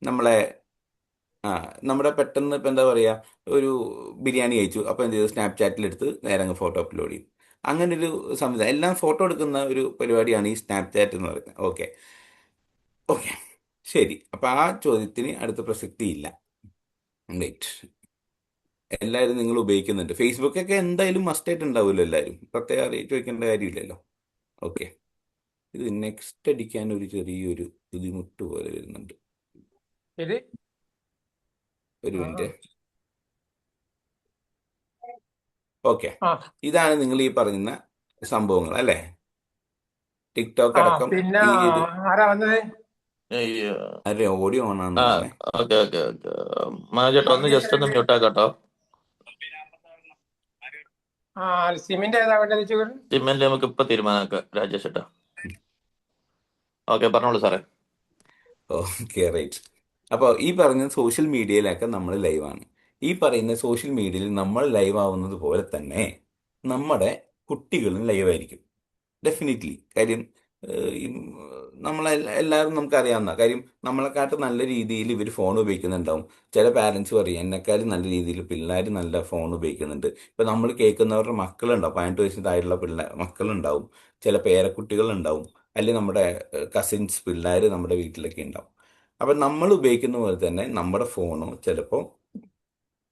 നമ്മളെ ആ നമ്മുടെ പെട്ടെന്ന് ഇപ്പം എന്താ പറയുക, ഒരു ബിരിയാണി കഴിച്ചു, അപ്പോൾ എന്ത് ചെയ്തു, സ്നാപ്ചാറ്റിലെടുത്ത് നേരെ അങ്ങ് ഫോട്ടോ അപ്ലോഡ് ചെയ്യും. അങ്ങനെ ഒരു സംവിധാനം, എല്ലാം ഫോട്ടോ എടുക്കുന്ന ഒരു പരിപാടിയാണ് ഈ സ്നാപ്ചാറ്റ് എന്ന് പറയുന്നത്. ഓക്കെ, ഓക്കെ, ശരി. അപ്പം ആ ചോദ്യത്തിന് അടുത്ത പ്രസക്തി ഇല്ല. റൈറ്റ്. എല്ലാവരും നിങ്ങൾ ഉപയോഗിക്കുന്നുണ്ട്. ഫേസ്ബുക്കൊക്കെ എന്തായാലും മസ്റ്റായിട്ട് ഉണ്ടാവുമല്ലോ എല്ലാവരും, പ്രത്യേകം ചോദിക്കേണ്ട കാര്യമില്ലല്ലോ. ഓക്കെ, ഇത് നെക്സ്റ്റ് അടിക്കാൻ ഒരു ചെറിയൊരു ബുദ്ധിമുട്ട് പോലെ വരുന്നുണ്ട്. ഇത് ഒരു ആ മിനിറ്റ്. ഓക്കെ, ആ ഇതാണ് നിങ്ങൾ ഈ പറയുന്ന സംഭവങ്ങൾ അല്ലേ? ടിക്ടോക്ക് ആ അടക്കം പിന്നെ ഈ ഇത്. ആരാ വന്നത്? അയ്യോ. അരെ, ഓഡിയോ ഓൺ ആണെന്ന് ആ തോന്നണേ. Okay okay okay. മാജേട്ടാ ഒന്ന് ജസ്റ്റ് ഒന്ന് മ്യൂട്ട് ആക്കാട്ടോ. ആ സിമിന്റെ ഏതാ വേണ്ടത് ചോദിച്ചു. സിമ്മന്റ് നമുക്ക് ഇപ്പൊ തീരുമാനമാക്കാം രാജേഷ് ഏട്ടാ. ഓക്കെ പറഞ്ഞോളൂ സാറേ. Okay, right. അപ്പോൾ ഈ പറഞ്ഞ സോഷ്യൽ മീഡിയയിലൊക്കെ നമ്മൾ ലൈവാണ്. ഈ പറയുന്ന സോഷ്യൽ മീഡിയയിൽ നമ്മൾ ലൈവ് ആവുന്നത് പോലെ തന്നെ നമ്മുടെ കുട്ടികളും ലൈവായിരിക്കും. ഡെഫിനറ്റ്ലി. കാര്യം ഈ നമ്മളെ എല്ലാവരും നമുക്കറിയാവുന്ന കാര്യം, നമ്മളെക്കാട്ട് നല്ല രീതിയിൽ ഇവർ ഫോൺ ഉപയോഗിക്കുന്നുണ്ടാവും. ചില പാരൻസ് പറയും എന്നെക്കാളും നല്ല രീതിയിൽ പിള്ളേർ നല്ല ഫോൺ ഉപയോഗിക്കുന്നുണ്ട്. ഇപ്പം നമ്മൾ കേൾക്കുന്നവരുടെ മക്കളുണ്ടാവും, 18 വയസ്സിന് താഴെയുള്ള മക്കളുണ്ടാവും, ചില പേരക്കുട്ടികളുണ്ടാവും, അല്ലെങ്കിൽ നമ്മുടെ കസിൻസ് പിള്ളേർ നമ്മുടെ വീട്ടിലൊക്കെ ഉണ്ടാവും. അപ്പം നമ്മൾ ഉപയോഗിക്കുന്ന പോലെ തന്നെ നമ്മുടെ ഫോണോ ചിലപ്പോൾ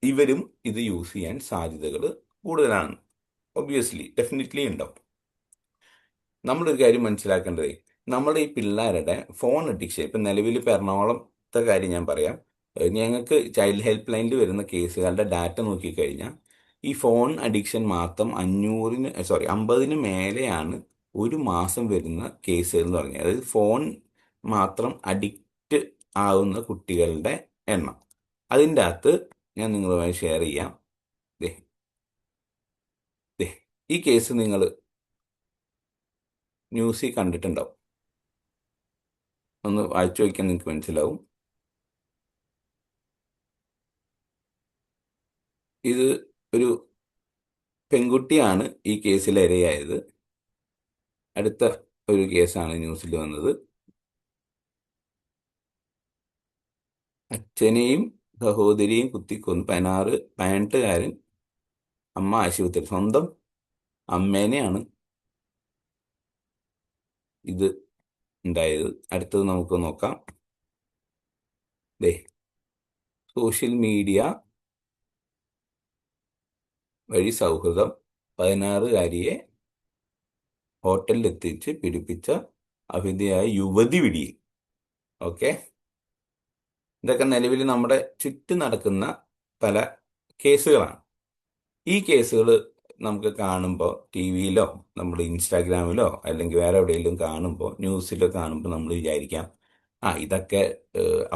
ഇവരും ഇത് യൂസ് ചെയ്യാൻ സാധ്യതകൾ കൂടുതലാണ്. ഒബ്വിയസ്ലി, ഡെഫിനറ്റ്ലി ഉണ്ടാവും. നമ്മളൊരു കാര്യം മനസ്സിലാക്കേണ്ടത്, നമ്മുടെ ഈ പിള്ളേരുടെ ഫോൺ അഡിക്ഷൻ, ഇപ്പം നിലവിൽ ഇപ്പം എറണാകുളത്തെ കാര്യം ഞാൻ പറയാം. ഞങ്ങൾക്ക് ചൈൽഡ് ഹെൽപ്പ് ലൈനിൽ വരുന്ന കേസുകളുടെ ഡാറ്റ നോക്കിക്കഴിഞ്ഞാൽ ഈ ഫോൺ അഡിക്ഷൻ മാത്രം 50-ന് മേലെയാണ് ഒരു മാസം വരുന്ന കേസുകൾ എന്ന് പറഞ്ഞാൽ. അതായത് ഫോൺ മാത്രം അഡിക്റ്റ് ആവുന്ന കുട്ടികളുടെ എണ്ണം. അതിൻ്റെ അകത്ത് ഞാൻ നിങ്ങളുമായി ഷെയർ ചെയ്യാം. ദേ, ദേ, ഈ കേസ് നിങ്ങൾ ന്യൂസിൽ കണ്ടിട്ടുണ്ടാവും. ഒന്ന് വായിച്ചു നോക്കിയാൽ നിങ്ങൾക്ക് മനസ്സിലാവും. ഇത് ഒരു പെൺകുട്ടിയാണ് ഈ കേസിൽ ഇരയായത്. അടുത്ത ഒരു കേസാണ് ന്യൂസിൽ വന്നത്. അച്ഛനെയും സഹോദരിയും കുത്തിക്കൊന്നു. 18-കാരൻ, അമ്മ ആശുപത്രി. സ്വന്തം അമ്മേനെയാണ് ഇത് ഉണ്ടായത്. അടുത്തത് നമുക്ക് നോക്കാം. ദേ, സോഷ്യൽ മീഡിയ വഴി സൗഹൃദം, 16-കാരിയെ ഹോട്ടലിലെത്തിച്ച് പീഡിപ്പിച്ച അവിധേയായ യുവതി പിടിയിൽ. ഓക്കെ, ഇതൊക്കെ നിലവിൽ നമ്മുടെ ചുറ്റും നടക്കുന്ന പല കേസുകളാണ്. ഈ കേസുകൾ നമുക്ക് കാണുമ്പോൾ ടി വിയിലോ നമ്മൾ ഇൻസ്റ്റാഗ്രാമിലോ അല്ലെങ്കിൽ വേറെ എവിടെയെങ്കിലും കാണുമ്പോൾ, ന്യൂസിലോ കാണുമ്പോൾ നമ്മൾ വിചാരിക്കാം, ആ ഇതൊക്കെ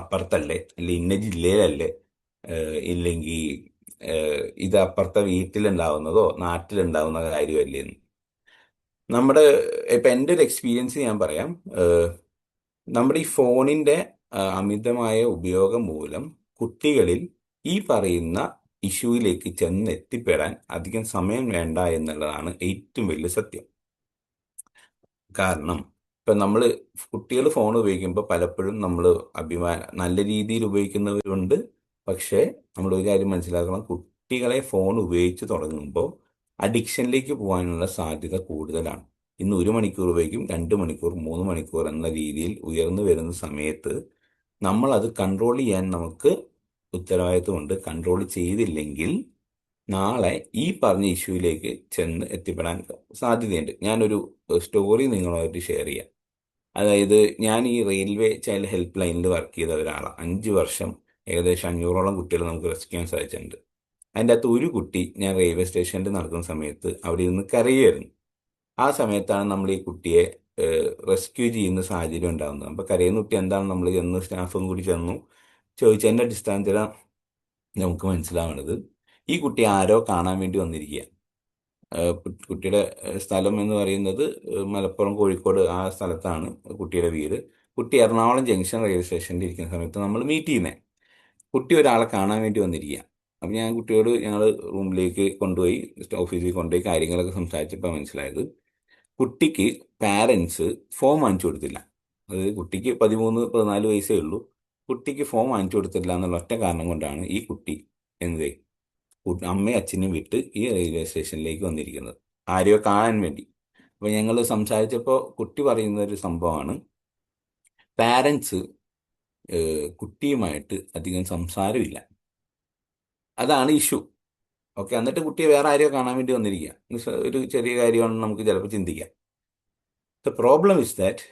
അപ്പുറത്തല്ലേ, അല്ലെങ്കിൽ ഇന്ന ജില്ലയിലല്ലേ, ഇല്ലെങ്കിൽ ഇത് അപ്പുറത്തെ വീട്ടിലുണ്ടാവുന്നതോ നാട്ടിലുണ്ടാവുന്ന കാര്യമല്ലേ എന്ന്. നമ്മുടെ ഇപ്പം എൻ്റെ ഒരു എക്സ്പീരിയൻസ് ഞാൻ പറയാം. നമ്മുടെ ഈ ഫോണിൻ്റെ അമിതമായ ഉപയോഗം മൂലം കുട്ടികളിൽ ഈ പറയുന്ന ഇഷ്യൂയിലേക്ക് ചെന്ന് എത്തിപ്പെടാൻ അധികം സമയം വേണ്ട എന്നുള്ളതാണ് ഏറ്റവും വലിയ സത്യം. കാരണം ഇപ്പം നമ്മൾ കുട്ടികൾ ഫോൺ ഉപയോഗിക്കുമ്പോൾ പലപ്പോഴും നമ്മൾ നല്ല രീതിയിൽ ഉപയോഗിക്കുന്നവരുണ്ട്. പക്ഷേ നമ്മൾ ഒരു കാര്യം മനസ്സിലാക്കണം, കുട്ടികളെ ഫോൺ ഉപയോഗിച്ച് തുടങ്ങുമ്പോൾ അഡിക്ഷനിലേക്ക് പോകാനുള്ള സാധ്യത കൂടുതലാണ്. ഇന്ന് 1 മണിക്കൂർ ഉപയോഗിക്കും, 2 മണിക്കൂർ, 3 മണിക്കൂർ എന്ന രീതിയിൽ ഉയർന്നു വരുന്ന സമയത്ത് നമ്മളത് കൺട്രോൾ ചെയ്യാൻ നമുക്ക് ഉത്തരവാദിത്വമുണ്ട്. കൺട്രോൾ ചെയ്തില്ലെങ്കിൽ നാളെ ഈ പറഞ്ഞ ഇഷ്യൂയിലേക്ക് ചെന്ന് എത്തിപ്പെടാൻ സാധ്യതയുണ്ട്. ഞാനൊരു സ്റ്റോറി നിങ്ങളുമായിട്ട് ഷെയർ ചെയ്യാം. അതായത് ഞാൻ ഈ റെയിൽവേ ചൈൽഡ് ഹെൽപ്പ് ലൈനിൽ വർക്ക് ചെയ്ത ഒരാളാണ്. 5 വർഷം ഏകദേശം 500ഓളം കുട്ടികളെ നമുക്ക് റെസ്ക്യൂ ചെയ്യാൻ സാധിച്ചിട്ടുണ്ട്. അതിൻ്റെ അകത്ത് ഒരു കുട്ടി, ഞാൻ റെയിൽവേ സ്റ്റേഷനിൽ നടക്കുന്ന സമയത്ത് അവിടെ ഇരുന്ന് കരയുമായിരുന്നു. ആ സമയത്താണ് നമ്മൾ ഈ കുട്ടിയെ റെസ്ക്യൂ ചെയ്യുന്ന സാഹചര്യം ഉണ്ടാകുന്നത്. അപ്പോൾ കരയുന്ന കുട്ടി എന്താണ്, നമ്മൾ ചെന്ന് സ്റ്റാഫും കൂടി ചെന്നു ചോദിച്ചതിൻ്റെ അടിസ്ഥാനത്തിലാണ് നമുക്ക് മനസ്സിലാവുന്നത് ഈ കുട്ടി ആരോ കാണാൻ വേണ്ടി വന്നിരിക്കുക. കുട്ടിയുടെ സ്ഥലം എന്ന് പറയുന്നത് മലപ്പുറം കോഴിക്കോട് ആ സ്ഥലത്താണ് കുട്ടിയുടെ വീട്. കുട്ടി എറണാകുളം ജംഗ്ഷൻ റെയിൽവേ സ്റ്റേഷനിൽ ഇരിക്കുന്ന സമയത്ത് നമ്മൾ മീറ്റ് ചെയ്യുന്നത്. കുട്ടി ഒരാളെ കാണാൻ വേണ്ടി വന്നിരിക്കുക. അപ്പം ഞാൻ കുട്ടിയോട്, ഞങ്ങൾ റൂമിലേക്ക് കൊണ്ടുപോയി, ഓഫീസിൽ കൊണ്ടുപോയി കാര്യങ്ങളൊക്കെ സംസാരിച്ചപ്പോൾ മനസ്സിലായത് കുട്ടിക്ക് പാരൻസ് ഫോൺ വാങ്ങിച്ചു കൊടുത്തില്ല. അതായത് കുട്ടിക്ക് 13-14 വയസ്സേ ഉള്ളൂ. കുട്ടിക്ക് ഫോൺ വാങ്ങിച്ചു കൊടുത്തില്ല എന്നുള്ള ഒറ്റ കാരണം കൊണ്ടാണ് ഈ കുട്ടി എന്ത് അമ്മയും അച്ഛനും വിട്ട് ഈ റെയിൽവേ സ്റ്റേഷനിലേക്ക് വന്നിരിക്കുന്നത്, ആരെയോ കാണാൻ വേണ്ടി. അപ്പോൾ ഞങ്ങൾ സംസാരിച്ചപ്പോൾ കുട്ടി പറയുന്ന ഒരു സംഭവമാണ്, പാരൻസ് കുട്ടിയുമായിട്ട് അധികം സംസാരമില്ല, അതാണ് ഇഷ്യൂ. ഓക്കെ, എന്നിട്ട് കുട്ടിയെ വേറെ ആരെയോ കാണാൻ വേണ്ടി വന്നിരിക്കുക. ഒരു ചെറിയ കാര്യമാണെന്ന് നമുക്ക് ചിലപ്പോൾ ചിന്തിക്കാം. ദ പ്രോബ്ലം ഇസ് ദാറ്റ്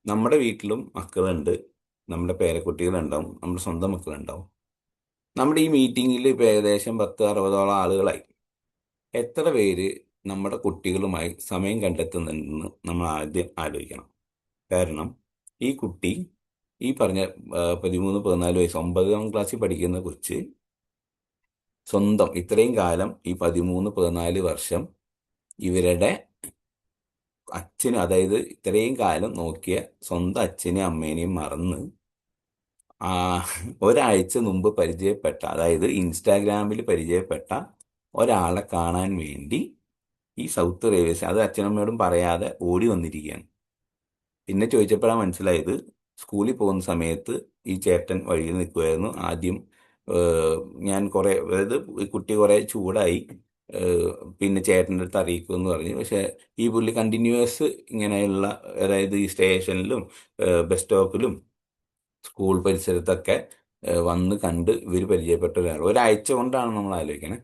നമ്മുടെ വീട്ടിലും മക്കളുണ്ട്, നമ്മുടെ പേരക്കുട്ടികളുണ്ടാവും, നമ്മുടെ സ്വന്തം മക്കളുണ്ടാവും. നമ്മുടെ ഈ മീറ്റിങ്ങിൽ ഇപ്പോൾ ഏകദേശം 10-60 ആളുകളായി. എത്ര പേര് നമ്മുടെ കുട്ടികളുമായി സമയം കണ്ടെത്തുന്നുണ്ടെന്ന് നമ്മൾ ആദ്യം ആലോചിക്കണം. കാരണം ഈ കുട്ടി, ഈ പറഞ്ഞ 13-14 വയസ്സ് 9ാം ക്ലാസ്സിൽ പഠിക്കുന്ന കൊച്ച് സ്വന്തം ഇത്രയും കാലം ഈ 13-14 വർഷം ഇവരുടെ അച്ഛന്, അതായത് ഇത്രയും കാലം നോക്കിയ സ്വന്തം അച്ഛനെയും അമ്മേനെയും മറന്ന് ഒരാഴ്ച മുമ്പ് പരിചയപ്പെട്ട, അതായത് ഇൻസ്റ്റാഗ്രാമിൽ പരിചയപ്പെട്ട ഒരാളെ കാണാൻ വേണ്ടി ഈ സൗത്ത് റെയിൽവേ സ്റ്റേഷൻ, അത് അച്ഛനമ്മയോടും പറയാതെ ഓടി വന്നിരിക്കുകയാണ്. പിന്നെ ചോദിച്ചപ്പോഴാണ് മനസ്സിലായത്, സ്കൂളിൽ പോകുന്ന സമയത്ത് ഈ ചേട്ടൻ വഴിയിൽ നിൽക്കുമായിരുന്നു. ആദ്യം ഞാൻ കുറേ, അതായത് ഈ കുട്ടി കുറേ ചൂടായി, പിന്നെ ചേട്ടൻ്റെ അടുത്ത് അറിയിക്കുമെന്ന് പറഞ്ഞു. പക്ഷേ ഈ പുള്ളി കണ്ടിന്യൂസ് ഇങ്ങനെയുള്ള, അതായത് ഈ സ്റ്റേഷനിലും ബസ് സ്റ്റോപ്പിലും സ്കൂൾ പരിസരത്തൊക്കെ വന്ന് കണ്ട് ഇവർ പരിചയപ്പെട്ട ഒരാഴ്ച കൊണ്ടാണ് നമ്മൾ ആലോചിക്കണേ.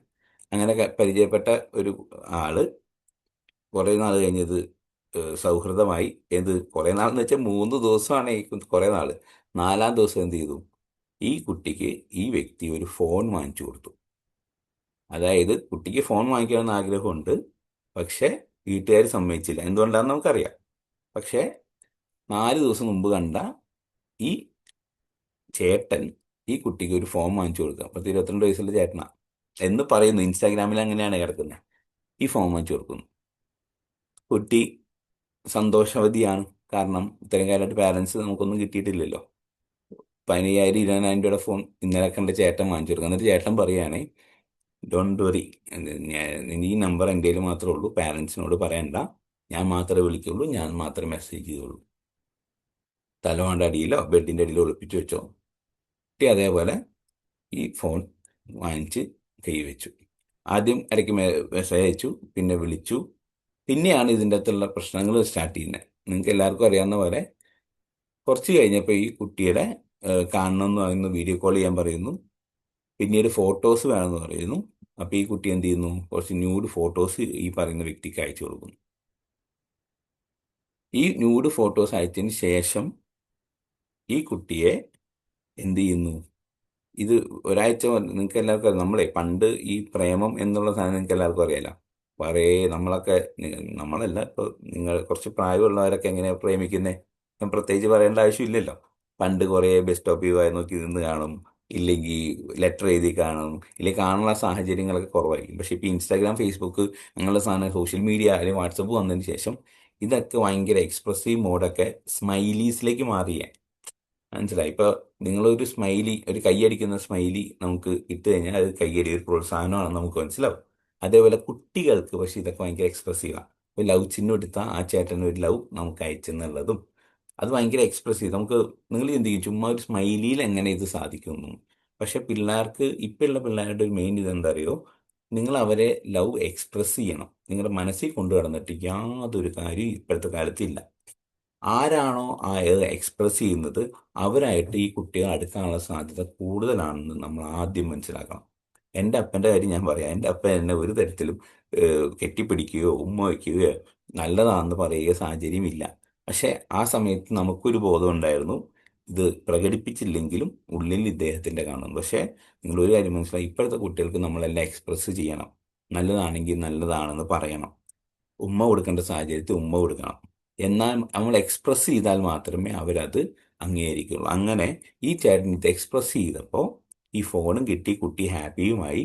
അങ്ങനെ പരിചയപ്പെട്ട ഒരു ആള് കുറേ നാൾ കഴിഞ്ഞത് സൗഹൃദമായി. കുറേ നാളെന്ന് വെച്ചാൽ 3 ദിവസമാണ് ഈ കുറേ നാൾ. 4ാം ദിവസം എന്ത് ചെയ്തു, ഈ കുട്ടിക്ക് ഈ വ്യക്തി ഒരു ഫോൺ വാങ്ങിച്ചു കൊടുത്തു. അതായത് കുട്ടിക്ക് ഫോൺ വാങ്ങിക്കണമെന്ന് ആഗ്രഹമുണ്ട്, പക്ഷേ വീട്ടുകാർ സമ്മതിച്ചില്ല. എന്തുകൊണ്ടാണെന്ന് നമുക്കറിയാം. പക്ഷേ 4 ദിവസം മുമ്പ് കണ്ട ഈ ചേട്ടൻ ഈ കുട്ടിക്ക് ഒരു ഫോൺ വാങ്ങിച്ചു കൊടുക്കുക. 22 വയസ്സുള്ള ചേട്ടനാ എന്ന് പറയുന്നു. ഇൻസ്റ്റാഗ്രാമിൽ അങ്ങനെയാണ് കിടക്കുന്നത്. ഈ ഫോൺ വാങ്ങിച്ചു കൊടുക്കുന്നു. കുട്ടി സന്തോഷവതിയാണ്. കാരണം ഇത്രയും കാലമായിട്ട് പാരൻസ് നമുക്കൊന്നും കിട്ടിയിട്ടില്ലല്ലോ. 15,000-20,000 രൂപയുടെ ഫോൺ ഇന്നലെ കണ്ട ചേട്ടൻ വാങ്ങിച്ചു കൊടുക്കുക. എന്നിട്ട് ചേട്ടൻ പറയുകയാണെ, ഡോണ്ട് വറി, ഈ നമ്പർ എൻ്റെ കയ്യിൽ മാത്രമേ ഉള്ളൂ, പാരൻസിനോട് പറയണ്ട, ഞാൻ മാത്രമേ വിളിക്കുള്ളൂ, ഞാൻ മാത്രമേ മെസ്സേജ് ചെയ്യുള്ളൂ, തലവാണ്ട അടിയിലോ ബെഡിൻ്റെ അടിയിലോ ഒളിപ്പിച്ചു വെച്ചോ. കുട്ടി അതേപോലെ ഈ ഫോൺ വാങ്ങിച്ച് കൈ വെച്ചു. ആദ്യം ഇടയ്ക്ക് മെസ്സേജ് അയച്ചു, പിന്നെ വിളിച്ചു. പിന്നെയാണ് ഇതിൻ്റെ അകത്തുള്ള പ്രശ്നങ്ങൾ സ്റ്റാർട്ട് ചെയ്യുന്നത്. നിങ്ങൾക്ക് എല്ലാവർക്കും അറിയാവുന്ന പോലെ കുറച്ച് കഴിഞ്ഞപ്പോൾ ഈ കുട്ടിയുടെ കാണണമെന്ന് പറയുന്നു, വീഡിയോ കോൾ ചെയ്യാൻ പറയുന്നു, പിന്നീട് ഫോട്ടോസ് വേണമെന്ന് പറയുന്നു. അപ്പോൾ ഈ കുട്ടി എന്ത് ചെയ്യുന്നു, കുറച്ച് ന്യൂഡ് ഫോട്ടോസ് ഈ പറയുന്ന വ്യക്തിക്ക് അയച്ചു കൊടുക്കുന്നു. ഈ ന്യൂഡ് ഫോട്ടോസ് അയച്ചതിന് ശേഷം ഈ കുട്ടിയെ എന്ത് ചെയ്യുന്നു, ഇത് ഒരാഴ്ച നിങ്ങൾക്ക് എല്ലാവർക്കും അറിയാം. നമ്മളെ പണ്ട് ഈ പ്രേമം എന്നുള്ള സാധനം നിങ്ങൾക്ക് എല്ലാവർക്കും അറിയാലോ. നമ്മളൊക്കെ, നമ്മളല്ല, ഇപ്പോൾ നിങ്ങൾ കുറച്ച് പ്രായമുള്ളവരൊക്കെ എങ്ങനെയാണ് പ്രേമിക്കുന്നത്, ഞാൻ പ്രത്യേകിച്ച് പറയേണ്ട ആവശ്യമില്ലല്ലോ. പണ്ട് കുറേ ബസ് സ്റ്റോപ്പിൽ പോയി നോക്കി നിന്ന് കാണും, ഇല്ലെങ്കിൽ ലെറ്റർ എഴുതി കാണും, ഇല്ലെങ്കിൽ കാണുന്ന സാഹചര്യങ്ങളൊക്കെ കുറവായിരിക്കും. പക്ഷേ ഇപ്പോൾ ഇൻസ്റ്റാഗ്രാം, ഫേസ്ബുക്ക് അങ്ങനെയുള്ള സാധനം, സോഷ്യൽ മീഡിയ അല്ലെങ്കിൽ വാട്സപ്പ് വന്നതിന് ശേഷം ഇതൊക്കെ ഭയങ്കര എക്സ്പ്രസീവ് മോഡൊക്കെ സ്മൈലീസിലേക്ക് മാറിയേ. മനസ്സിലായി? ഇപ്പോൾ നിങ്ങളൊരു സ്മൈലി, ഒരു കൈയടിക്കുന്ന സ്മൈലി നമുക്ക് ഇട്ട് കഴിഞ്ഞാൽ അത് കൈയടി, ഒരു പ്രോത്സാഹനമാണെന്ന് നമുക്ക് മനസ്സിലാവും. അതേപോലെ കുട്ടികൾക്ക് പക്ഷേ ഇതൊക്കെ ഭയങ്കര എക്സ്പ്രസീവാണ്. ഒരു ലവ് ചിഹ്നം എടുത്താൽ ആ ചേട്ടന് ഒരു ലവ് നമുക്ക് അയച്ചെന്നുള്ളതും അത് ഭയങ്കര എക്സ്പ്രസീവ്. നമുക്ക്, നിങ്ങൾ ചിന്തിക്കും ചുമ്മാ ഒരു സ്മൈലിയിൽ എങ്ങനെ ഇത് സാധിക്കുന്നു. പക്ഷെ പിള്ളേർക്ക്, ഇപ്പോഴുള്ള പിള്ളേരുടെ ഒരു മെയിൻ ഇതെന്താ അറിയോ, നിങ്ങൾ അവരെ ലവ് എക്സ്പ്രസ് ചെയ്യണം. നിങ്ങളുടെ മനസ്സിൽ കൊണ്ടു നടന്നിട്ട് യാതൊരു കാര്യം ഇപ്പോഴത്തെ കാലത്തില്ല. ആരാണോ ആ എക്സ്പ്രസ് ചെയ്യുന്നത് അവരായിട്ട് ഈ കുട്ടികൾ അടുക്കാനുള്ള സാധ്യത കൂടുതലാണെന്ന് നമ്മൾ ആദ്യം മനസ്സിലാക്കണം. എൻ്റെ അപ്പൻ്റെ കാര്യം ഞാൻ പറയാം. എൻ്റെ അപ്പൻ എന്നെ ഒരു തരത്തിലും കെട്ടിപ്പിടിക്കുകയോ ഉമ്മ വയ്ക്കുകയോ നല്ലതാണെന്ന് പറയുക സാഹചര്യമില്ല. പക്ഷേ ആ സമയത്ത് നമുക്കൊരു ബോധം ഉണ്ടായിരുന്നു, ഇത് പ്രകടിപ്പിച്ചില്ലെങ്കിലും ഉള്ളിൽ ഇദ്ദേഹത്തിൻ്റെ കാണും. പക്ഷേ നിങ്ങളൊരു കാര്യം മനസ്സിലായി, ഇപ്പോഴത്തെ കുട്ടികൾക്ക് നമ്മളെല്ലാം എക്സ്പ്രസ് ചെയ്യണം. നല്ലതാണെങ്കിൽ നല്ലതാണെന്ന് പറയണം. ഉമ്മ കൊടുക്കേണ്ട സാഹചര്യത്തിൽ ഉമ്മ കൊടുക്കണം. എന്നാൽ നമ്മൾ എക്സ്പ്രസ് ചെയ്താൽ മാത്രമേ അവരത് അംഗീകരിക്കുള്ളൂ. അങ്ങനെ ഈ ചേട്ടൻ ഇത് എക്സ്പ്രസ് ചെയ്തപ്പോൾ ഈ ഫോണും കിട്ടി, കുട്ടി ഹാപ്പിയുമായി.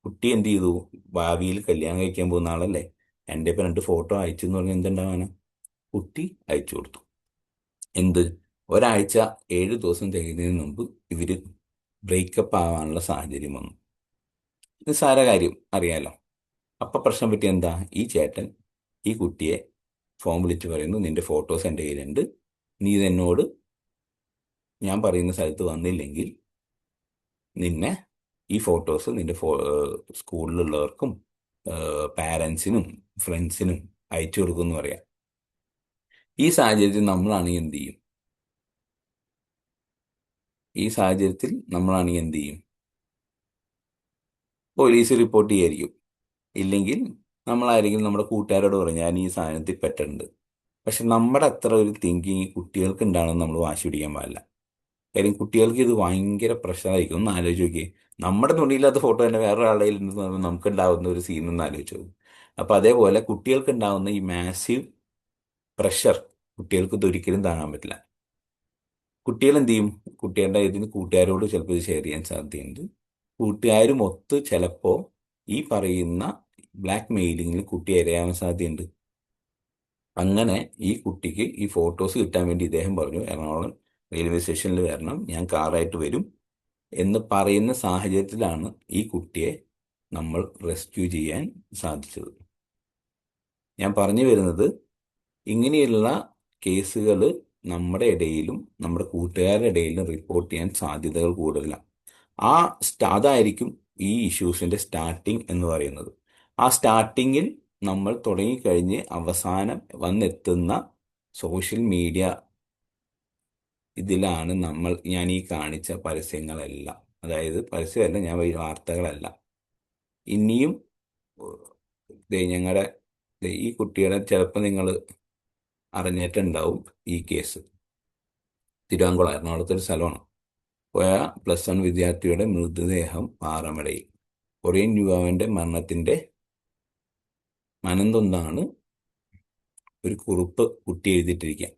കുട്ടി എന്ത് ചെയ്തു, ഭാവിയിൽ കല്യാണം കഴിക്കാൻ പോകുന്ന ആളല്ലേ, എൻ്റെ ഇപ്പം 2 ഫോട്ടോ അയച്ചു എന്ന് പറഞ്ഞാൽ എന്തുണ്ടാവാനാ, കുട്ടി അയച്ചു കൊടുത്തു. എന്ത്, ഒരാഴ്ച 7 ദിവസം തികയുന്നതിന് മുമ്പ് ഇവർ ബ്രേക്കപ്പ് ആവാനുള്ള സാഹചര്യം വന്നു. നിസ്സാര കാര്യം അറിയാലോ. അപ്പം പ്രശ്നം പറ്റി എന്താ, ഈ ചേട്ടൻ ഈ കുട്ടിയെ ഫോൺ വിളിച്ച് പറയുന്നു, നിന്റെ ഫോട്ടോസ് എൻ്റെ കയ്യിലുണ്ട്, നീ ഇതെന്നോട് ഞാൻ പറയുന്ന സ്ഥലത്ത് വന്നില്ലെങ്കിൽ നിന്നെ ഈ ഫോട്ടോസ് നിന്റെ സ്കൂളിലുള്ളവർക്കും പാരൻസിനും ഫ്രണ്ട്സിനും അയച്ചു കൊടുക്കുമെന്ന് പറയാം. ഈ സാഹചര്യത്തിൽ നമ്മളാണെങ്കിൽ എന്ത് ചെയ്യും? ഈ സാഹചര്യത്തിൽ നമ്മളാണെങ്കിൽ എന്ത് ചെയ്യും? പോലീസ് റിപ്പോർട്ട് ചെയ്യായിരിക്കും. ഇല്ലെങ്കിൽ നമ്മളായിരിക്കും നമ്മുടെ കൂട്ടുകാരോട് പറയും ഞാൻ ഈ സാധനത്തിൽ പെട്ടിട്ടുണ്ട്. പക്ഷെ നമ്മുടെ അത്ര ഒരു തിങ്കിങ് കുട്ടികൾക്ക് ഉണ്ടാവണമെന്ന് നമ്മൾ വാശി പിടിക്കാൻ പാടില്ല. കാര്യം കുട്ടികൾക്ക് ഇത് ഭയങ്കര പ്രഷറായിരിക്കും. ഒന്ന് ആലോചിച്ച് നോക്കിയേ, നമ്മുടെ തുണിയില്ലാത്ത ഫോട്ടോ തന്നെ വേറൊരാളുടെ കയ്യിൽ നിന്ന് നമുക്ക് ഉണ്ടാവുന്ന ഒരു സീൻ ഒന്ന് ആലോചിച്ച് നോക്കും. അപ്പം അതേപോലെ കുട്ടികൾക്ക് ഉണ്ടാവുന്ന ഈ മാസീവ് പ്രഷർ കുട്ടികൾക്ക് ഇത് ഒരിക്കലും താങ്ങാൻ പറ്റില്ല. കുട്ടികൾ എന്ത് ചെയ്യും? കുട്ടികളുടെ ഇതിന് കൂട്ടുകാരോട് ചിലപ്പോൾ ഇത് ഷെയർ ചെയ്യാൻ സാധ്യതയുണ്ട്. കൂട്ടുകാരും ഒത്ത് ചിലപ്പോൾ ഈ പറയുന്ന ബ്ലാക്ക് മെയിലിങ്ങിൽ കുട്ടി ഇരയാവാൻ സാധ്യതയുണ്ട്. അങ്ങനെ ഈ കുട്ടിക്ക് ഈ ഫോട്ടോസ് കിട്ടാൻ വേണ്ടി ഇദ്ദേഹം പറഞ്ഞു എറണാകുളം റെയിൽവേ സ്റ്റേഷനിൽ വരണം, ഞാൻ കാറായിട്ട് വരും എന്ന് പറയുന്ന സാഹചര്യത്തിലാണ് ഈ കുട്ടിയെ നമ്മൾ റെസ്ക്യൂ ചെയ്യാൻ സാധിച്ചത്. ഞാൻ പറഞ്ഞു വരുന്നത്, ഇങ്ങനെയുള്ള കേസുകൾ നമ്മുടെ ഇടയിലും നമ്മുടെ കൂട്ടുകാരുടെ ഇടയിലും റിപ്പോർട്ട് ചെയ്യാൻ സാധ്യതകൾ കൂടുതലാണ്. അതായിരിക്കും ഈ ഇഷ്യൂസിൻ്റെ സ്റ്റാർട്ടിങ് എന്ന് പറയുന്നത്. ആ സ്റ്റാർട്ടിങ്ങിൽ നമ്മൾ തുടങ്ങിക്കഴിഞ്ഞ് അവസാനം വന്നെത്തുന്ന സോഷ്യൽ മീഡിയ ഇതിലാണ് ഞാൻ ഈ കാണിച്ച പരസ്യങ്ങളെല്ലാം. അതായത് പരസ്യമല്ല, ഞാൻ ഈ വാർത്തകളല്ല. ഇനിയും ഞങ്ങളുടെ ഈ കുട്ടിയുടെ ചിലപ്പോൾ നിങ്ങൾ അറിഞ്ഞിട്ടുണ്ടാവും ഈ കേസ്. തിരുവാങ്കുളം, എറണാകുളത്തെ ഒരു സ്ഥലമാണ്. പോയ +1 വിദ്യാർത്ഥിയുടെ മൃതദേഹം പാറമടയിൽ. കൊറിയൻ യുവാവിൻ്റെ മരണത്തിൻ്റെ മനംതൊന്നാണ് ഒരു കുറിപ്പ് കുട്ടി എഴുതിയിട്ടിരിക്കുക.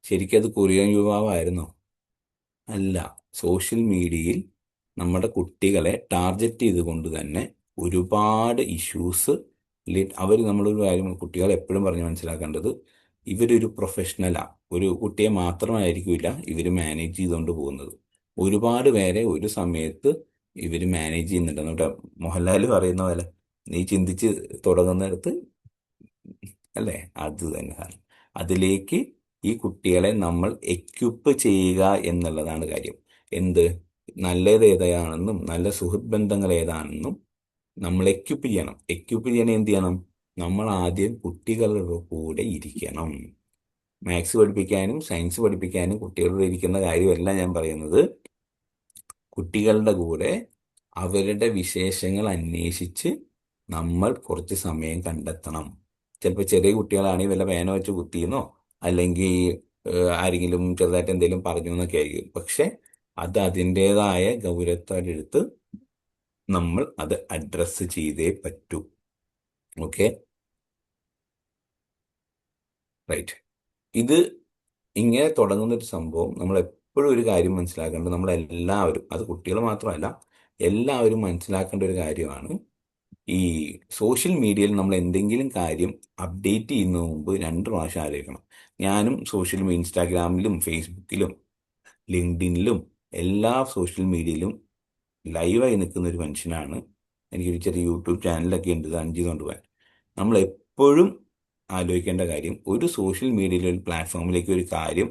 ശരിക്കും അത് കൊറിയൻ യുവാവായിരുന്നോ? അല്ല. സോഷ്യൽ മീഡിയയിൽ നമ്മുടെ കുട്ടികളെ ടാർഗറ്റ് ചെയ്തുകൊണ്ട് തന്നെ ഒരുപാട് ഇഷ്യൂസ് നമ്മളൊരു കാര്യം കുട്ടികൾ എപ്പോഴും പറഞ്ഞ് മനസ്സിലാക്കേണ്ടത്, ഇവരൊരു പ്രൊഫഷണലാണ്. ഒരു കുട്ടിയെ മാത്രമായിരിക്കില്ല ഇവർ മാനേജ് ചെയ്തുകൊണ്ട് പോകുന്നത്. ഒരുപാട് പേരെ ഒരു സമയത്ത് ഇവർ മാനേജ് ചെയ്യുന്നുണ്ട്. നമ്മുടെ മോഹൻലാൽ പറയുന്ന പോലെ നീ ചിന്തിച്ച് തുടങ്ങുന്നിടത്ത് അല്ലേ, അത് തന്നെ സാധനം. അതിലേക്ക് ഈ കുട്ടികളെ നമ്മൾ എക്യുപ്പ് ചെയ്യുക എന്നുള്ളതാണ് കാര്യം. എന്ത് നല്ലത് ഏതാണെന്നും നല്ല സുഹൃത്ത് ബന്ധങ്ങൾ ഏതാണെന്നും നമ്മൾ എക്യുപ്പ് ചെയ്യണം. എക്യുപ്പ് ചെയ്യാൻ എന്ത് ചെയ്യണം? നമ്മൾ ആദ്യം കുട്ടികളുടെ കൂടെ ഇരിക്കണം. മാത്സ് പഠിപ്പിക്കാനും സയൻസ് പഠിപ്പിക്കാനും കുട്ടികളോട് ഇരിക്കുന്ന കാര്യമല്ല ഞാൻ പറയുന്നത്. കുട്ടികളുടെ കൂടെ അവരുടെ വിശേഷങ്ങൾ അന്വേഷിച്ച് നമ്മൾ കുറച്ച് സമയം കണ്ടെത്തണം. ചിലപ്പോൾ ചെറിയ കുട്ടികളാണെങ്കിൽ വല്ല പേന വെച്ച് കുത്തിയെന്നോ അല്ലെങ്കിൽ ആരെങ്കിലും ചെറുതായിട്ട് എന്തെങ്കിലും പറഞ്ഞു എന്നൊക്കെ ആയിരിക്കും. പക്ഷെ അത് അതിൻ്റെതായ ഗൗരവത്തോടെടുത്ത് നമ്മൾ അത് അഡ്രസ്സ് ചെയ്തേ പറ്റൂ. Okay, right. ഇത് ഇങ്ങനെ തുടങ്ങുന്നൊരു സംഭവം നമ്മൾ എപ്പോഴും ഒരു കാര്യം മനസ്സിലാക്കേണ്ടത്, നമ്മളെല്ലാവരും, അത് കുട്ടികൾ മാത്രമല്ല എല്ലാവരും മനസ്സിലാക്കേണ്ട ഒരു കാര്യമാണ്, ഈ സോഷ്യൽ മീഡിയയിൽ നമ്മൾ എന്തെങ്കിലും കാര്യം അപ്ഡേറ്റ് ചെയ്യുന്നതിന് മുമ്പ് 2 പ്രാവശ്യം ആലോചിക്കണം. ഞാനും ഇൻസ്റ്റാഗ്രാമിലും ഫേസ്ബുക്കിലും ലിങ്ക്ഡിനിലും എല്ലാ സോഷ്യൽ മീഡിയയിലും ലൈവായി നിൽക്കുന്ന ഒരു മനുഷ്യനാണ്. എനിക്കൊരു ചെറിയ യൂട്യൂബ് ചാനലൊക്കെ ഉണ്ട് റൺ ചെയ്തുകൊണ്ട് പോകാൻ. നമ്മൾ എപ്പോഴും ആലോചിക്കേണ്ട കാര്യം, ഒരു സോഷ്യൽ മീഡിയയിലെ ഒരു പ്ലാറ്റ്ഫോമിലേക്ക് ഒരു കാര്യം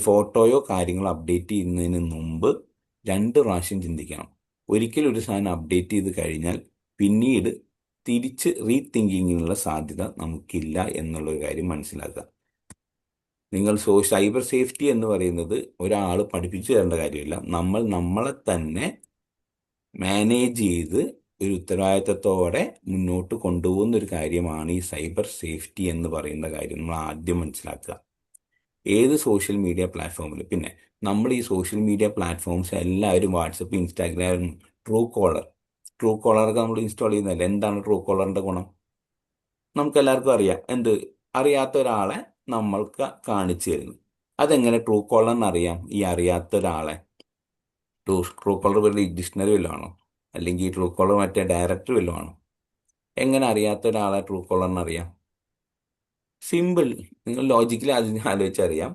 ഫോട്ടോയോ കാര്യങ്ങളോ അപ്ഡേറ്റ് ചെയ്യുന്നതിന് മുമ്പ് 2 പ്രാവശ്യം ചിന്തിക്കണം. ഒരിക്കലും ഒരു സാധനം അപ്ഡേറ്റ് ചെയ്ത് കഴിഞ്ഞാൽ പിന്നീട് തിരിച്ച് റീതിങ്കിങ്ങിനുള്ള സാധ്യത നമുക്കില്ല എന്നുള്ളൊരു കാര്യം മനസ്സിലാക്കുക. നിങ്ങൾ സൈബർ സേഫ്റ്റി എന്ന് പറയുന്നത് ഒരാൾ പഠിപ്പിച്ചു തരേണ്ട കാര്യമില്ല. നമ്മളെ തന്നെ മാനേജ് ചെയ്ത് ഒരു ഉത്തരവാദിത്തത്തോടെ മുന്നോട്ട് കൊണ്ടുപോകുന്ന ഒരു കാര്യമാണ് ഈ സൈബർ സേഫ്റ്റി എന്ന് പറയുന്ന കാര്യം നമ്മൾ ആദ്യം മനസ്സിലാക്കുക. ഏത് സോഷ്യൽ മീഡിയ പ്ലാറ്റ്ഫോമിൽ, പിന്നെ നമ്മൾ ഈ സോഷ്യൽ മീഡിയ പ്ലാറ്റ്ഫോംസ് എല്ലാവരും വാട്സപ്പ്, ഇൻസ്റ്റാഗ്രാം, ട്രൂ കോളറൊക്കെ നമ്മൾ ഇൻസ്റ്റാൾ ചെയ്യുന്നതല്ലേ. എന്താണ് ട്രൂ കോളറിൻ്റെ ഗുണം? നമുക്ക് എല്ലാവർക്കും അറിയാം. അറിയാത്ത ഒരാളെ നമ്മൾക്ക് കാണിച്ചു തരുന്നു. അതെങ്ങനെ ട്രൂ കോളറിന് അറിയാം? ഈ അറിയാത്ത ഒരാളെ ട്രൂ കോളർ വലിയ ഡിക്ഷണറി വല്ലതും ആണോ? അല്ലെങ്കിൽ ട്രൂ കോളർ മറ്റേ ഡയറക്ടറി വല്ലതും ആണോ? എങ്ങനെ അറിയാത്ത ഒരാളെ ട്രൂ കോളറിന് അറിയാം? സിമ്പിൾ. നിങ്ങൾ ലോജിക്കലി അതിന് ആലോചിച്ചറിയാം.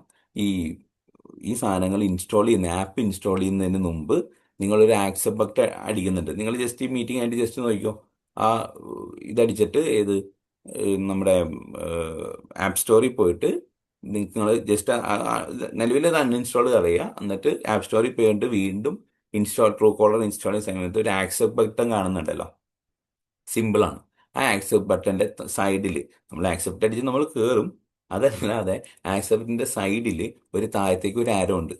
ഈ സാധനങ്ങൾ ആപ്പ് ഇൻസ്റ്റാൾ ചെയ്യുന്നതിന് മുമ്പ് നിങ്ങളൊരു ആക്സെപ്റ്റ് അടിക്കുന്നുണ്ട്. നിങ്ങൾ ജസ്റ്റ് ഈ മീറ്റിംഗ് ആയിട്ട് ജസ്റ്റ് നോക്കിക്കോ. ഇതടിച്ചിട്ട് നമ്മുടെ ആപ്പ് സ്റ്റോറിൽ പോയിട്ട് നിങ്ങൾ ജസ്റ്റ് നിലവിൽ അത് അൺഇൻസ്റ്റാൾ കളയുക. എന്നിട്ട് ആപ്പ് സ്റ്റോറിൽ പോയിട്ട് വീണ്ടും ഇൻസ്റ്റാൾ ട്രൂ കോളർ ഇൻസ്റ്റാൾ ചെയ്യുന്ന സമയത്ത് ഒരു ആക്സെപ്റ്റ് ബട്ടൺ കാണുന്നുണ്ടല്ലോ, സിമ്പിളാണ്. ആ ആക്സെപ്റ്റ് ബട്ടൻ്റെ സൈഡിൽ നമ്മൾ ആക്സെപ്റ്റ് അടിച്ച് നമ്മൾ കയറും. അതല്ലാതെ ആക്സെപ്റ്റിൻ്റെ സൈഡിൽ ഒരു താഴത്തേക്ക് ഒരു ആരോ ഉണ്ട്.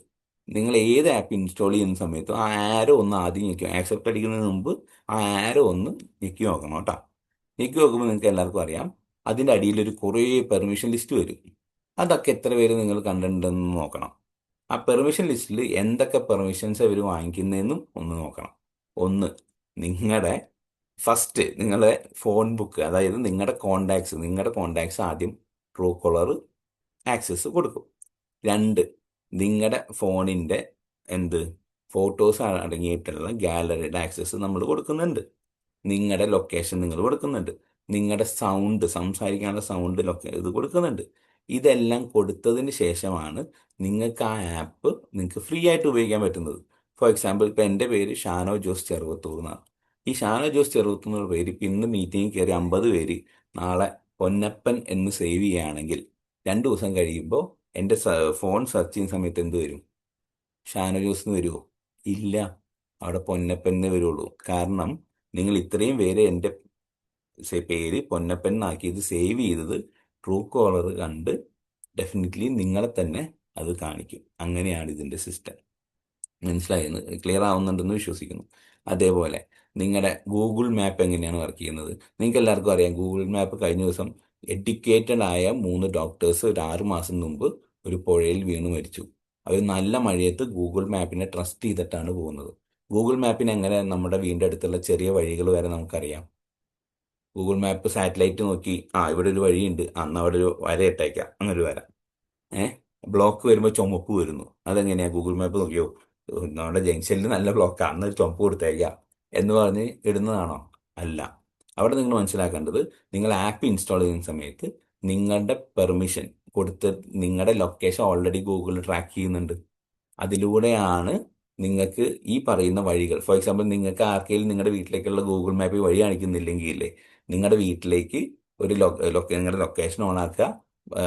നിങ്ങൾ ഏത് ആപ്പ് ഇൻസ്റ്റാൾ ചെയ്യുന്ന സമയത്തും ആ ആരോ ഒന്ന് ആദ്യം ഞെക്കും. ആക്സെപ്റ്റ് അടിക്കുന്നതിന് മുമ്പ് ആ ആരോ ഒന്ന് ഞെക്കി നോക്കണം കേട്ടോ. ഞെക്കി നോക്കുമ്പോൾ നിങ്ങൾക്ക് എല്ലാവർക്കും അറിയാം അതിൻ്റെ അടിയിലൊരു കുറേ പെർമിഷൻ ലിസ്റ്റ് വരും. അതൊക്കെ എത്ര പേര് നിങ്ങൾ കണ്ടിട്ടുണ്ടെന്ന് നോക്കണം. ആ പെർമിഷൻ ലിസ്റ്റിൽ എന്തൊക്കെ പെർമിഷൻസ് അവർ വാങ്ങിക്കുന്നതെന്നും ഒന്ന് നോക്കണം. ഒന്ന്, നിങ്ങളുടെ ഫസ്റ്റ് നിങ്ങളുടെ ഫോൺ ബുക്ക്, അതായത് നിങ്ങളുടെ കോണ്ടാക്ട്സ് ആദ്യം ട്രൂ കോളർ ആക്സസ് കൊടുക്കും. രണ്ട്, നിങ്ങളുടെ ഫോണിൻ്റെ എന്ത് ഫോട്ടോസ് അടങ്ങിയിട്ടുള്ള ഗാലറിയുടെ ആക്സസ് നമ്മൾ കൊടുക്കുന്നുണ്ട്. നിങ്ങളുടെ ലൊക്കേഷൻ നിങ്ങൾ കൊടുക്കുന്നുണ്ട്. നിങ്ങളുടെ സൗണ്ട്, സംസാരിക്കാനുള്ള സൗണ്ട് ഇത് കൊടുക്കുന്നുണ്ട്. ഇതെല്ലാം കൊടുത്തതിന് ശേഷമാണ് നിങ്ങൾക്ക് ആ ആപ്പ് നിങ്ങൾക്ക് ഫ്രീ ആയിട്ട് ഉപയോഗിക്കാൻ പറ്റുന്നത്. ഫോർ എക്സാമ്പിൾ, ഇപ്പം എൻ്റെ പേര് ഷാനോ ജോസ് ചെറുവത്തൂർ എന്നാണ്. ഈ ഷാനോ ജോസ് ചെറുവത്തൂർ എന്ന പേര് ഇപ്പം ഇന്ന് മീറ്റിംഗിൽ കയറി 50 പേര് നാളെ പൊന്നപ്പൻ എന്ന് സേവ് ചെയ്യുകയാണെങ്കിൽ 2 ദിവസം കഴിയുമ്പോൾ എൻ്റെ ഫോൺ സെർച്ച് ചെയ്യുന്ന സമയത്ത് എന്ത് വരും? ഷാനോ ജോസ് എന്ന് വരുമോ? ഇല്ല, അവിടെ പൊന്നപ്പൻ എന്നേ വരുള്ളൂ. കാരണം നിങ്ങൾ ഇത്രയും പേര് എൻ്റെ പേര് പൊന്നപ്പൻ എന്നാക്കിയത് സേവ് ചെയ്തത് ട്രൂ കോളർ കണ്ട് ഡെഫിനറ്റ്ലി നിങ്ങളെ തന്നെ അത് കാണിക്കും. അങ്ങനെയാണ് ഇതിൻ്റെ സിസ്റ്റം. മനസ്സിലായെന്ന്, ക്ലിയർ ആവുന്നുണ്ടെന്ന് വിശ്വസിക്കുന്നു. അതേപോലെ നിങ്ങളുടെ ഗൂഗിൾ മാപ്പ് എങ്ങനെയാണ് വർക്ക് ചെയ്യുന്നത്? നിങ്ങൾക്ക് എല്ലാവർക്കും അറിയാം, ഗൂഗിൾ മാപ്പ് കഴിഞ്ഞ ദിവസം എഡ്യൂക്കേറ്റഡ് ആയ 3 ഡോക്ടേഴ്സ് ഒരു 6 മാസം മുമ്പ് ഒരു പുഴയിൽ വീണ് മരിച്ചു. അവർ നല്ല മഴയത്ത് ഗൂഗിൾ മാപ്പിനെ ട്രസ്റ്റ് ചെയ്തിട്ടാണ് പോകുന്നത്. ഗൂഗിൾ മാപ്പിന് എങ്ങനെ നമ്മുടെ വീടിൻ്റെ അടുത്തുള്ള ചെറിയ വഴികൾ വരെ നമുക്കറിയാം? ഗൂഗിൾ മാപ്പ് സാറ്റലൈറ്റ് നോക്കി ഇവിടെ ഒരു വഴിയുണ്ട്, അന്ന് അവിടെ ഒരു വര ഇട്ടേക്കാം, അങ്ങനെ ഒരു വര. ബ്ലോക്ക് വരുമ്പോൾ ചുമപ്പ് വരുന്നു. അതെങ്ങനെയാ? ഗൂഗിൾ മാപ്പ് നോക്കിയോ നമ്മുടെ ജംഗ്ഷനിൽ നല്ല ബ്ലോക്കാണ്, അന്ന് ഒരു ചുമപ്പ് കൊടുത്തേക്കാം എന്ന് പറഞ്ഞ് ഇടുന്നതാണോ? അല്ല. അവിടെ നിങ്ങൾ മനസ്സിലാക്കേണ്ടത്, നിങ്ങൾ ആപ്പ് ഇൻസ്റ്റാൾ ചെയ്യുന്ന സമയത്ത് നിങ്ങളുടെ പെർമിഷൻ കൊടുത്ത് നിങ്ങളുടെ ലൊക്കേഷൻ ഓൾറെഡി ഗൂഗിൾ ട്രാക്ക് ചെയ്യുന്നുണ്ട്. അതിലൂടെയാണ് നിങ്ങൾക്ക് ഈ പറയുന്ന വഴികൾ, ഫോർ എക്സാമ്പിൾ നിങ്ങൾക്ക് ആർക്കെങ്കിലും നിങ്ങളുടെ വീട്ടിലേക്കുള്ള ഗൂഗിൾ മാപ്പിൽ വഴി കാണിക്കുന്നില്ലെങ്കിൽ നിങ്ങളുടെ വീട്ടിലേക്ക് ഒരു നിങ്ങളുടെ ലൊക്കേഷൻ ഓൺ ആക്കുക,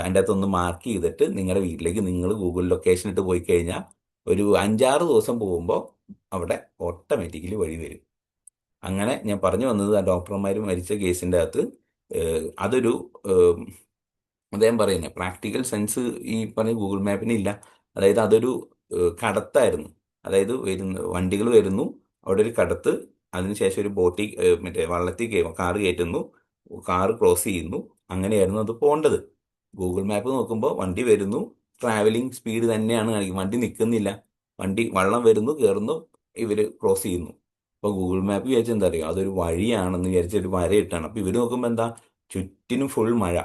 അതിൻ്റെ അകത്തൊന്ന് മാർക്ക് ചെയ്തിട്ട് നിങ്ങളുടെ വീട്ടിലേക്ക് നിങ്ങൾ ഗൂഗിൾ ലൊക്കേഷൻ ഇട്ട് പോയി കഴിഞ്ഞാൽ ഒരു 5-6 ദിവസം പോകുമ്പോൾ അവിടെ ഓട്ടോമാറ്റിക്കലി വഴി വരും. അങ്ങനെ ഞാൻ പറഞ്ഞു വന്നത്, ആ ഡോക്ടർമാർ മരിച്ച കേസിൻ്റെ അകത്ത് അതൊരു അദ്ദേഹം പറയുന്നത് പ്രാക്ടിക്കൽ സെൻസ് ഈ പറഞ്ഞ ഗൂഗിൾ മാപ്പിന് ഇല്ല. അതായത് അതൊരു കടത്തായിരുന്നു. അതായത് വണ്ടികൾ വരുന്നു, അവിടെ ഒരു കടത്ത്, അതിനുശേഷം ഒരു ബോട്ടിൽ മറ്റേ വള്ളത്തിൽ കാറ് കയറ്റുന്നു, കാറ് ക്രോസ് ചെയ്യുന്നു. അങ്ങനെയായിരുന്നു അത് പോകേണ്ടത്. ഗൂഗിൾ മാപ്പ് നോക്കുമ്പോൾ വണ്ടി വരുന്നു, ട്രാവലിംഗ് സ്പീഡ് തന്നെയാണ് കാണിക്കുന്നത്, വണ്ടി നിൽക്കുന്നില്ല. വള്ളം വരുന്നു, കയറുന്നു, ഇവർ ക്രോസ് ചെയ്യുന്നു. അപ്പോൾ ഗൂഗിൾ മാപ്പ് വിചാരിച്ചാൽ എന്താ അറിയുക, അതൊരു വഴിയാണെന്ന് വിചാരിച്ചൊരു വരയിട്ടാണ്. അപ്പോൾ ഇവർ നോക്കുമ്പോൾ എന്താ, ചുറ്റിനും ഫുൾ മഴ,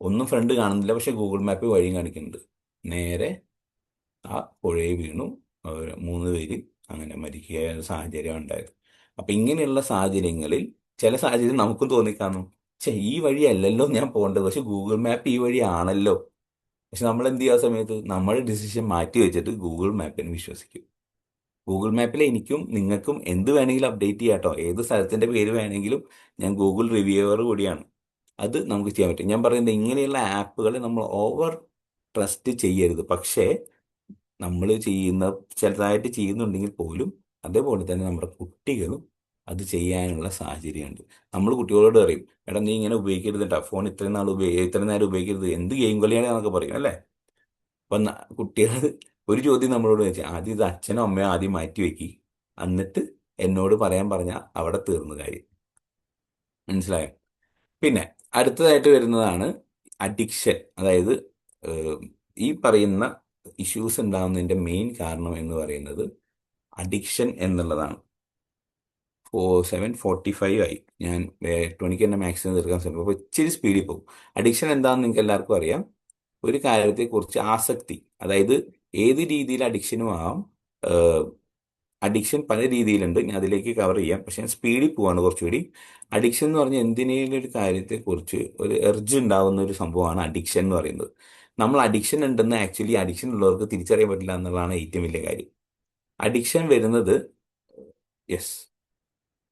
ഒന്നും ഫ്രണ്ട് കാണുന്നില്ല, പക്ഷെ ഗൂഗിൾ മാപ്പ് വഴി കാണിക്കുന്നുണ്ട്. നേരെ ആ പുഴയിൽ വീണു, 3 പേര് അങ്ങനെ മരിക്കുക സാഹചര്യം ഉണ്ടായത്. അപ്പം ഇങ്ങനെയുള്ള സാഹചര്യങ്ങളിൽ ചില സാഹചര്യം നമുക്കും തോന്നിക്കാണും, ഈ വഴിയല്ലല്ലോ ഞാൻ പോകേണ്ടത്, പക്ഷെ ഗൂഗിൾ മാപ്പ് ഈ വഴി ആണല്ലോ. പക്ഷെ നമ്മൾ എന്ത് ചെയ്യുക, സമയത്ത് നമ്മുടെ ഡിസിഷൻ മാറ്റി വെച്ചിട്ട് ഗൂഗിൾ മാപ്പിനെ വിശ്വസിക്കും. ഗൂഗിൾ മാപ്പിൽ എനിക്കും നിങ്ങൾക്കും എന്ത് വേണമെങ്കിലും അപ്ഡേറ്റ് ചെയ്യാം കേട്ടോ. ഏത് സ്ഥലത്തിൻ്റെ പേര് വേണമെങ്കിലും ഞാൻ ഗൂഗിൾ റിവ്യൂവർ കൂടിയാണ്. അത് നമുക്ക് ചെയ്യാൻ പറ്റും. ഞാൻ പറയുന്നത്, ഇങ്ങനെയുള്ള ആപ്പുകളെ നമ്മൾ ഓവർ ട്രസ്റ്റ് ചെയ്യരുത്. പക്ഷേ നമ്മൾ ചെറുതായിട്ട് ചെയ്യുന്നുണ്ടെങ്കിൽ പോലും അതേപോലെ തന്നെ നമ്മുടെ കുട്ടികളും അത് ചെയ്യാനുള്ള സാഹചര്യമുണ്ട്. നമ്മൾ കുട്ടികളോട് പറയും, എടാ നീ ഇങ്ങനെ ഉപയോഗിക്കരുത് കേട്ടോ, ഫോൺ ഇത്രയും നേരം ഉപയോഗിക്കരുത്, എന്ത് ഗെയിം കളിയാണ് എന്നൊക്കെ പറയും അല്ലേ. അപ്പം കുട്ടികൾ ഒരു ചോദ്യം നമ്മളോട് ചോദിച്ചാൽ, ആദ്യം ഇത് അച്ഛനോ അമ്മയോ ആദ്യം മാറ്റി വെക്കി, എന്നിട്ട് എന്നോട് പറഞ്ഞാൽ അവിടെ തീർന്നു കാര്യം. മനസ്സിലായോ? പിന്നെ അടുത്തതായിട്ട് വരുന്നതാണ് അഡിക്ഷൻ. അതായത് ഈ പറയുന്ന ഇഷ്യൂസ് ഉണ്ടാകുന്നതിൻ്റെ മെയിൻ കാരണം എന്ന് പറയുന്നത് അഡിക്ഷൻ എന്നുള്ളതാണ്. 7:45 ആയി, ഞാൻ 8 തന്നെ മാക്സിമം തീർക്കാൻ ശ്രമിക്കും. അപ്പോൾ ഇച്ചിരി സ്പീഡിൽ പോകും. അഡിക്ഷൻ എന്താണെന്ന് നിങ്ങൾക്ക് എല്ലാവർക്കും അറിയാം. ഒരു കാര്യത്തെക്കുറിച്ച് ആസക്തി, അതായത് ഏത് രീതിയിൽ അഡിക്ഷനും ആവാം. അഡിക്ഷൻ പല രീതിയിലുണ്ട്, ഞാൻ അതിലേക്ക് കവർ ചെയ്യാം, പക്ഷെ ഞാൻ സ്പീഡിൽ പോവാണ് കുറച്ചുകൂടി. അഡിക്ഷൻ എന്ന് പറഞ്ഞാൽ എന്തിനേലും ഒരു കാര്യത്തെക്കുറിച്ച് ഒരു എർജ് ഉണ്ടാവുന്ന ഒരു സംഭവമാണ് അഡിക്ഷൻ എന്ന് പറയുന്നത്. നമ്മൾ അഡിക്ഷൻ ഉണ്ടെന്ന് ആക്ച്വലി അഡിക്ഷൻ ഉള്ളവർക്ക് തിരിച്ചറിയാൻ പറ്റില്ല എന്നുള്ളതാണ് ഏറ്റവും വലിയ കാര്യം. അഡിക്ഷൻ വരുന്നത്, യെസ്,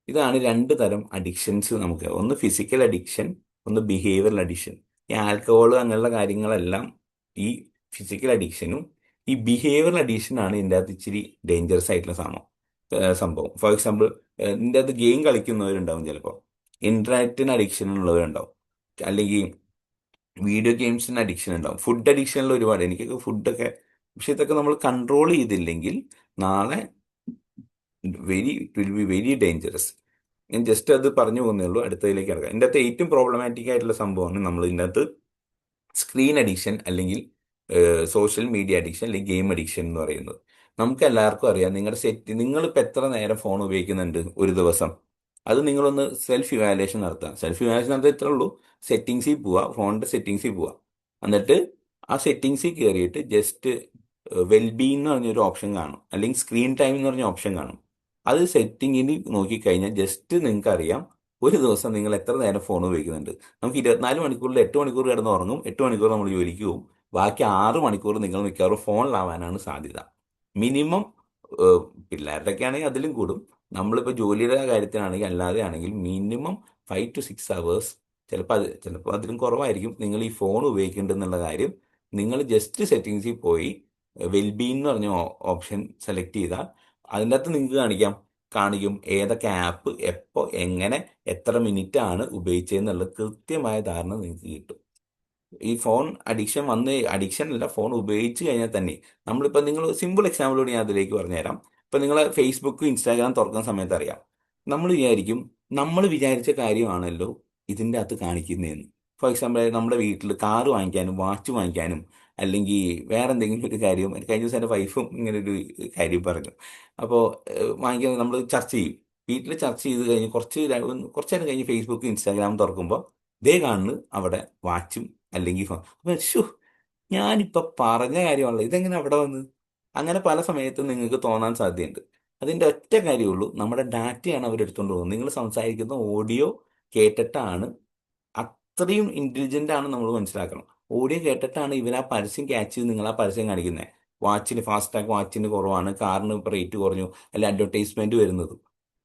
ഇതാണ് 2 തരം അഡിക്ഷൻസ് നമുക്ക്. ഒന്ന് ഫിസിക്കൽ അഡിക്ഷൻ, ഒന്ന് ബിഹേവിയറൽ അഡിക്ഷൻ. ഈ ആൽക്കഹോൾ അങ്ങനെയുള്ള കാര്യങ്ങളെല്ലാം ഈ ഫിസിക്കൽ അഡിക്ഷനും ഈ ബിഹേവിയറൽ അഡിക്ഷനാണ് ഇതിൻ്റെ അകത്ത് ഇച്ചിരി ഡേഞ്ചറസ് ആയിട്ടുള്ള സംഭവം. ഫോർ എക്സാമ്പിൾ, ഇതിൻ്റെ അകത്ത് ഗെയിം കളിക്കുന്നവരുണ്ടാവും, ചിലപ്പോൾ ഇന്റർനെറ്റിന് അഡിക്ഷൻ ഉള്ളവരുണ്ടാവും, അല്ലെങ്കിൽ വീഡിയോ ഗെയിംസിന് അഡിക്ഷൻ ഉണ്ടാവും, ഫുഡ് അഡിക്ഷനിൽ ഒരുപാട്. എനിക്കൊക്കെ ഫുഡൊക്കെ, പക്ഷെ ഇതൊക്കെ നമ്മൾ കൺട്രോൾ ചെയ്തില്ലെങ്കിൽ നാളെ it will be very dangerous. ഞാൻ ജസ്റ്റ് അത് പറഞ്ഞു പോകുന്നേ ഉള്ളൂ, അടുത്തതിലേക്ക് കിടക്കാം. ഇതിൻ്റെ അകത്ത് ഏറ്റവും പ്രോബ്ലമാറ്റിക് ആയിട്ടുള്ള സംഭവമാണ് നമ്മൾ ഇതിൻ്റെ അകത്ത് സ്ക്രീൻ അഡിക്ഷൻ, അല്ലെങ്കിൽ സോഷ്യൽ മീഡിയ അഡിക്ഷൻ, അല്ലെങ്കിൽ ഗെയിം അഡിക്ഷൻ എന്ന് പറയുന്നത്. നമുക്ക് എല്ലാവർക്കും അറിയാം, നിങ്ങളിപ്പോൾ എത്ര നേരം ഫോൺ ഉപയോഗിക്കുന്നുണ്ട് ഒരു ദിവസം. അത് നിങ്ങളൊന്ന് സെൽഫ് ഇവാലുവേഷൻ നടത്തുക. സെൽഫ് ഇവാലുവേഷൻ നടത്താൻ ഇത്രേ ഉള്ളൂ, സെറ്റിങ്സിൽ പോവുക, ഫോണിൻ്റെ സെറ്റിങ്സിൽ പോവുക. എന്നിട്ട് ആ സെറ്റിങ്സിൽ കയറിയിട്ട് ജസ്റ്റ് വെൽബീങ് എന്ന് പറഞ്ഞൊരു ഓപ്ഷൻ കാണും, അല്ലെങ്കിൽ സ്ക്രീൻ ടൈം എന്ന് പറഞ്ഞ ഓപ്ഷൻ കാണും. അത് സെറ്റിങ്ങിൽ നോക്കിക്കഴിഞ്ഞാൽ ജസ്റ്റ് നിങ്ങൾക്ക് അറിയാം ഒരു ദിവസം നിങ്ങൾ എത്ര നേരം ഫോൺ ഉപയോഗിക്കുന്നുണ്ട്. നമുക്ക് 24 മണിക്കൂറിൽ 8 മണിക്കൂർ കിടന്ന് ഉറങ്ങും, 8 മണിക്കൂർ നമ്മൾ ജോലിക്ക് പോകും, ബാക്കി 6 മണിക്കൂർ നിങ്ങൾ മിക്കവാറും ഫോണിലാവാനാണ് സാധ്യത. മിനിമം പിള്ളേരുടെയൊക്കെ ആണെങ്കിൽ അതിലും കൂടും. നമ്മളിപ്പോൾ ജോലിയുടെ കാര്യത്തിനാണെങ്കിൽ അല്ലാതെ ആണെങ്കിൽ മിനിമം 5 to 6 hours, ചിലപ്പോൾ അതിലും കുറവായിരിക്കും, നിങ്ങൾ ഈ ഫോൺ ഉപയോഗിക്കേണ്ടെന്നുള്ള കാര്യം നിങ്ങൾ ജസ്റ്റ് സെറ്റിങ്സിൽ പോയി വെൽബീങ് എന്ന് പറഞ്ഞ ഓപ്ഷൻ സെലക്ട് ചെയ്താൽ അതിൻ്റെ അകത്ത് നിങ്ങൾക്ക് കാണിക്കും ഏതൊക്കെ ആപ്പ് എപ്പോൾ എങ്ങനെ എത്ര മിനിറ്റ് ആണ് ഉപയോഗിച്ചതെന്നുള്ള കൃത്യമായ ധാരണ നിങ്ങൾക്ക് കിട്ടും. ഈ ഫോൺ അഡിക്ഷൻ അല്ല, ഫോൺ ഉപയോഗിച്ച് കഴിഞ്ഞാൽ തന്നെ നമ്മളിപ്പോൾ, നിങ്ങൾ സിമ്പിൾ എക്സാമ്പിളോട് ഞാൻ അതിലേക്ക് പറഞ്ഞുതരാം. ഇപ്പം നിങ്ങൾ ഫേസ്ബുക്ക് ഇൻസ്റ്റാഗ്രാം തുറക്കുന്ന സമയത്ത് അറിയാം, നമ്മൾ വിചാരിച്ച കാര്യമാണല്ലോ ഇതിൻ്റെ അകത്ത് കാണിക്കുന്നതെന്ന്. ഫോർ എക്സാമ്പിൾ, നമ്മുടെ വീട്ടിൽ കാറ് വാങ്ങിക്കാനും വാച്ച് വാങ്ങിക്കാനും അല്ലെങ്കിൽ വേറെ എന്തെങ്കിലും ഒരു കാര്യം, കഴിഞ്ഞ ദിവസം എൻ്റെ വൈഫും ഇങ്ങനെ ഒരു കാര്യം പറഞ്ഞു. അപ്പോൾ വാങ്ങിക്കാൻ നമ്മൾ ചർച്ച ചെയ്യും, വീട്ടിൽ ചർച്ച ചെയ്ത് കഴിഞ്ഞ് കുറച്ച് നേരം കഴിഞ്ഞ് ഫേസ്ബുക്ക് ഇൻസ്റ്റാഗ്രാം തുറക്കുമ്പോൾ ദേ കാണുന്നു അവിടെ വാച്ചും അല്ലെങ്കിൽ ഫോൺ. അപ്പം ഞാനിപ്പോൾ പറഞ്ഞ കാര്യമാണല്ലോ, ഇതെങ്ങനെ അവിടെ വന്ന്? അങ്ങനെ പല സമയത്തും നിങ്ങൾക്ക് തോന്നാൻ സാധ്യതയുണ്ട്. അതിൻ്റെ ഒറ്റ കാര്യമുള്ളൂ, നമ്മുടെ ഡാറ്റയാണ് അവരെടുത്തുകൊണ്ട് പോകുന്നത്. നിങ്ങൾ സംസാരിക്കുന്ന ഓഡിയോ കേട്ടിട്ടാണ്, അത്രയും ഇൻ്റലിജൻ്റ് ആണ് നമ്മൾ മനസ്സിലാക്കണം. ഓഡിയോ കേട്ടിട്ടാണ് ഇവർ ആ പരസ്യം ക്യാച്ച് ചെയ്ത് നിങ്ങൾ ആ പരസ്യം കാണിക്കുന്നത്. വാച്ചിന് ഫാസ്ടാഗ് വാച്ചിന് കുറവാണ്, കാറിന് ഇപ്പോൾ റേറ്റ് കുറഞ്ഞു, അല്ല അഡ്വർടൈസ്മെൻറ്റ് വരുന്നത്.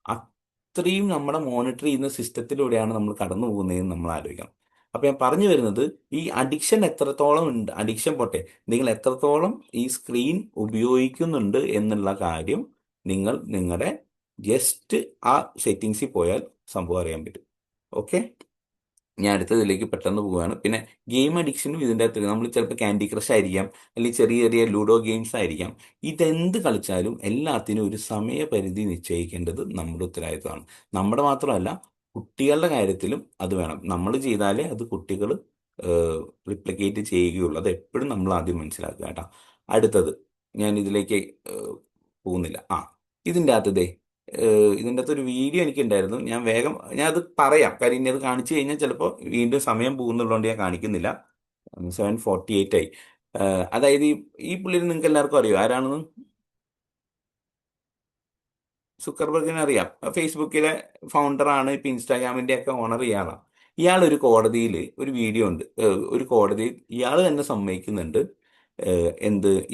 അത്രയും നമ്മുടെ മോണിറ്റർ ചെയ്യുന്ന സിസ്റ്റത്തിലൂടെയാണ് നമ്മൾ കടന്നു പോകുന്നതെന്ന് നമ്മൾ ആലോചിക്കണം. അപ്പോൾ ഞാൻ പറഞ്ഞു വരുന്നത്, ഈ അഡിക്ഷൻ എത്രത്തോളം ഉണ്ട്, അഡിക്ഷൻ പോട്ടെ, നിങ്ങൾ എത്രത്തോളം ഈ സ്ക്രീൻ ഉപയോഗിക്കുന്നുണ്ട് എന്നുള്ള കാര്യം നിങ്ങൾ നിങ്ങളുടെ ജസ്റ്റ് ആ സെറ്റിങ്സിൽ പോയാൽ സംഭവം അറിയാൻ പറ്റും. ഓക്കെ, ഞാൻ അടുത്തതിലേക്ക് പെട്ടെന്ന് പോവുകയാണ്. പിന്നെ ഗെയിം അഡിക്ഷനും ഇതിൻ്റെ അകത്ത് നമ്മൾ ചിലപ്പോൾ ക്യാൻഡി ക്രഷ് ആയിരിക്കാം, അല്ലെങ്കിൽ ചെറിയ ചെറിയ ലൂഡോ ഗെയിംസ് ആയിരിക്കാം. ഇതെന്ത് കളിച്ചാലും എല്ലാത്തിനും ഒരു സമയപരിധി നിശ്ചയിക്കേണ്ടത് നമ്മുടെ ഉത്തരവാദിത്തമാണ്. നമ്മുടെ മാത്രമല്ല, കുട്ടികളുടെ കാര്യത്തിലും അത് വേണം. നമ്മൾ ചെയ്താലേ അത് കുട്ടികൾ റിപ്ലിക്കേറ്റ് ചെയ്യുകയുള്ളൂ. അത് എപ്പോഴും നമ്മൾ ആദ്യം മനസ്സിലാക്കുക കേട്ടോ. അടുത്തത്, ഞാൻ ഇതിലേക്ക് പോകുന്നില്ല. ഇതിൻ്റെ അകത്ത് ഒരു വീഡിയോ എനിക്കുണ്ടായിരുന്നു. ഞാൻ അത് പറയാം, കാര്യം ഇനി അത് കാണിച്ചു കഴിഞ്ഞാൽ ചിലപ്പോൾ വീണ്ടും സമയം പോകുന്നുള്ളതുകൊണ്ട് ഞാൻ കാണിക്കുന്നില്ല. 7:48 ആയി. അതായത് ഈ പുള്ളിയെ നിങ്ങൾക്ക് എല്ലാവർക്കും അറിയോ ആരാണെന്ന്? സുക്കർബർഗിനെ അറിയാം, ഫേസ്ബുക്കിലെ ഫൗണ്ടറാണ്, ഇപ്പം ഇൻസ്റ്റാഗ്രാമിൻ്റെ ഒക്കെ ഓണർ ഇയാളാണ്. ഇയാളൊരു കോടതിയിൽ ഒരു വീഡിയോ ഉണ്ട്, ഒരു കോടതിയിൽ ഇയാൾ തന്നെ സമ്മതിക്കുന്നുണ്ട്,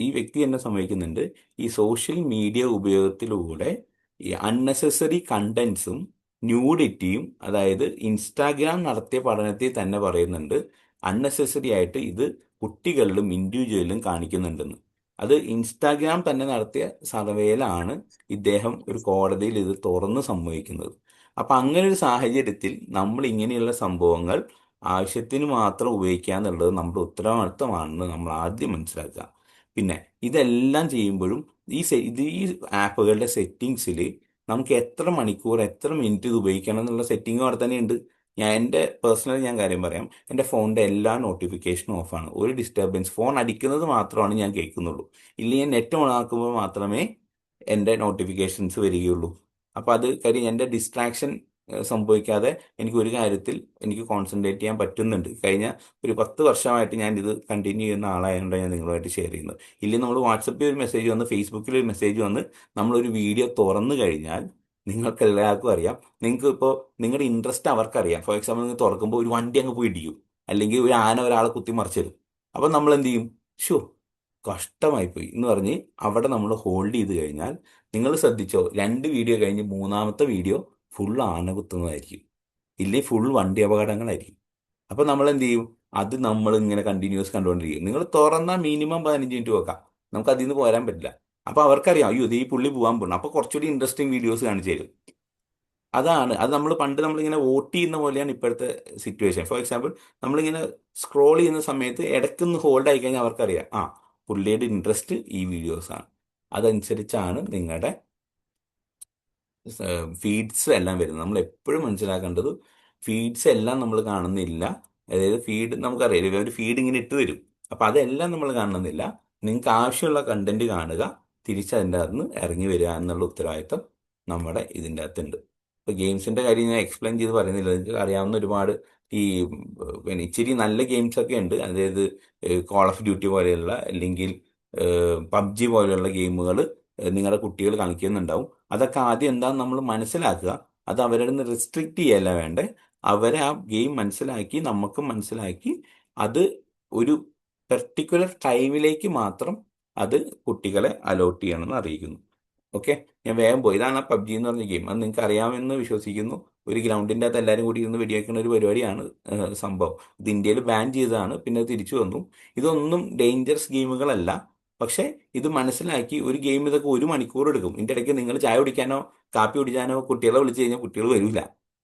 ഈ വ്യക്തി തന്നെ സമ്മതിക്കുന്നുണ്ട്, ഈ സോഷ്യൽ മീഡിയ ഉപയോഗത്തിലൂടെ ഈ അൺനെസസറി കണ്ടന്റ്സും ന്യൂഡിറ്റിയും, അതായത് ഇൻസ്റ്റാഗ്രാം നടത്തിയ പഠനത്തിൽ തന്നെ പറയുന്നുണ്ട് അൺനെസസറി ആയിട്ട് ഇത് കുട്ടികളിലും ഇൻഡിവിജ്വലിലും കാണിക്കുന്നുണ്ടെന്ന്. അത് ഇൻസ്റ്റാഗ്രാം തന്നെ നടത്തിയ സർവേയിലാണ് ഇദ്ദേഹം ഒരു കോടതിയിൽ ഇത് തുറന്ന് സമ്മതിക്കുന്നത്. അപ്പം അങ്ങനെ ഒരു സാഹചര്യത്തിൽ നമ്മൾ ഇങ്ങനെയുള്ള സംഭവങ്ങൾ ആവശ്യത്തിന് മാത്രം ഉപയോഗിക്കുക എന്നുള്ളത് നമ്മുടെ ഉത്തരവാദിത്തമാണെന്ന് നമ്മൾ ആദ്യം മനസ്സിലാക്കുക. പിന്നെ ഇതെല്ലാം ചെയ്യുമ്പോഴും ഈ ആപ്പുകളുടെ സെറ്റിങ്സിൽ നമുക്ക് എത്ര മണിക്കൂർ എത്ര മിനിറ്റ് ഇത് ഉപയോഗിക്കണം എന്നുള്ള സെറ്റിംഗ് അവിടെ തന്നെയുണ്ട്. എൻ്റെ ഞാൻ കാര്യം പറയാം, എൻ്റെ ഫോണിൻ്റെ എല്ലാ നോട്ടിഫിക്കേഷനും ഓഫാണ്. ഒരു ഡിസ്റ്റർബൻസ്, ഫോൺ അടിക്കുന്നത് മാത്രമാണ് ഞാൻ കേൾക്കുന്നുള്ളൂ. ഇല്ലെങ്കിൽ നെറ്റ് ഓൺ ആക്കുമ്പോൾ മാത്രമേ എൻ്റെ നോട്ടിഫിക്കേഷൻസ് വരികയുള്ളൂ. അപ്പോൾ അത് കാര്യം എൻ്റെ ഡിസ്ട്രാക്ഷൻ സംഭവിക്കാതെ എനിക്ക് ഒരു കാര്യത്തിൽ എനിക്ക് കോൺസെൻട്രേറ്റ് ചെയ്യാൻ പറ്റുന്നുണ്ട്. കഴിഞ്ഞ ഒരു 10 വർഷമായിട്ട് ഞാൻ ഇത് കണ്ടിന്യൂ ചെയ്യുന്ന ആളായതുകൊണ്ട് ഞാൻ നിങ്ങളുമായിട്ട് ഷെയർ ചെയ്യുന്നത്. ഇല്ലെങ്കിൽ നമ്മൾ വാട്സപ്പിൽ ഒരു മെസ്സേജ് വന്ന്, ഫേസ്ബുക്കിൽ ഒരു മെസ്സേജ് വന്ന്, നമ്മളൊരു വീഡിയോ തുറന്നു കഴിഞ്ഞാൽ നിങ്ങൾക്ക് എല്ലാവർക്കും അറിയാം, നിങ്ങൾക്ക് ഇപ്പോൾ നിങ്ങളുടെ ഇൻട്രസ്റ്റ് അവർക്കറിയാം. ഫോർ എക്സാമ്പിൾ, നിങ്ങൾ തുറക്കുമ്പോൾ ഒരു വണ്ടി അങ്ങ് പോയി ഇടിക്കും, അല്ലെങ്കിൽ ഒരു ആന ഒരാളെ കുത്തി മറിച്ചിടും. അപ്പം നമ്മൾ എന്ത് ചെയ്യും? ഷോ, കഷ്ടമായിപ്പോയി എന്ന് പറഞ്ഞ് അവിടെ നമ്മൾ ഹോൾഡ് ചെയ്ത് കഴിഞ്ഞാൽ, നിങ്ങൾ ശ്രദ്ധിച്ചോ, 2 വീഡിയോ കഴിഞ്ഞ് 3-ാമത്തെ വീഡിയോ ഫുൾ ആന കുത്തുന്നതായിരിക്കും, ഇല്ലെങ്കിൽ ഫുൾ വണ്ടി അപകടങ്ങളായിരിക്കും. അപ്പം നമ്മൾ എന്ത് ചെയ്യും? അത് നമ്മൾ ഇങ്ങനെ കണ്ടിന്യൂസ് കണ്ടുകൊണ്ടിരിക്കും. നിങ്ങൾ തുറന്നാൽ മിനിമം 15 മിനിറ്റ് വെക്കാം, നമുക്ക് അതിൽ നിന്ന് പോരാൻ പറ്റില്ല. അപ്പൊ അവർക്കറിയാം, അയ്യോ ഇത് ഈ പുള്ളി പോകാൻ പോകണം, അപ്പൊ കുറച്ചുകൂടി ഇൻട്രസ്റ്റിംഗ് വീഡിയോസ് കാണിച്ചു തരും. അതാണ് അത്. നമ്മളിങ്ങനെ വോട്ട് ചെയ്യുന്ന പോലെയാണ് ഇപ്പോഴത്തെ സിറ്റുവേഷൻ. ഫോർ എക്സാമ്പിൾ, നമ്മളിങ്ങനെ സ്ക്രോൾ ചെയ്യുന്ന സമയത്ത് ഇടയ്ക്കൊന്ന് ഹോൾഡ് ആയി കഴിഞ്ഞാൽ അവർക്കറിയാം, ആ പുള്ളിയുടെ ഇൻട്രസ്റ്റ് ഈ വീഡിയോസ് ആണ്. അതനുസരിച്ചാണ് നിങ്ങളുടെ ഫീഡ്സ് എല്ലാം വരുന്നത്. നമ്മൾ എപ്പോഴും മനസ്സിലാക്കേണ്ടത്, ഫീഡ്സ് എല്ലാം നമ്മൾ കാണുന്നില്ല. അതായത് ഫീഡ് നമുക്കറിയാം, ഒരു ഫീഡ് ഇങ്ങനെ ഇട്ട് തരും, അപ്പം അതെല്ലാം നമ്മൾ കാണുന്നില്ല. നിങ്ങൾക്ക് ആവശ്യമുള്ള കണ്ടന്റ് കാണുക, തിരിച്ചതിൻ്റെ അകത്ത് നിന്ന് ഇറങ്ങി വരിക എന്നുള്ള ഉത്തരവാദിത്തം നമ്മുടെ ഇതിൻ്റെ അകത്തുണ്ട്. ഇപ്പോൾ ഗെയിംസിൻ്റെ കാര്യം ഞാൻ എക്സ്പ്ലെയിൻ ചെയ്ത് പറയുന്നില്ല, നിങ്ങൾക്ക് അറിയാവുന്ന ഒരുപാട് ഈ പിന്നെ ഇച്ചിരി നല്ല ഗെയിംസ് ഒക്കെ ഉണ്ട്. അതായത് കോൾ ഓഫ് ഡ്യൂട്ടി പോലെയുള്ള, അല്ലെങ്കിൽ പബ്ജി പോലെയുള്ള ഗെയിമുകൾ നിങ്ങളുടെ കുട്ടികൾ കളിക്കുന്നുണ്ടാവും. അതൊക്കെ ആദ്യം എന്താണെന്ന് നമ്മൾ മനസ്സിലാക്കുക. അത് അവരുടെ നിന്ന് റെസ്ട്രിക്റ്റ് ചെയ്യല്ല വേണ്ടേ, അവരെ ആ ഗെയിം മനസ്സിലാക്കി, നമുക്കും മനസ്സിലാക്കി, അത് ഒരു പെർട്ടിക്കുലർ ടൈമിലേക്ക് മാത്രം അത് കുട്ടികളെ അലോട്ട് ചെയ്യണമെന്ന് അറിയിക്കുന്നു. ഓക്കെ, ഞാൻ വേഗം പോയി. ഇതാണ് ആ പബ്ജി എന്ന് പറഞ്ഞ ഗെയിം. അത് നിങ്ങൾക്ക് അറിയാമെന്ന് വിശ്വസിക്കുന്നു. ഒരു ഗ്രൗണ്ടിൻ്റെ അകത്ത് എല്ലാവരും കൂടി ഇരുന്ന് വെടിവെക്കുന്ന ഒരു പരിപാടിയാണ് സംഭവം. ഇത് ഇന്ത്യയിൽ ബാൻ ചെയ്തതാണ്, പിന്നെ അത് തിരിച്ചു വന്നു. ഇതൊന്നും ഡേഞ്ചറസ് ഗെയിമുകളല്ല. പക്ഷേ ഇത് മനസ്സിലാക്കി, ഒരു ഗെയിം ഇതൊക്കെ 1 മണിക്കൂർ എടുക്കും. ഇതിൻ്റെ ഇടയ്ക്ക് നിങ്ങൾ ചായ കുടിക്കാനോ കാപ്പി കുടിക്കാനോ കുട്ടികളെ വിളിച്ചു കഴിഞ്ഞാൽ കുട്ടികൾ വരില്ല.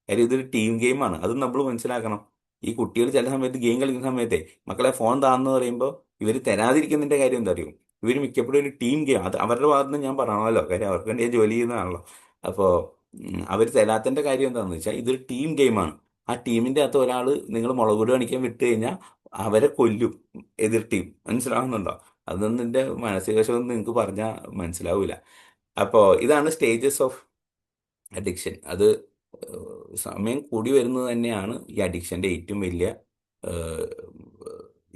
കാര്യം ഇതൊരു ടീം ഗെയിമാണ്. അത് നമ്മൾ മനസ്സിലാക്കണം. ഈ കുട്ടികൾ ചില സമയത്ത് ഗെയിം കളിക്കുന്ന സമയത്തെ മക്കളെ ഫോൺ താന്ന് പറയുമ്പോൾ ഇവർ തരാതിരിക്കുന്നതിൻ്റെ കാര്യം എന്താ അറിയും, ഇവർ മിക്കപ്പോഴും ഒരു ടീം ഗെയിം, അത് അവരുടെ ഭാഗത്ത് നിന്ന് ഞാൻ പറയണമല്ലോ, കാര്യം അവർക്ക് വേണ്ടി ഞാൻ ജോലി ചെയ്യുന്നതാണല്ലോ. അപ്പോൾ അവർ തരാത്തതിൻ്റെ കാര്യം എന്താണെന്ന് വെച്ചാൽ, ഇതൊരു ടീം ഗെയിമാണ്. ആ ടീമിൻ്റെ അകത്ത് ഒരാൾ നിങ്ങൾ മുളകുപൊടി കാണിക്കാൻ വിട്ട് കഴിഞ്ഞാൽ അവരെ കൊല്ലും എതിർ ടീം. മനസ്സിലാവുന്നുണ്ടോ? അതൊന്നും എൻ്റെ മാനസികവശമൊന്നും നിങ്ങൾക്ക് പറഞ്ഞാൽ മനസ്സിലാവില്ല. അപ്പോൾ ഇതാണ് സ്റ്റേജസ് ഓഫ് അഡിക്ഷൻ. അത് സമയം കൂടി വരുന്നത് തന്നെയാണ് ഈ അഡിക്ഷൻ്റെ ഏറ്റവും വലിയ ഏഹ്,